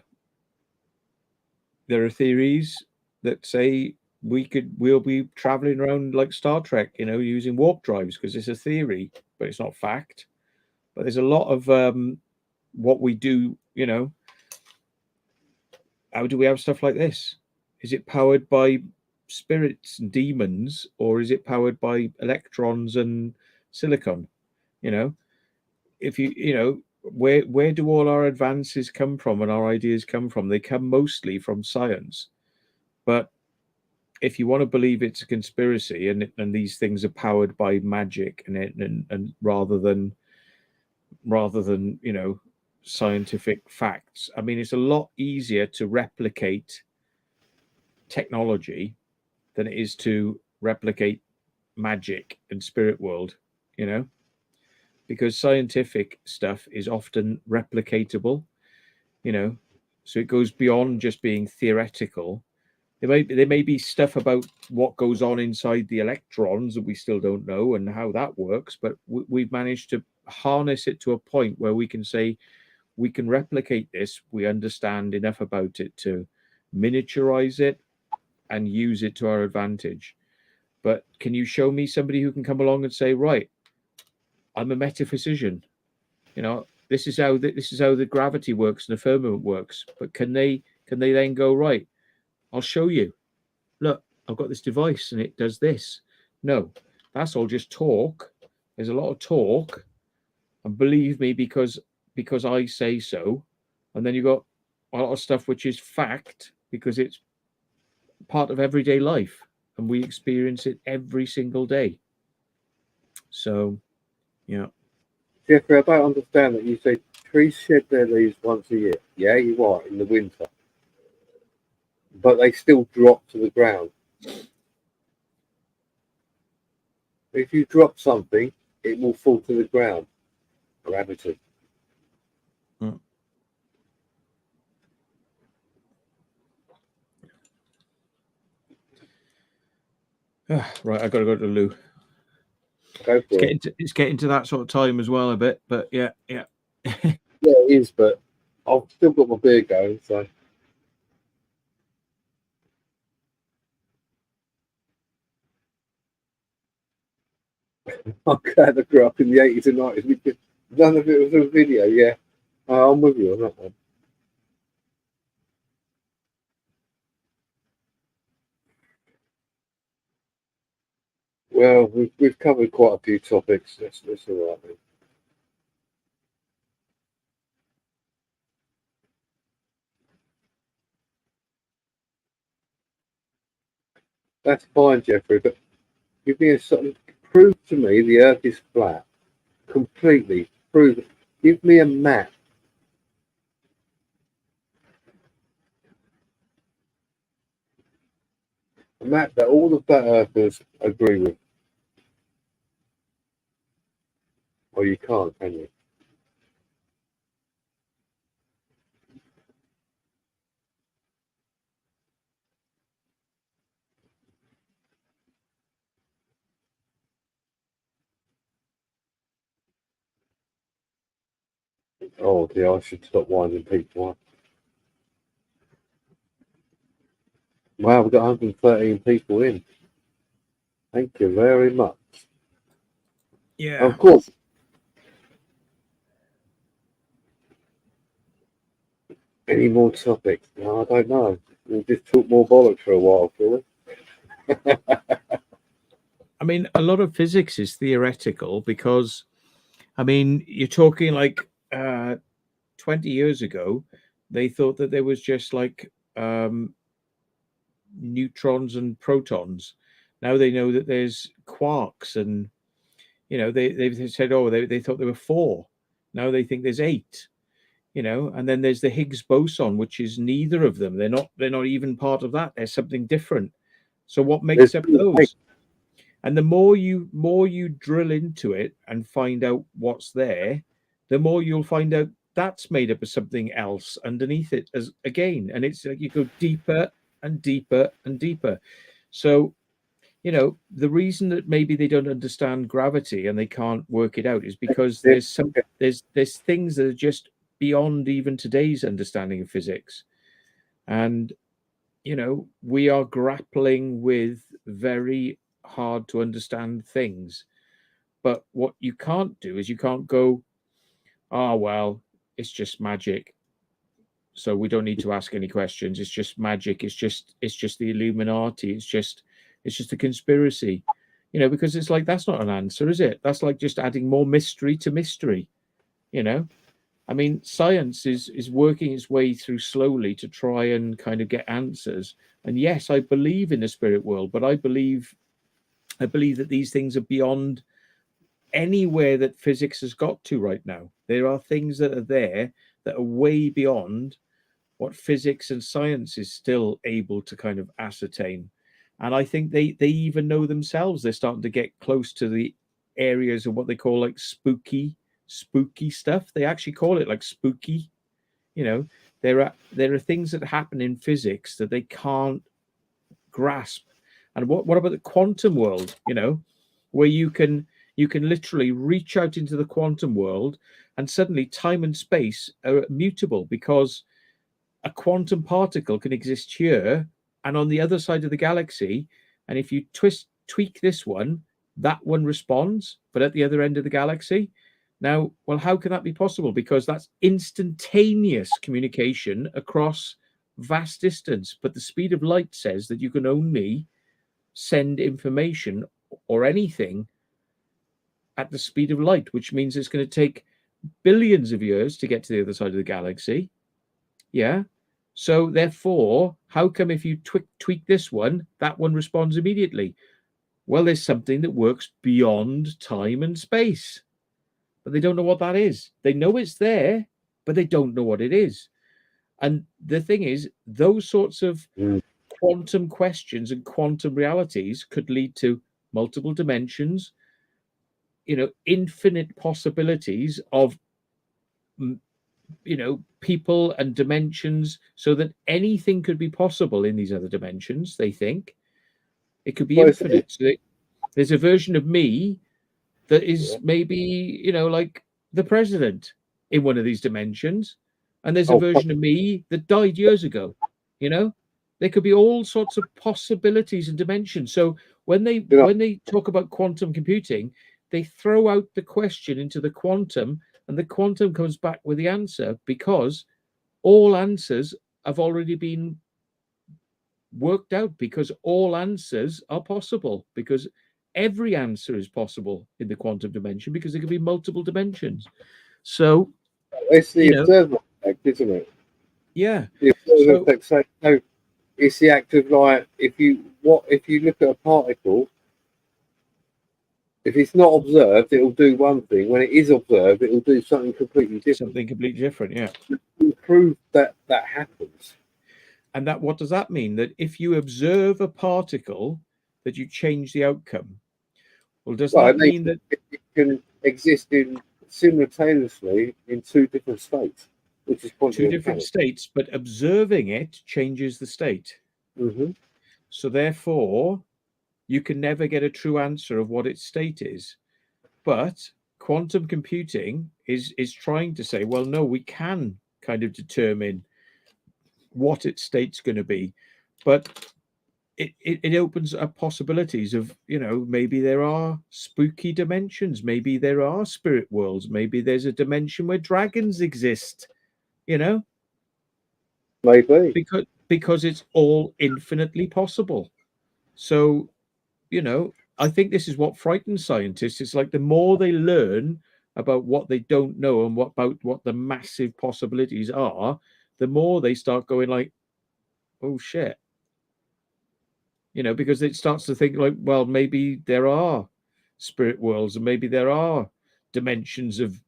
There are theories that say we'll be traveling around like Star Trek, you know, using warp drives, because it's a theory, but it's not fact. But there's a lot of what we do, you know. How do we have stuff like this? Is it powered by spirits and demons, or is it powered by electrons and silicon? You know, if you know, where do all our advances come from and our ideas come from? They come mostly from science. But if you want to believe it's a conspiracy and these things are powered by magic and rather than you know, scientific facts, I mean, it's a lot easier to replicate technology than it is to replicate magic and spirit world, you know, because scientific stuff is often replicatable, you know, so it goes beyond just being theoretical. There may be stuff about what goes on inside the electrons that we still don't know and how that works, but we've managed to harness it to a point where we can say we can replicate this. We understand enough about it to miniaturize it and use it to our advantage. But can you show me somebody who can come along and say, right, I'm a metaphysician, you know, this is how the gravity works and the firmament works. But can they then go, right, I'll show you. Look, I've got this device and it does this. No, that's all just talk. There's a lot of talk, and believe me, because I say so. And then you've got a lot of stuff which is fact because it's part of everyday life and we experience it every single day. So, yeah. Jeffrey, I don't understand that you say trees shed their leaves once a year. Yeah, you are in the winter, but they still drop to the ground. If you drop something, it will fall to the ground. Gravity. Right, I got to go to the loo. Go for it. It's getting to that sort of time as well a bit, but yeah. Yeah, it is, but I've still got my beer going, so. I'm glad I grew up in the 80s and 90s because none of it was a video, yeah. I'm with you on that one. Well, we've covered quite a few topics. That's all right, then. That's fine, Jeffrey, but give me prove to me the Earth is flat. Completely. Prove it. Give me a map. A map that all the flat earthers agree with. Or you can't, can you? Oh dear, I should stop winding people up. Wow, we've got 113 people in. Thank you very much. Yeah. Of course. Any more topics? No, I don't know. We'll just talk more bollocks for a while, shall we? I mean, a lot of physics is theoretical because, I mean, you're talking like 20 years ago, they thought that there was just like neutrons and protons. Now they know that there's quarks, and they've said, oh, they thought there were 4. Now they think there's 8. And then there's the Higgs boson, which is neither of them. They're not even part of that. There's something different. So what makes up those? And the more you drill into it and find out what's there, the more you'll find out that's made up of something else underneath it as again. And it's like you go deeper and deeper and deeper. So, the reason that maybe they don't understand gravity and they can't work it out is because there's things that are just beyond even today's understanding of physics. And we are grappling with very hard to understand things. But what you can't do is you can't go, oh, well, it's just magic, so we don't need to ask any questions. It's just magic. It's just the Illuminati. It's just a conspiracy, because it's like, that's not an answer, is it? That's like just adding more mystery to mystery. I mean, science is working its way through slowly to try and kind of get answers. And yes, I believe in the spirit world, but I believe that these things are beyond anywhere that physics has got to right now. There are things that are there that are way beyond what physics and science is still able to kind of ascertain. And I think they even know themselves. They're starting to get close to the areas of what they call like spooky stuff. They actually call it like spooky. There are things that happen in physics that they can't grasp. And what about the quantum world? Where you can literally reach out into the quantum world, and suddenly time and space are mutable, because a quantum particle can exist here and on the other side of the galaxy, and if you tweak this one, that one responds, but at the other end of the galaxy. Now, well, how can that be possible? Because that's instantaneous communication across vast distance, but the speed of light says that you can only send information or anything at the speed of light, which means it's going to take billions of years to get to the other side of the galaxy. Yeah. So therefore, how come if you tweak this one, that one responds immediately? Well, there's something that works beyond time and space. but they don't know what that is. They know it's there, but they don't know what it is. And the thing is, those sorts of quantum questions and quantum realities could lead to multiple dimensions, infinite possibilities of, people and dimensions, so that anything could be possible in these other dimensions. They think it could be infinite. So there's a version of me that is maybe, like the president in one of these dimensions. And there's a version of me that died years ago. There could be all sorts of possibilities and dimensions. So when they talk about quantum computing, they throw out the question into the quantum, and the quantum comes back with the answer, because all answers have already been worked out, because all answers are possible, because every answer is possible in the quantum dimension, because there can be multiple dimensions. So it's the observer effect, isn't it? Yeah. The observer effect. So it's the act of, like, if you look at a particle, if it's not observed, it'll do one thing. When it is observed, it'll do something completely different. Something completely different, yeah. You prove that happens. And what does that mean? That if you observe a particle, that you change the outcome? Well, does that mean that it can exist simultaneously in two different states, which is two different states, but observing it changes the state? Mm-hmm. So therefore, you can never get a true answer of what its state is. But quantum computing is trying to say, well, no, we can kind of determine what its state's going to be, but it opens up possibilities of, maybe there are spooky dimensions, maybe there are spirit worlds, maybe there's a dimension where dragons exist, maybe, because it's all infinitely possible. So, I think this is what frightens scientists. It's like the more they learn about what they don't know and about what the massive possibilities are, the more they start going like, oh shit. Because it starts to think like, well, maybe there are spirit worlds, and maybe there are dimensions of,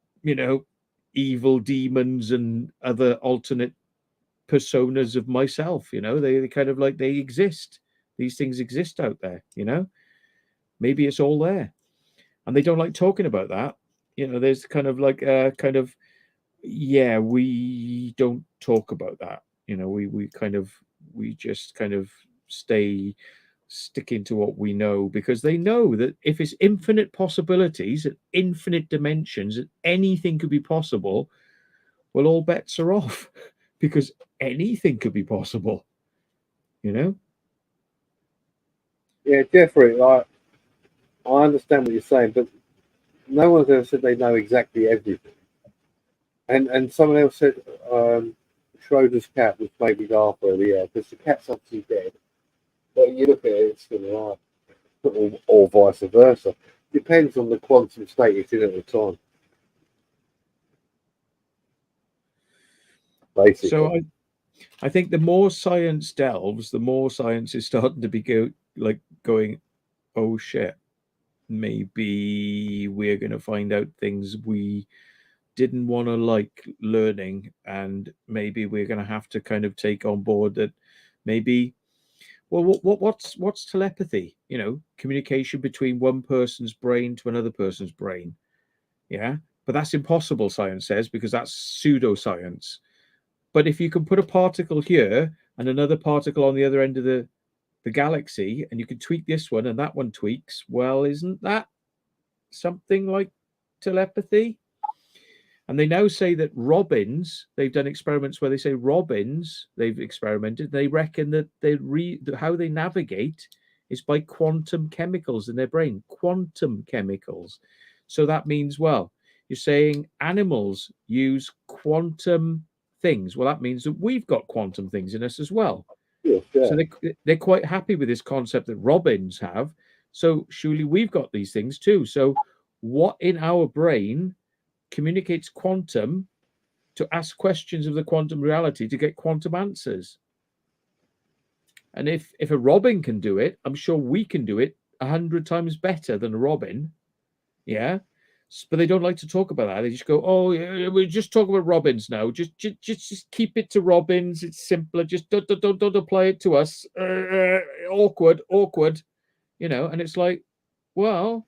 evil demons and other alternate personas of myself. They kind of like, they exist. These things exist out there. Maybe it's all there, and they don't like talking about that. There's kind of like we don't talk about that. We just kind of sticking to what we know, because they know that if it's infinite possibilities and infinite dimensions and anything could be possible, well, all bets are off, because anything could be possible. Yeah, Jeffrey, like, I understand what you're saying, but no one's ever said they know exactly everything. And someone else said Schrodinger's cat was maybe laugh earlier, because the cat's obviously dead. But you look at it, it's still alive, or vice versa. Depends on the quantum state it's in at the time. Basically. So I think the more science delves, the more science is starting to be going, oh shit, maybe we're going to find out things we didn't want to like learning, and maybe we're going to have to kind of take on board that maybe, well, what's telepathy? Communication between one person's brain to another person's brain. Yeah, but that's impossible, science says, because that's pseudoscience. But if you can put a particle here and another particle on the other end of the galaxy, and you can tweak this one and that one tweaks, well, isn't that something like telepathy? And they now say that robins, they've done experiments where they say robins, they've experimented, they reckon that how they navigate is by quantum chemicals in their brain. Quantum chemicals. So that means, well, you're saying animals use quantum things. Well, that means that we've got quantum things in us as well. Yeah. So they're quite happy with this concept that robins have. So surely we've got these things too. So what in our brain communicates quantum to ask questions of the quantum reality to get quantum answers? And if a robin can do it, I'm sure we can do it 100 times better than a robin. Yeah. But they don't like to talk about that. They just go, "Oh, yeah, we just talk about robins now. Just keep it to robins. It's simpler. Just don't apply it to us. Awkward. And it's like, well,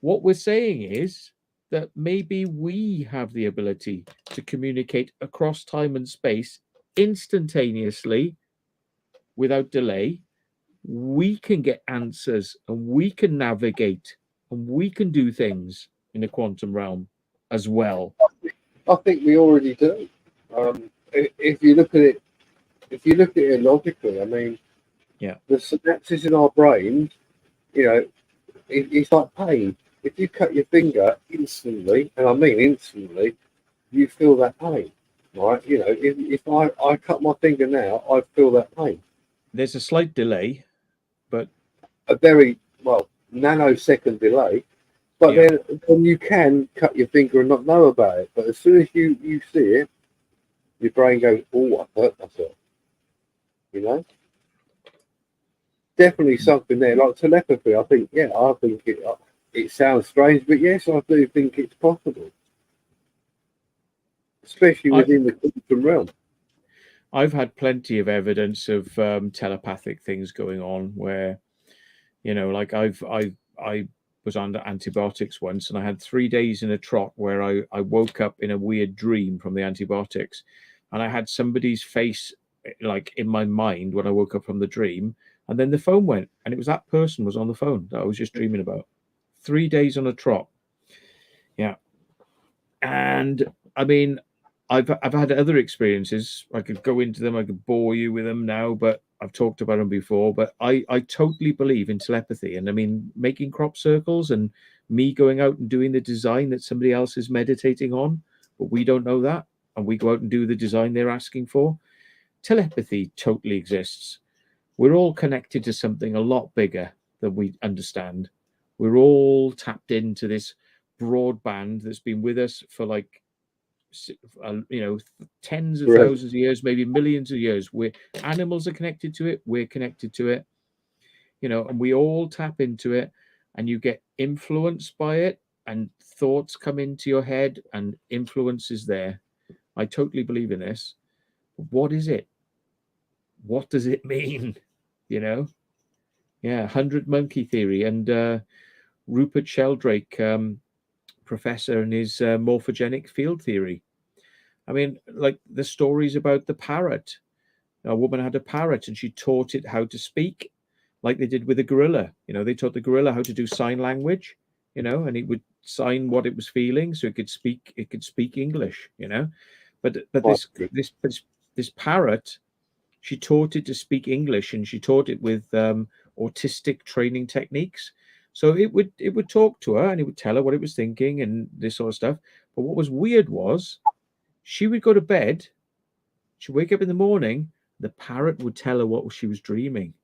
what we're saying is that maybe we have the ability to communicate across time and space instantaneously without delay. We can get answers and we can navigate and we can do things in the quantum realm as well. I think we already do. If you look at it logically, I mean, Yeah. the synapses in our brains, it's like pain. If you cut your finger instantly, and I mean instantly, you feel that pain, right? If I cut my finger now, I feel that pain. There's a slight delay, but a very nanosecond delay. But then you can cut your finger and not know about it. But as soon as you see it, your brain goes, "Oh, I hurt myself." Definitely something there, like telepathy. I think it sounds strange, but yes, I do think it's possible, especially within the quantum realm. I've had plenty of evidence of telepathic things going on where, like I was under antibiotics once, and I had 3 days in a trot where I woke up in a weird dream from the antibiotics, and I had somebody's face like in my mind when I woke up from the dream, and then the phone went, and it was that person was on the phone that I was just dreaming about. 3 days on a trot. Yeah. And I mean, I've had other experiences. I could go into them. I could bore you with them now, but I've talked about them before. But I totally believe in telepathy. And I mean, making crop circles and me going out and doing the design that somebody else is meditating on, but we don't know that. And we go out and do the design they're asking for. Telepathy totally exists. We're all connected to something a lot bigger than we understand. We're all tapped into this broadband that's been with us for tens of thousands of years, maybe millions of years. Animals are connected to it. We're connected to it, and we all tap into it, and you get influenced by it, and thoughts come into your head, and influence is there. I totally believe in this. What is it? What does it mean? 100 monkey theory, and Rupert Sheldrake, professor, in his morphogenic field theory. I mean, like the stories about the parrot. A woman had a parrot and she taught it how to speak, like they did with a gorilla. They taught the gorilla how to do sign language, and it would sign what it was feeling so it could speak English, But this parrot, she taught it to speak English, and she taught it with autistic training techniques. So it would talk to her and it would tell her what it was thinking and this sort of stuff. But what was weird was she would go to bed, she'd wake up in the morning, the parrot would tell her what she was dreaming.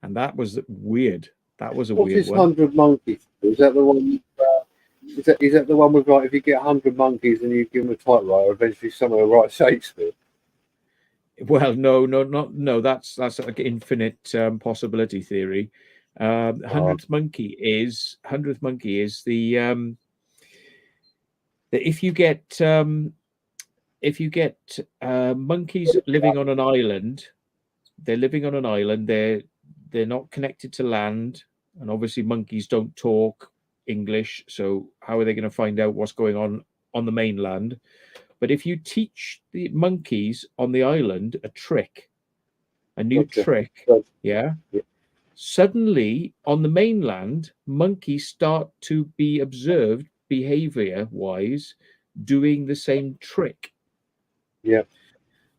And that was weird. That was a weird one. 100 monkeys? Is that the one? Is that the one with, like, if you get 100 monkeys and you give them a typewriter, eventually someone will write Shakespeare? Well, no. That's like infinite possibility theory. 100th monkey is the if you get monkeys living on an island, they're living on an island. They're not connected to land, and obviously monkeys don't talk English, so how are they going to find out what's going on the mainland? But if you teach the monkeys on the island a new trick, suddenly on the mainland, monkeys start to be observed behavior-wise doing the same trick. Yeah.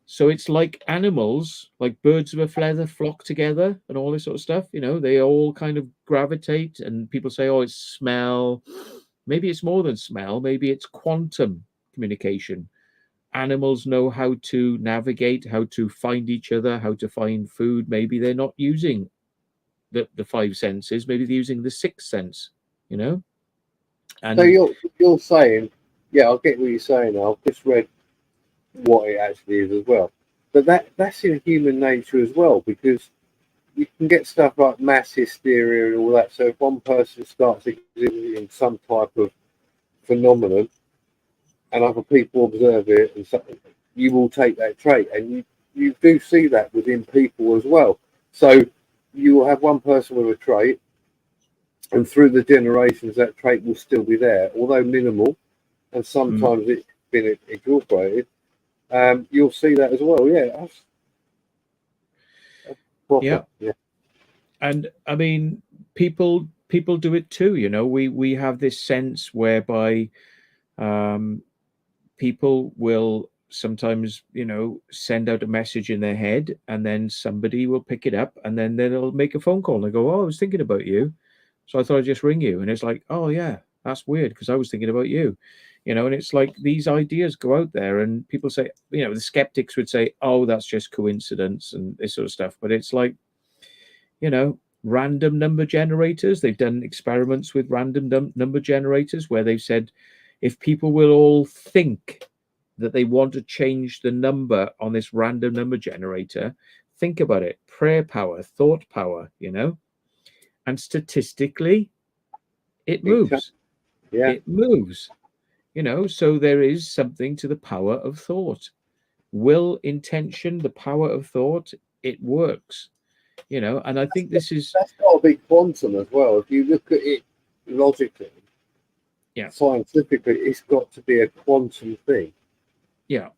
So it's like animals, like birds of a feather flock together and all this sort of stuff. They all kind of gravitate, and people say, oh, it's smell. Maybe it's more than smell. Maybe it's quantum communication. Animals know how to navigate, how to find each other, how to find food. Maybe they're not using the five senses. Maybe they're using the sixth sense, And so you're saying, yeah, I get what you're saying. I've just read what it actually is as well. But that's in human nature as well, because you can get stuff like mass hysteria and all that. So if one person starts exhibiting some type of phenomenon and other people observe it, and something, you will take that trait, and you do see that within people as well. So you will have one person with a trait, and through the generations, that trait will still be there, although minimal, and sometimes it's been incorporated. You'll see that as well. Yeah, that's proper. Yeah. And I mean, people do it too. You know, we have this sense whereby people will sometimes, you know, send out a message in their head, and then somebody will pick it up, and then they'll make a phone call and they go, "Oh, I was thinking about you, so I thought I'd just ring you." And it's like, "Oh yeah, that's weird because I was thinking about you," you know. And it's like these ideas go out there, and people say, you know, the skeptics would say, "Oh, that's just coincidence," and this sort of stuff. But it's like, you know, random number generators. They've done experiments with random number generators where they've said, if people will all think that they want to change the number on this random number generator, think about it, prayer power, thought power, you know, and statistically it moves. Yeah. It moves, you know. So there is something to the power of thought. Will, intention, the power of thought, it works, you know. And I think that's got to be quantum as well. If you look at it logically, scientifically, it's got to be a quantum thing. Yeah.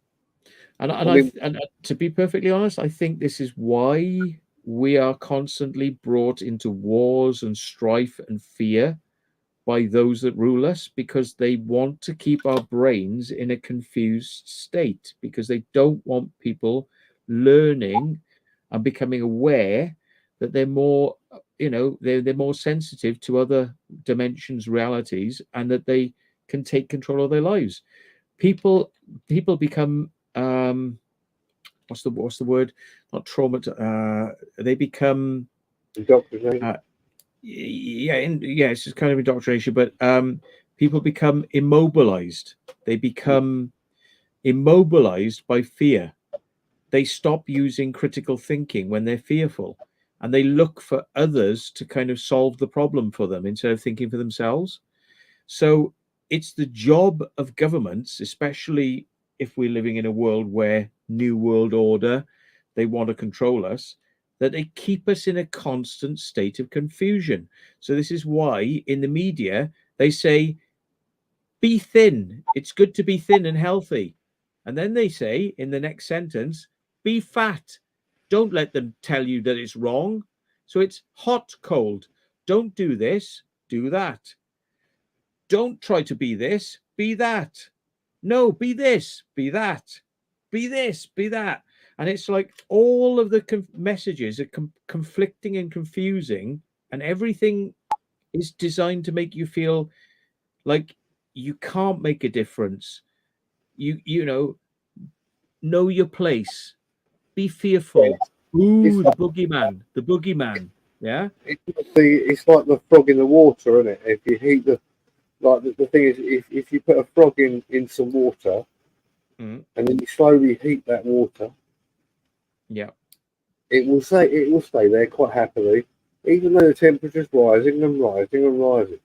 And to be perfectly honest, I think this is why we are constantly brought into wars and strife and fear by those that rule us, because they want to keep our brains in a confused state, because they don't want people learning and becoming aware that they're more, you know, they're more sensitive to other dimensions, realities, and that they can take control of their lives. People become what's the word? Not trauma. They become indoctrinated. It's just kind of indoctrination, but people become immobilized. They become immobilized by fear. They stop using critical thinking when they're fearful, and they look for others to kind of solve the problem for them instead of thinking for themselves. So it's the job of governments, especially if we're living in a world where New World Order, they want to control us, that they keep us in a constant state of confusion. So this is why in the media they say, be thin. It's good to be thin and healthy. And then they say in the next sentence, be fat. Don't let them tell you that it's wrong. So it's hot, cold. Don't do this, do that. Don't try to be this, be that. No, be this, be that. Be this, be that. And it's like all of the messages are conflicting and confusing, and everything is designed to make you feel like you can't make a difference. You know your place. Be fearful. Ooh, the boogeyman. Yeah. It's like the frog in the water, isn't it? If you heat the thing is, if you put a frog in some water, and then you slowly heat that water, it will stay there quite happily, even though the temperature's rising and rising and rising.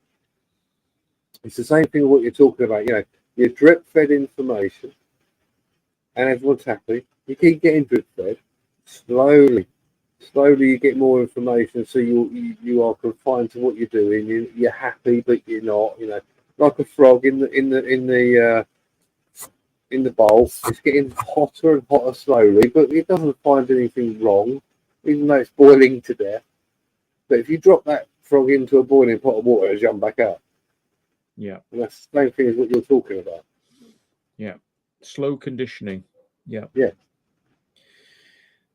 It's the same thing with what you're talking about. You know, you drip fed information, and everyone's happy. You keep getting drip fed, slowly you get more information, so you are confined to what you're doing. You're happy, but you're not. You know, like a frog in the bowl. It's getting hotter and hotter slowly, but it doesn't find anything wrong, even though it's boiling to death. But if you drop that frog into a boiling pot of water, it'll jump back up. Yeah, and that's the same thing as what you're talking about. Yeah, slow conditioning. Yeah.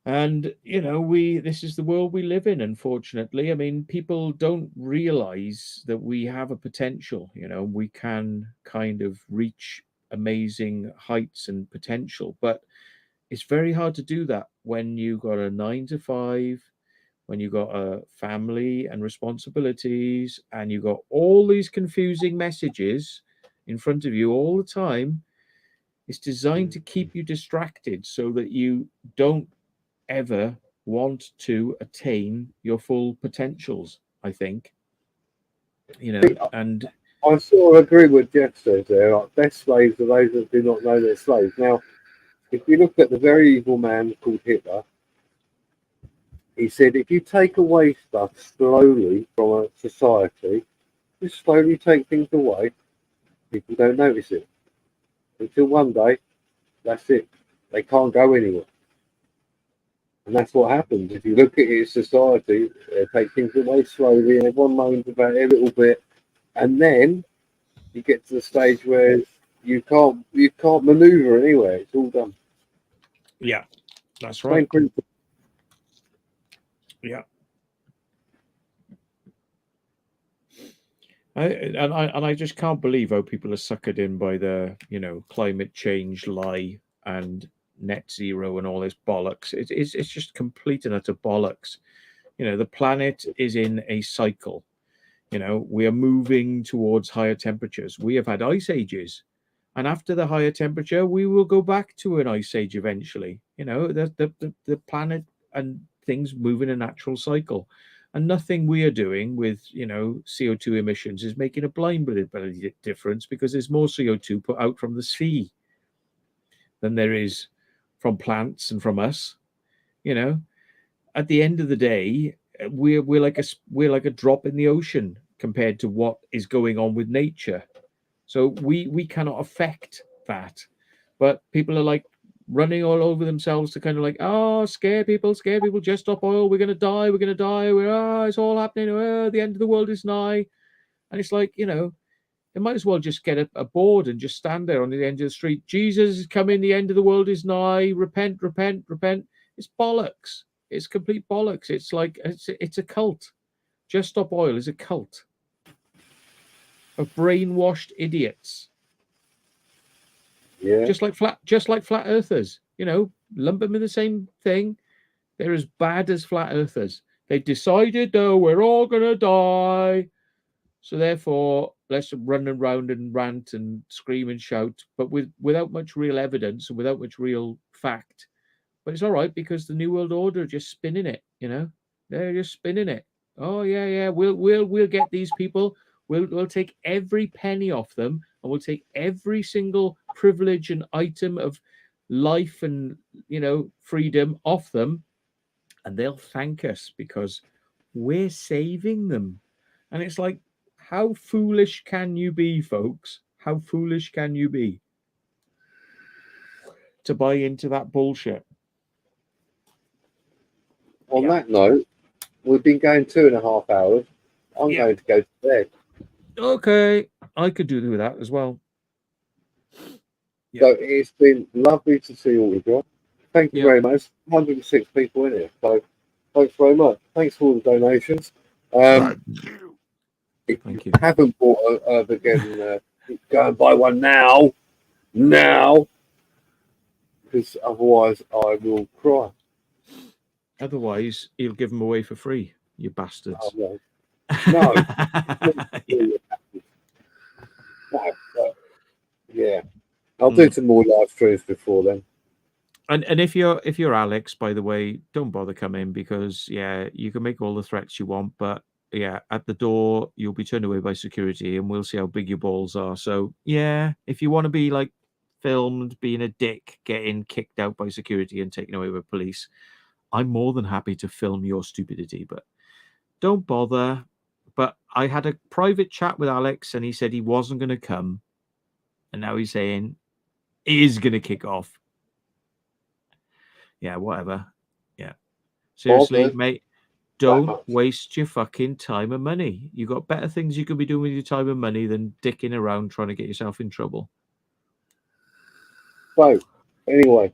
And you know, this is the world we live in, unfortunately. I mean, people don't realize that we have a potential. You know, we can kind of reach amazing heights and potential, but it's very hard to do that when you got a 9 to 5, when you got a family and responsibilities, and you got all these confusing messages in front of you all the time. It's designed to keep you distracted so that you don't ever want to attain your full potentials, I think. You know, and I sort of agree with Jeff says there. Like, best slaves are those that do not know they're slaves. Now, if you look at the very evil man called Hitler, he said if you take away stuff slowly from a society, just slowly take things away, people don't notice it. Until one day, that's it. They can't go anywhere. And that's what happens. If you look at it, society, they take things away slowly and everyone moans about it a little bit. And then you get to the stage where you can't maneuver anywhere. It's all done. yeah, that's Same right. principle. Yeah. I just can't believe how people are suckered in by the, you know, climate change lie and net zero and all this bollocks. It's just complete and utter bollocks. You know, the planet is in a cycle. You know, we are moving towards higher temperatures. We have had ice ages, and after the higher temperature, we will go back to an ice age eventually. You know, the planet and things move in a natural cycle. And nothing we are doing with, you know, CO2 emissions is making a blind bit of difference, because there's more CO2 put out from the sea than there is from plants and from us. You know, at the end of the day, we're like a drop in the ocean compared to what is going on with nature. So we cannot affect that. But people are like running all over themselves to kind of like, oh, scare people, just stop oil, we're gonna die, it's all happening, the end of the world is nigh. And it's like, you know, they might as well just get a board and just stand there on the end of the street. Jesus is coming, the end of the world is nigh, repent, repent, repent. It's bollocks. It's complete bollocks. It's like it's a cult. Just Stop Oil is a cult of brainwashed idiots. Yeah. Just like flat earthers, you know, lump them in the same thing. They're as bad as flat earthers. They've decided, though, we're all gonna die, so therefore let's run around and rant and scream and shout, but without much real evidence and without much real fact. But it's all right, because the New World Order are just spinning it, you know. They're just spinning it. Oh yeah, we'll get these people. We'll take every penny off them, and we'll take every single privilege and item of life and, you know, freedom off them, and they'll thank us because we're saving them. And it's like, how foolish can you be, folks? How foolish can you be to buy into that bullshit? On that note, we've been going 2.5 hours. I'm going to go to bed. Okay, I could do with that as well. So it's been lovely to see all of you. Thank you very much. 106 people in here. So thanks very much. Thanks for all the donations. If Thank you you. haven't bought a Urbageddon, go and buy one now, because otherwise I will cry. Otherwise, he'll give them away for free, you bastards. Oh, no. No. Yeah. I'll do some more live streams before then. And if you're Alex, by the way, don't bother coming, because you can make all the threats you want, but at the door you'll be turned away by security, and we'll see how big your balls are. So if you want to be like filmed being a dick, getting kicked out by security and taken away by police, I'm more than happy to film your stupidity, but don't bother. But I had a private chat with Alex, and he said he wasn't going to come, and now he's saying he is going to kick off. Yeah, whatever. Yeah. Seriously, mate, don't waste your fucking time and money. You got better things you could be doing with your time and money than dicking around trying to get yourself in trouble. So, anyway,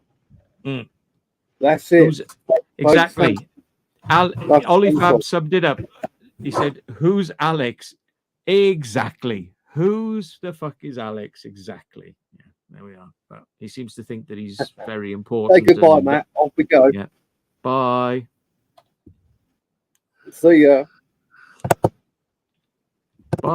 that's it. Exactly. Olifab summed it up. He said, "Who's Alex?" Exactly. Who's the fuck is Alex? Exactly. Yeah, there we are. But he seems to think that he's very important. Say goodbye, Matt. Off we go. Yeah. Bye. See ya.